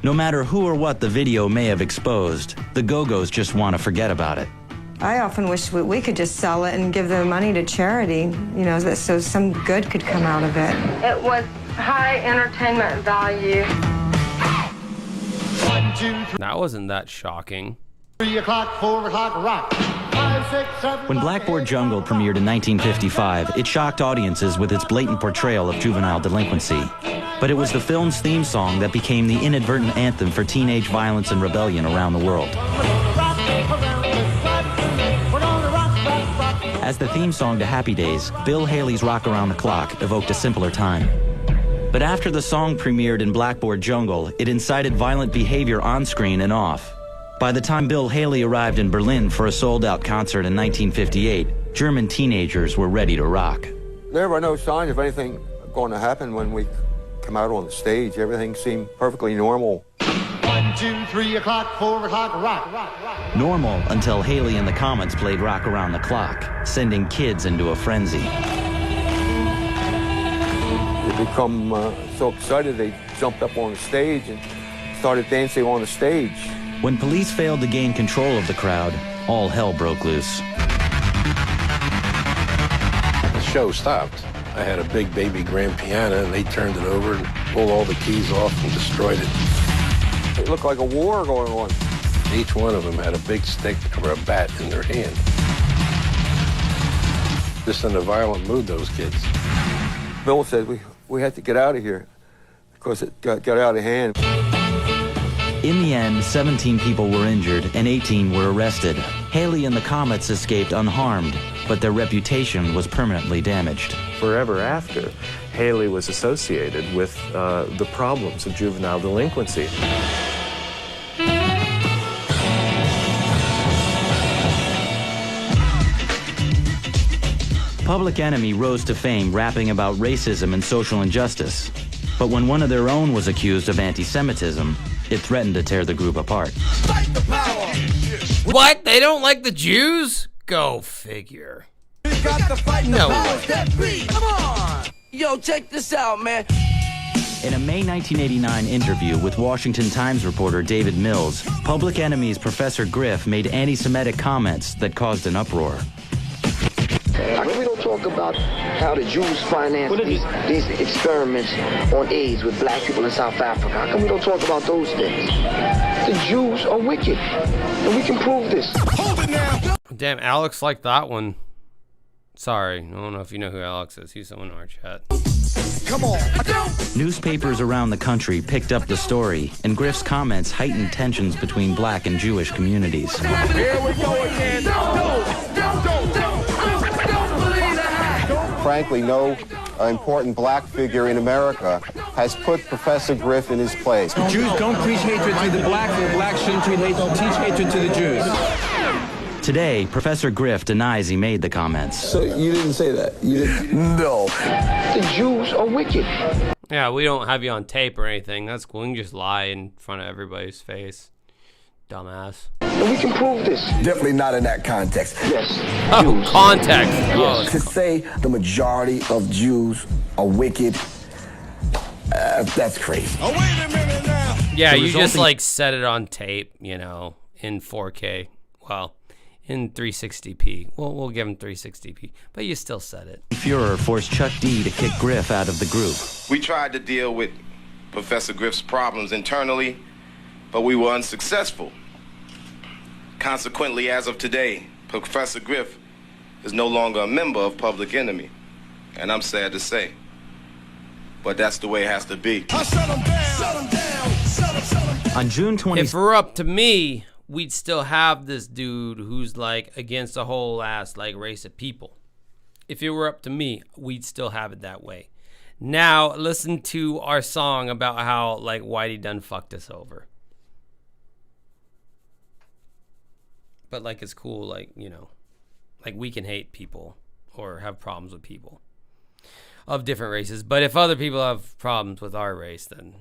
No matter who or what the video may have exposed, the Go-Go's just want to forget about it. I often wish we could just sell it and give the money to charity, you know, so some good could come out of it. It was high entertainment value. 1, 2, 3. That wasn't that shocking. 3 o'clock, 4 o'clock, rock. 5, 6, 7. When Blackboard Jungle premiered in 1955, it shocked audiences with its blatant portrayal of juvenile delinquency. But it was the film's theme song that became the inadvertent anthem for teenage violence and rebellion around the world. As the theme song to Happy Days, Bill Haley's Rock Around the Clock evoked a simpler time. But after the song premiered in Blackboard Jungle, it incited violent behavior on screen and off. By the time Bill Haley arrived in Berlin for a sold-out concert in 1958, German teenagers were ready to rock. There were no signs of anything going to happen when we come out on the stage. Everything seemed perfectly normal. 1, 2, 3 o'clock, 4 o'clock, rock. Normal until Haley and the Comets played Rock Around the Clock, sending kids into a frenzy. They become so excited they jumped up on the stage and started dancing on the stage. When police failed to gain control of the crowd, all hell broke loose. The show stopped. I had a big baby grand piano, and they turned it over and pulled all the keys off and destroyed it. It looked like a war going on. Each one of them had a big stick or a bat in their hand. Just in a violent mood, those kids. Bill said we had to get out of here because it got out of hand. In the end, 17 people were injured and 18 were arrested. Haley and the Comets escaped unharmed, but their reputation was permanently damaged. Forever after, Haley was associated with the problems of juvenile delinquency. Public Enemy rose to fame rapping about racism and social injustice. But when one of their own was accused of anti-Semitism, it threatened to tear the group apart. What? They don't like the Jews? Go figure. No way. Come on! Yo, check this out, man. In a May 1989 interview with Washington Times reporter David Mills, Public Enemy's Professor Griff made anti-Semitic comments that caused an uproar. How come we don't talk about how the Jews finance these experiments on AIDS with black people in South Africa? How come we don't talk about those things? The Jews are wicked, and we can prove this. Hold it now. Damn, Alex liked that one. Sorry, I don't know if you know who Alex is. He's someone in our chat. Come on. Newspapers around the country picked up the story, and Griff's comments heightened tensions between black and Jewish communities. Here we go again. Frankly, no important black figure in America has put Professor Griff in his place. The Jews don't preach hatred to the blacks, and the blacks shouldn't teach hatred to the Jews. Today, Professor Griff denies he made the comments. So you didn't say that? You didn't? No. The Jews are wicked. Yeah, we don't have you on tape or anything. That's cool. You can just lie in front of everybody's face. Dumbass. And we can prove this. Definitely not in that context. Yes. Oh, context. Yes. To say the majority of Jews are wicked, that's crazy. Oh, wait a minute now. Yeah, you just like set it on tape, you know, in 4K. Well, in 360p. We'll give him 360p, but you still said it. Fuhrer forced Chuck D to kick Griff out of the group. We tried to deal with Professor Griff's problems internally, but we were unsuccessful. Consequently, as of today, Professor Griff is no longer a member of Public Enemy, and I'm sad to say, but that's the way it has to be. On June 20th, if it were up to me, we'd still have this dude who's like against a whole ass like race of people. If it were up to me, we'd still have it that way. Now listen to our song about how like Whitey done fucked us over. But like it's cool, like, you know, like we can hate people or have problems with people of different races. But if other people have problems with our race, then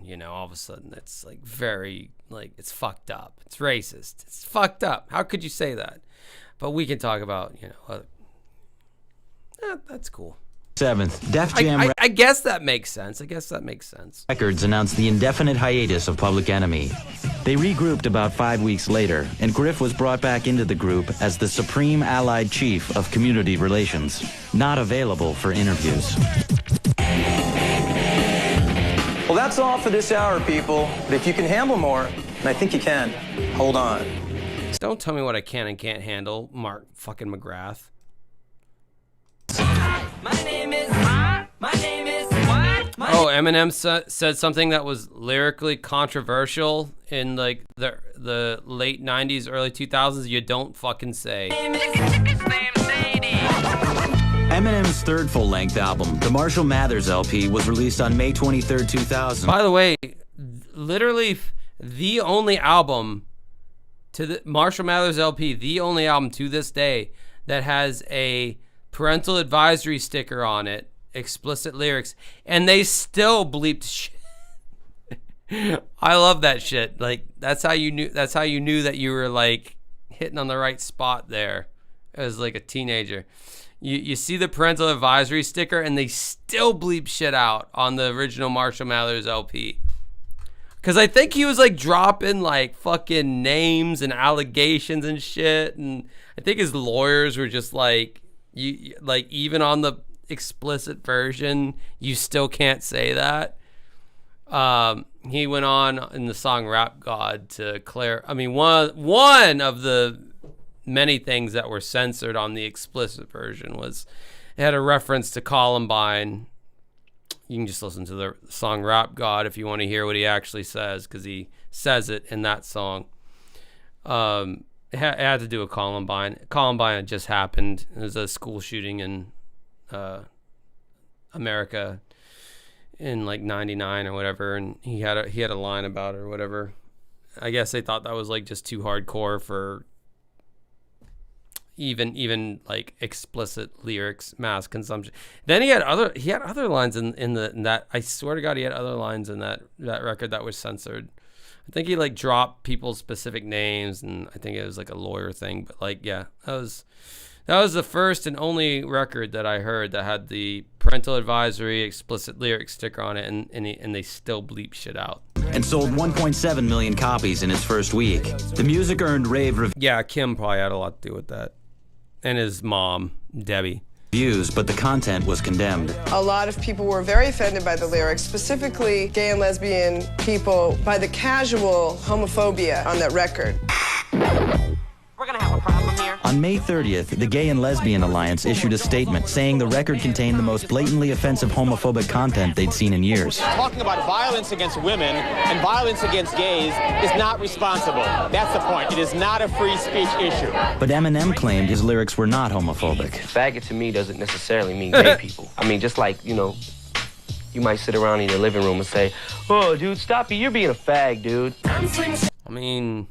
you know, all of a sudden it's like very, like, it's fucked up. It's racist. It's fucked up. How could you say that? But we can talk about, you know, that's cool. 7th, Def Jam I guess that makes sense. Records announced the indefinite hiatus of Public Enemy. They regrouped about 5 weeks later, and Griff was brought back into the group as the Supreme Allied Chief of Community Relations, not available for interviews. Well, that's all for this hour, people. But if you can handle more, and I think you can, hold on. Don't tell me what I can and can't handle, Mark fucking McGrath. My name is what? Oh, Eminem said something that was lyrically controversial in like the late 90s, early 2000s. You don't fucking say. Eminem's third full-length album, the Marshall Mathers LP, was released on May 23, 2000. By the way, literally the only album to the Marshall Mathers LP, the only album to this day that has a parental advisory sticker on it, explicit lyrics, and they still bleeped shit. I love that shit. Like that's how you knew that you were like hitting on the right spot there as like a teenager. You see the parental advisory sticker and they still bleep shit out on the original Marshall Mathers LP. Cause I think he was like dropping like fucking names and allegations and shit, and I think his lawyers were just like, you like even on the explicit version, you still can't say that. He went on in the song Rap God to one of the many things that were censored on the explicit version was it had a reference to Columbine. You can just listen to the song Rap God if you want to hear what he actually says, because he says it in that song. It had to do with Columbine. Columbine had just happened. It was a school shooting in America in like 99 or whatever, and he had a line about it or whatever. I guess they thought that was like just too hardcore for even like explicit lyrics, mass consumption. Then he had other lines in that. I swear to God, he had other lines in that record that was censored. I think he like dropped people's specific names, and I think it was like a lawyer thing. But like, yeah, that was the first and only record that I heard that had the parental advisory explicit lyrics sticker on it, and they still bleep shit out. And sold 1.7 million copies in its first week. The music earned rave reviews. Yeah, Kim probably had a lot to do with that. And his mom, Debbie. But the content was condemned. A lot of people were very offended by the lyrics, specifically gay and lesbian people, by the casual homophobia on that record. We're gonna have a problem here. On May 30th, the Gay and Lesbian Alliance issued a statement saying the record contained the most blatantly offensive homophobic content they'd seen in years. Talking about violence against women and violence against gays is not responsible. That's the point. It is not a free speech issue. But Eminem claimed his lyrics were not homophobic. Faggot to me doesn't necessarily mean gay people. I mean, just like, you know, you might sit around in your living room and say, oh, dude, stop it. You're being a fag, dude. I mean,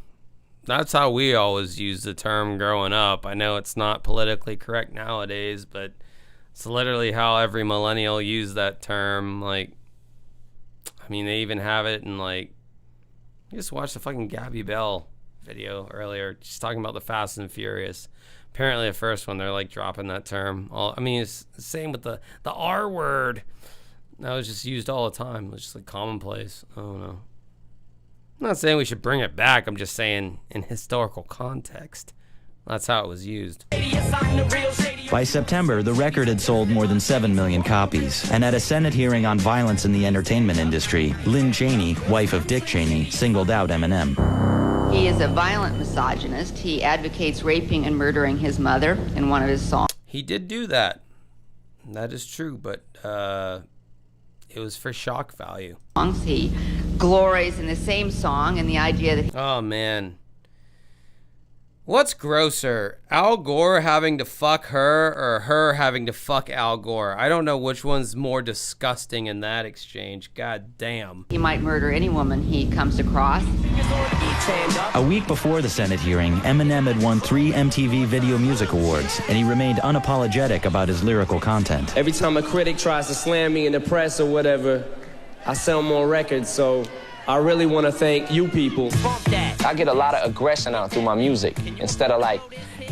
that's how we always use the term growing up. I know it's not politically correct nowadays, but it's literally how every millennial used that term. Like, I mean, they even have it in, like, you just watched the fucking Gabby Bell video earlier. She's talking about the Fast and Furious. Apparently the first one, they're, like, dropping that term. I mean, it's the same with the R word. That was just used all the time. It was just, like, commonplace. I don't know. I'm not saying we should bring it back. I'm just saying in historical context. That's how it was used. By September, the record had sold more than 7 million copies. And at a Senate hearing on violence in the entertainment industry, Lynn Cheney, wife of Dick Cheney, singled out Eminem. He is a violent misogynist. He advocates raping and murdering his mother in one of his songs. He did do that. That is true, but it was for shock value. He glories in the same song and the idea that... Oh, man. What's grosser, Al Gore having to fuck her or her having to fuck Al Gore? I don't know which one's more disgusting in that exchange. God damn. He might murder any woman he comes across. A week before the Senate hearing, Eminem had won 3 MTV Video Music Awards, and he remained unapologetic about his lyrical content. Every time a critic tries to slam me in the press or whatever, I sell more records, so I really want to thank you people. I get a lot of aggression out through my music. Instead of like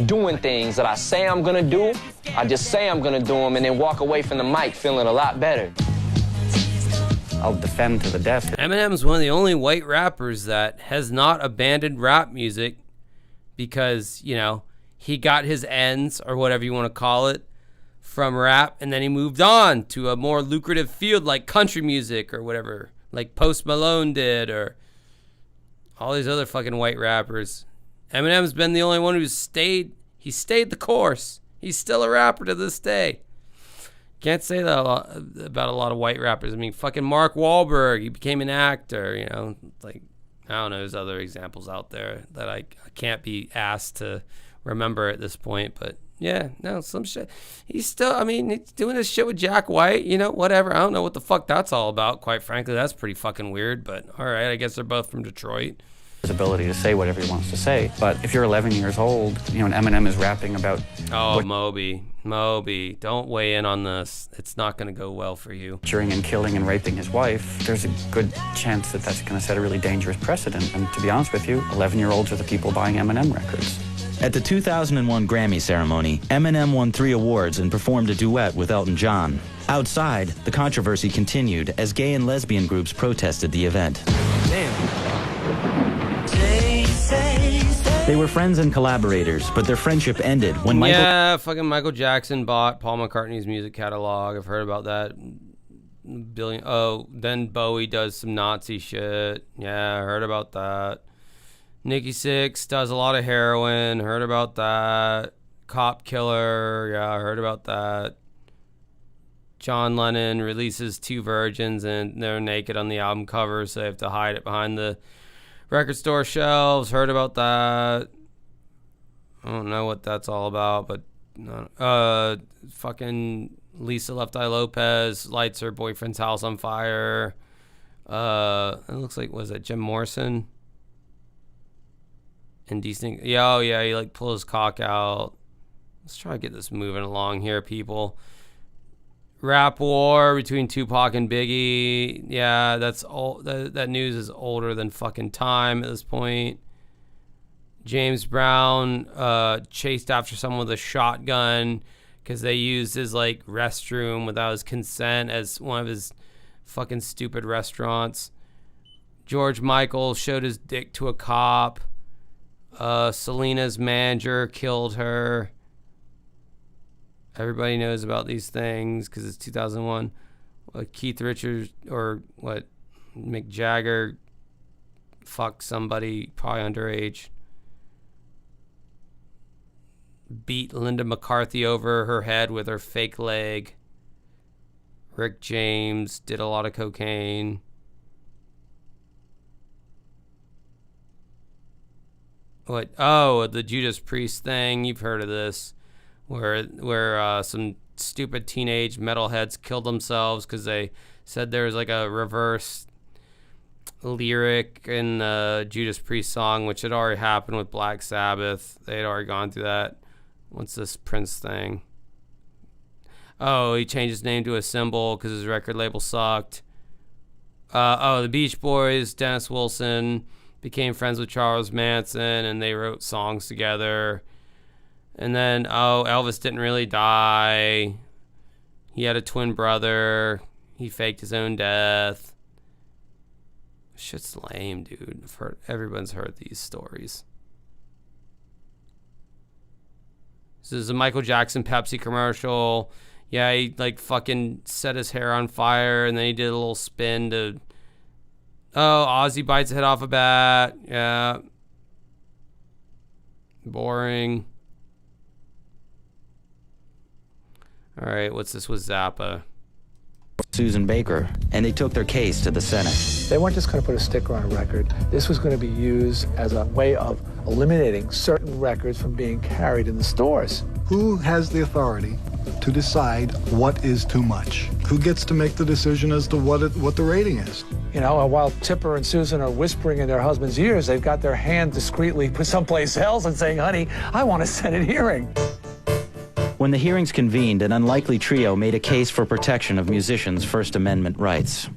doing things that I say I'm gonna do, I just say I'm gonna do them and then walk away from the mic feeling a lot better. I'll defend to the death. Eminem's one of the only white rappers that has not abandoned rap music because, you know, he got his ends, or whatever you want to call it, from rap, and then he moved on to a more lucrative field like country music or whatever, like Post Malone did, or all these other fucking white rappers. Eminem's been the only one who's stayed the course. He's still a rapper to this day. Can't say that about a lot of white rappers. I mean, fucking Mark Wahlberg, he became an actor, you know, like, I don't know, there's other examples out there that I can't be asked to remember at this point, but yeah, no, some shit. He's still, I mean, he's doing this shit with Jack White, you know, whatever. I don't know what the fuck that's all about, quite frankly. That's pretty fucking weird, but all right, I guess they're both from Detroit. His ability to say whatever he wants to say. But if you're 11 years old, you know, and Eminem is rapping about... Oh, Moby, don't weigh in on this. It's not going to go well for you. Butchering and killing and raping his wife, there's a good chance that that's going to set a really dangerous precedent. And to be honest with you, 11-year-olds are the people buying Eminem records. At the 2001 Grammy ceremony, Eminem won 3 awards and performed a duet with Elton John. Outside, the controversy continued as gay and lesbian groups protested the event. They were friends and collaborators, but their friendship ended when fucking Michael Jackson bought Paul McCartney's music catalog. I've heard about that. Then Bowie does some Nazi shit. Yeah, I heard about that. Nikki Sixx does a lot of heroin. Heard about that. Cop killer. Yeah, I heard about that. John Lennon releases 2 virgins and they're naked on the album cover, so they have to hide it behind the record store shelves. Heard about that. I don't know what that's all about, but fucking Lisa Left Eye Lopez lights her boyfriend's house on fire. It looks like, was it Jim Morrison? Indecent. Yeah, oh yeah, he like pulled his cock out. Let's try to get this moving along here, people. Rap war between Tupac and Biggie. Yeah, that's all. That news is older than fucking time at this point. James Brown chased after someone with a shotgun because they used his like restroom without his consent as one of his fucking stupid restaurants. George Michael showed his dick to a cop. Selena's manager killed her. Everybody knows about these things because it's 2001. Keith Richards or Mick Jagger fucked somebody probably underage. Beat Linda McCarthy over her head with her fake leg. Rick James did a lot of cocaine. What? Oh, the Judas Priest thing. You've heard of this. Where some stupid teenage metalheads killed themselves because they said there was like a reverse lyric in the Judas Priest song, which had already happened with Black Sabbath. They had already gone through that. What's this Prince thing? Oh, he changed his name to a symbol because his record label sucked. The Beach Boys, Dennis Wilson became friends with Charles Manson and they wrote songs together. And then, Elvis didn't really die. He had a twin brother. He faked his own death. Shit's lame, dude. Everyone's heard these stories. This is a Michael Jackson Pepsi commercial. Yeah, he like fucking set his hair on fire, and then he did a little spin to... Oh, Ozzy bites the head off a bat. Yeah. Boring. All right, what's this with Zappa? Susan Baker, and they took their case to the Senate. They weren't just going to put a sticker on a record. This was going to be used as a way of eliminating certain records from being carried in the stores. Who has the authority to decide what is too much? Who gets to make the decision as to what the rating is? You know, while Tipper and Susan are whispering in their husband's ears, they've got their hand discreetly put someplace else and saying, honey, I want a Senate hearing. When the hearings convened, an unlikely trio made a case for protection of musicians' First Amendment rights.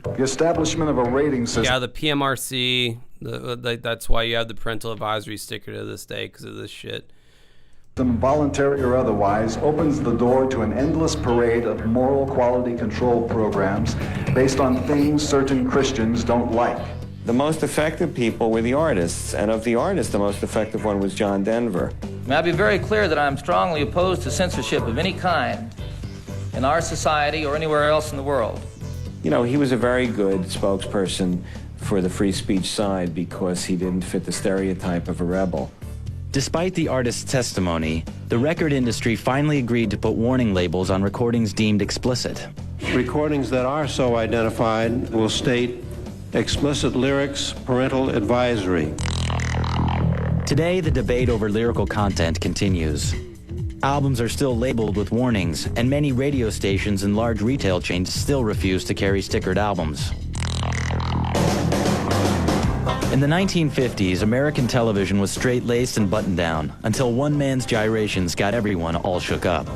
The establishment of a rating system. Yeah, the PMRC, that's why you have the parental advisory sticker to this day, because of this shit. Voluntary or otherwise, opens the door to an endless parade of moral quality control programs based on things certain Christians don't like. The most effective people were the artists, and of the artists, the most effective one was John Denver. May I be very clear that I'm strongly opposed to censorship of any kind in our society or anywhere else in the world. You know, he was a very good spokesperson for the free speech side because he didn't fit the stereotype of a rebel. Despite the artist's testimony, the record industry finally agreed to put warning labels on recordings deemed explicit. Recordings that are so identified will state explicit lyrics, parental advisory. Today, the debate over lyrical content continues. Albums are still labeled with warnings, and many radio stations and large retail chains still refuse to carry stickered albums. In the 1950s, American television was straight-laced and buttoned down until one man's gyrations got everyone all shook up.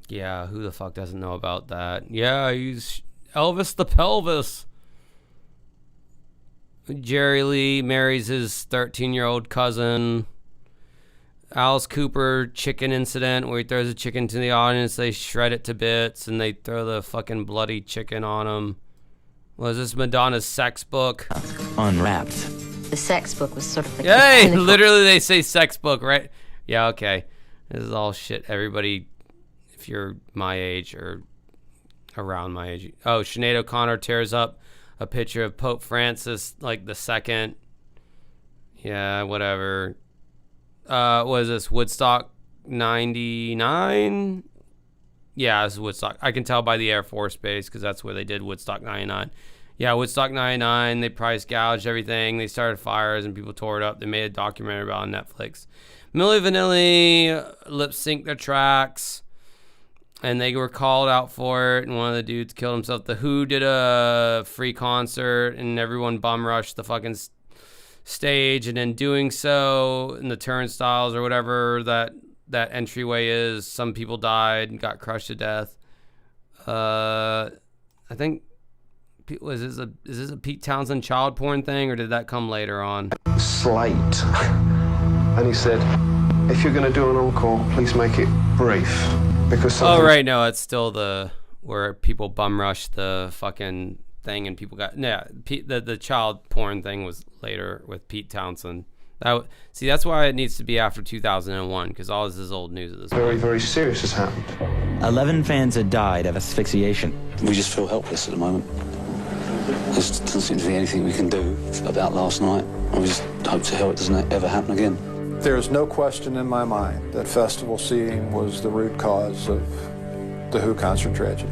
Yeah, who the fuck doesn't know about that? Yeah, he's Elvis the Pelvis. Jerry Lee marries his 13-year-old cousin. Alice Cooper chicken incident where he throws a chicken to the audience, they shred it to bits, and they throw the fucking bloody chicken on him. Was this Madonna's sex book? Unwrapped. The sex book was sort of like... Hey, literally they say sex book, right? Yeah, okay. This is all shit. Everybody, if you're my age or around my age. Oh, Sinead O'Connor tears up a picture of Pope Francis, like the second. Yeah, whatever. What is this? Woodstock 99? Yeah, this is Woodstock. I can tell by the Air Force Base because that's where they did Woodstock 99. Yeah, Woodstock 99, they price gouged everything. They started fires and people tore it up. They made a documentary about it on Netflix. Milli Vanilli lip-synced their tracks, and they were called out for it, and one of the dudes killed himself. The Who did a free concert, and everyone bum-rushed the fucking stage, and in doing so, in the turnstiles or whatever that entryway is, some people died and got crushed to death. I think, is this a Pete Townsend child porn thing, or did that come later on? Slate. And he said, if you're going to do an encore, please make it brief. Because oh, right, no, it's still where people bum rush the fucking thing and people got, yeah, the child porn thing was later with Pete Townsend. See, that's why it needs to be after 2001, because all this is old news at this point. Very, very serious has happened. 11 fans had died of asphyxiation. We just feel helpless at the moment. There doesn't seem to be anything we can do about last night. We just hope to hell it doesn't ever happen again. There's no question in my mind that festival seating was the root cause of the Who concert tragedy.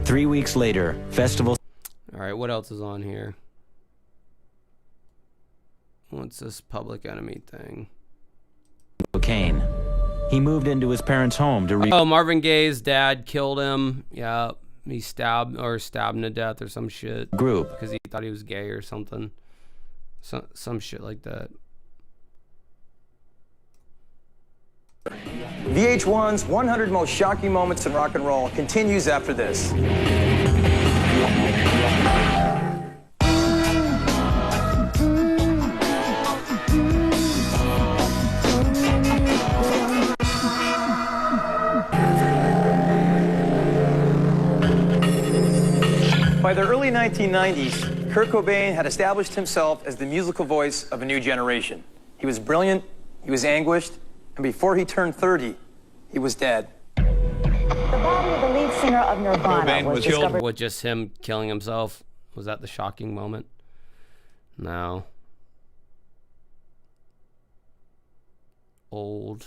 3 weeks later, festival... All right, what else is on here? What's this Public Enemy thing? Cocaine. He moved into his parents' home to Oh, Marvin Gaye's dad killed him. Yeah, he stabbed him to death or some shit. Group. Because he thought he was gay or something. Some shit like that. Vh1's 100 Most Shocking Moments in Rock and Roll continues after this. By the early 1990s, Kurt Cobain had established himself as the musical voice of a new generation. He was brilliant, He was anguished, and before he turned 30, he was dead. The body of the lead singer of Nirvana was discovered. With just him killing himself? Was that the shocking moment? No. Old.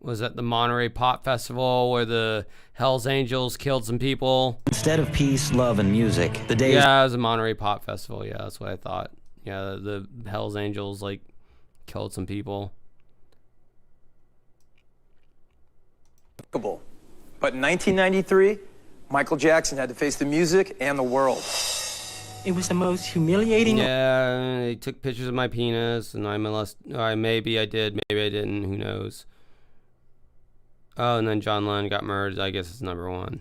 Was that the Monterey Pop Festival where the Hells Angels killed some people? Instead of peace, love, and music, the day... Yeah, it was a Monterey Pop Festival. Yeah, that's what I thought. Yeah, the Hells Angels, like, killed some people. But in 1993, Michael Jackson had to face the music and the world. It was the most humiliating... Yeah, they took pictures of my penis, and maybe I did, maybe I didn't, who knows. Oh, and then John Lennon got murdered. I guess it's number one.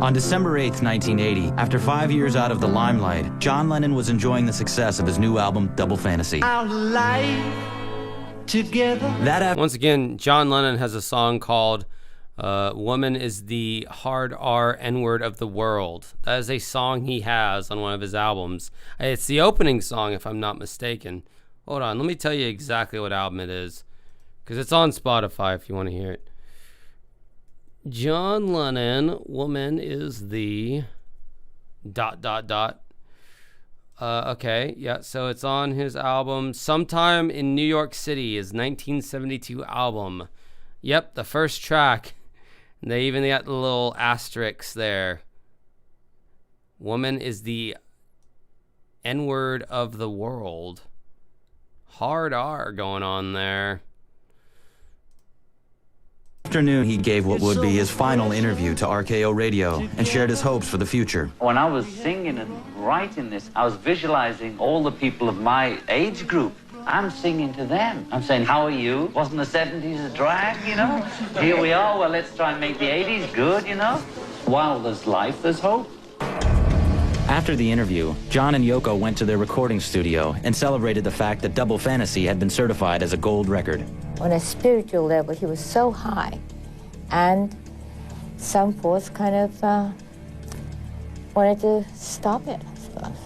On December 8th, 1980, after 5 years out of the limelight, John Lennon was enjoying the success of his new album, Double Fantasy. Our life together. Once again, John Lennon has a song called Woman is the Hard R N-Word of the World. That is a song he has on one of his albums. It's the opening song, if I'm not mistaken. Hold on, let me tell you exactly what album it is, because it's on Spotify if you want to hear it. John Lennon, Woman is the ... Okay, yeah, so it's on his album Sometime in New York City, his 1972 album. Yep, the first track. And they even got the little asterisks there. Woman is the N-word of the world. Hard R going on there. Afternoon, he gave what would be his final interview to RKO Radio and shared his hopes for the future. When I was singing and writing this, I was visualizing all the people of my age group. I'm singing to them. I'm saying, how are you? Wasn't the 70s a drag, you know? Here we are, well, let's try and make the 80s good, you know? While there's life, there's hope. After the interview, John and Yoko went to their recording studio and celebrated the fact that Double Fantasy had been certified as a gold record. On a spiritual level, he was so high, and some force kind of wanted to stop it, I suppose.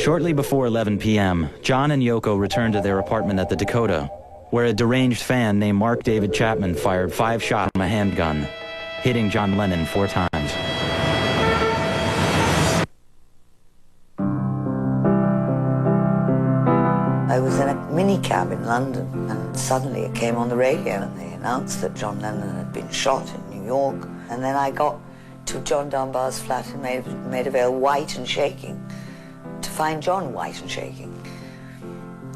Shortly before 11 p.m., John and Yoko returned to their apartment at the Dakota, where a deranged fan named Mark David Chapman fired 5 shots from a handgun, hitting John Lennon 4 times. I was in a minicab in London, and suddenly it came on the radio, and they announced that John Lennon had been shot in New York. And then I got to John Dunbar's flat in Maida white and shaking, to find John white and shaking.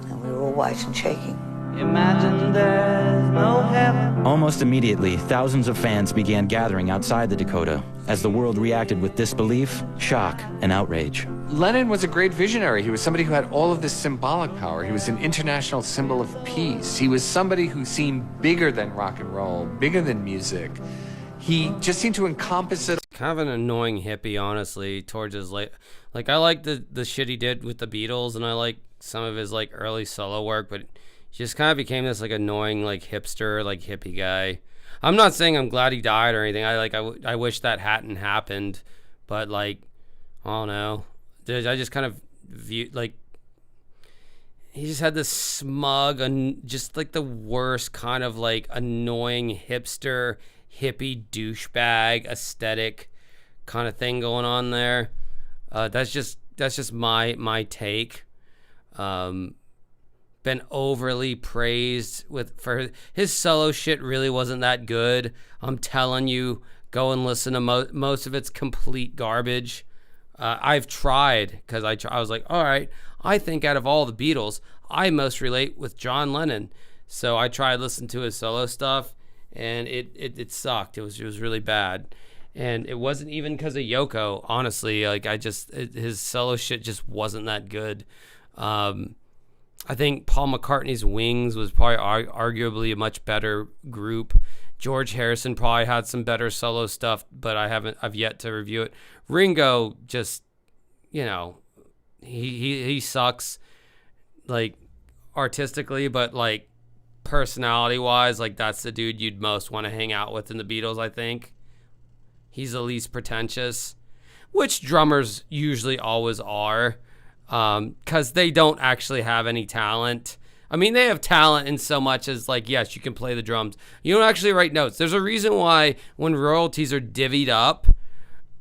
And we were all white and shaking. Imagine there's no heaven. Almost immediately, thousands of fans began gathering outside the Dakota as the world reacted with disbelief, shock, and outrage. Lennon was a great visionary. He was somebody who had all of this symbolic power. He was an international symbol of peace. He was somebody who seemed bigger than rock and roll, bigger than music. He just seemed to encompass it. Kind of an annoying hippie, honestly, towards his like I like the shit he did with the Beatles, and I like some of his like early solo work, but he just kind of became this like annoying like hipster like hippie guy. I'm not saying I'm glad he died or anything. I wish that hadn't happened, but like I don't know. I just kind of viewed like he just had this smug and just like the worst kind of like annoying hipster hippie douchebag aesthetic kind of thing going on there. That's just my take. Been overly praised for his solo shit. Really wasn't that good. I'm telling you, go and listen to most of it's complete garbage. I've tried because I was like, all right, I think out of all the Beatles, I most relate with John Lennon. So I tried listening to his solo stuff, and it sucked. It was really bad, and it wasn't even because of Yoko. Honestly, like his solo shit just wasn't that good. I think Paul McCartney's Wings was probably arguably a much better group. George Harrison probably had some better solo stuff, but I've yet to review it. Ringo just, you know, he sucks, like artistically, but like personality wise, like that's the dude you'd most want to hang out with in the Beatles. I think he's the least pretentious, which drummers usually always are. because they don't actually have any talent. I mean, they have talent in so much as, like, yes, you can play the drums. You don't actually write notes. There's a reason why when royalties are divvied up,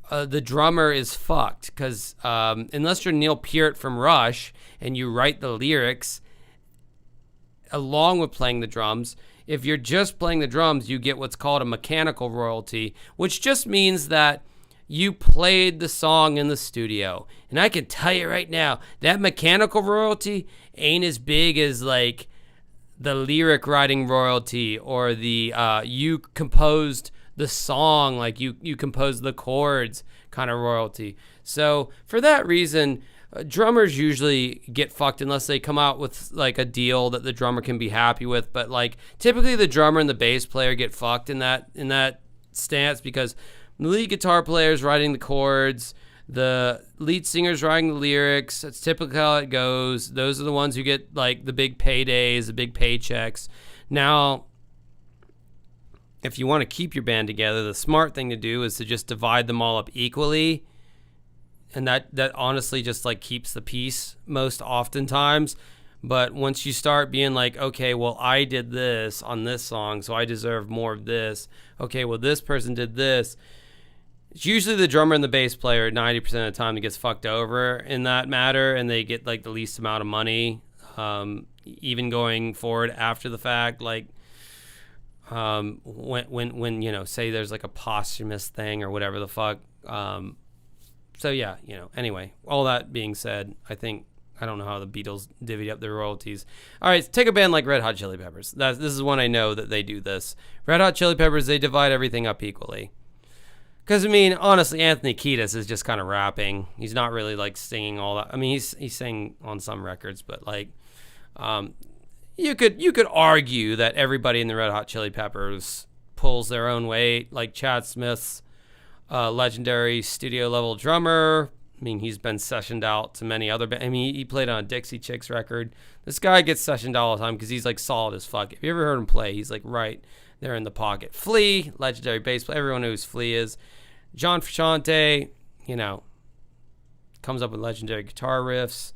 the drummer is fucked. Because unless you're Neil Peart from Rush and you write the lyrics along with playing the drums, if you're just playing the drums, you get what's called a mechanical royalty, which just means that you played the song in the studio. And I can tell you right now, that mechanical royalty ain't as big as like the lyric writing royalty or the you composed the song, like you composed the chords kind of royalty. So for that reason, drummers usually get fucked unless they come out with like a deal that the drummer can be happy with. But like typically the drummer and the bass player get fucked in that stance, because the lead guitar player's writing the chords, the lead singer's writing the lyrics. That's typically how it goes. Those are the ones who get like the big paydays, the big paychecks. Now, if you want to keep your band together, the smart thing to do is to just divide them all up equally. And that honestly just like keeps the peace most oftentimes. But once you start being like, okay, well, I did this on this song, so I deserve more of this. Okay, well, this person did this. It's usually the drummer and the bass player 90% of the time that gets fucked over in that matter, and they get like the least amount of money, even going forward after the fact. Like when you know, say there's like a posthumous thing or whatever the fuck. So yeah, you know. Anyway, all that being said, I don't know how the Beatles divvied up their royalties. All right, take a band like Red Hot Chili Peppers. This is one I know that they do this. Red Hot Chili Peppers, they divide everything up equally. Because, I mean, honestly, Anthony Kiedis is just kind of rapping. He's not really, like, singing all that. I mean, he's singing on some records, but, like, you could argue that everybody in the Red Hot Chili Peppers pulls their own weight. Like Chad Smith's legendary studio-level drummer. I mean, he's been sessioned out to many other bands. I mean, he played on a Dixie Chicks record. This guy gets sessioned all the time because he's, like, solid as fuck. If you ever heard him play, he's, like, right there in the pocket. Flea, legendary bass player. Everyone knows Flea is. John Frusciante, you know, comes up with legendary guitar riffs.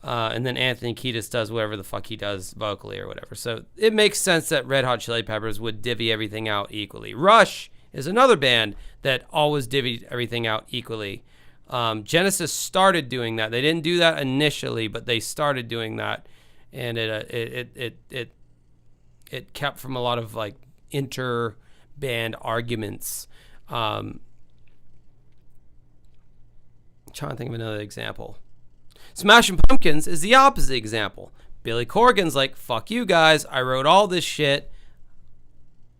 And then Anthony Kiedis does whatever the fuck he does vocally or whatever. So it makes sense that Red Hot Chili Peppers would divvy everything out equally. Rush is another band that always divvied everything out equally. Genesis started doing that. They didn't do that initially, but they started doing that. And it kept from a lot of like inter-band arguments. Trying to think of another example. Smashing Pumpkins is the opposite example. Billy Corgan's like, fuck you guys, I wrote all this shit.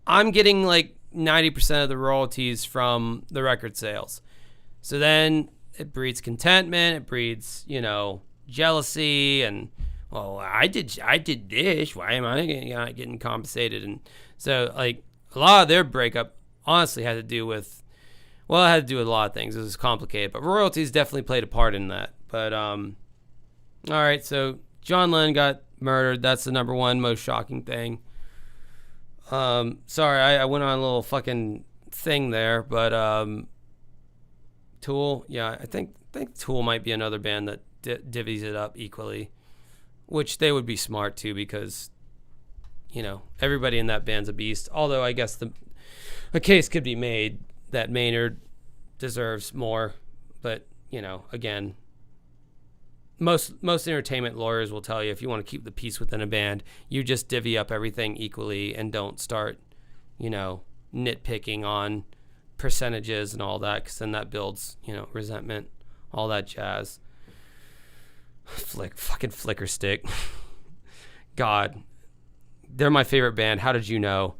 I'm getting like 90% of the royalties from the record sales. So then it breeds contentment, it breeds, you know, jealousy, and well, I did this, why am I not getting compensated? And so like a lot of their breakup honestly had to do with, well, it had to do with a lot of things. It was complicated, but royalties definitely played a part in that. But, all right, so John Lennon got murdered. That's the number one most shocking thing. Sorry, I went on a little fucking thing there, but Tool, yeah, I think Tool might be another band that divvies it up equally, which they would be smart too, because, you know, everybody in that band's a beast. Although I guess a case could be made that Maynard deserves more, but, you know, again, most entertainment lawyers will tell you if you want to keep the peace within a band, you just divvy up everything equally and don't start, you know, nitpicking on percentages and all that, because then that builds, you know, resentment, all that jazz. Fucking Flicker Stick. God, they're my favorite band. How did you know?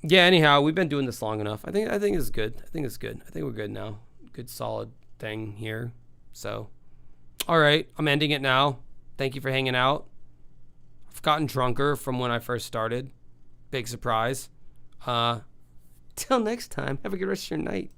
Yeah, anyhow, we've been doing this long enough. I think it's good. I think we're good now. Good solid thing here. So, all right, I'm ending it now. Thank you for hanging out. I've gotten drunker from when I first started. Big surprise. Till next time, have a good rest of your night.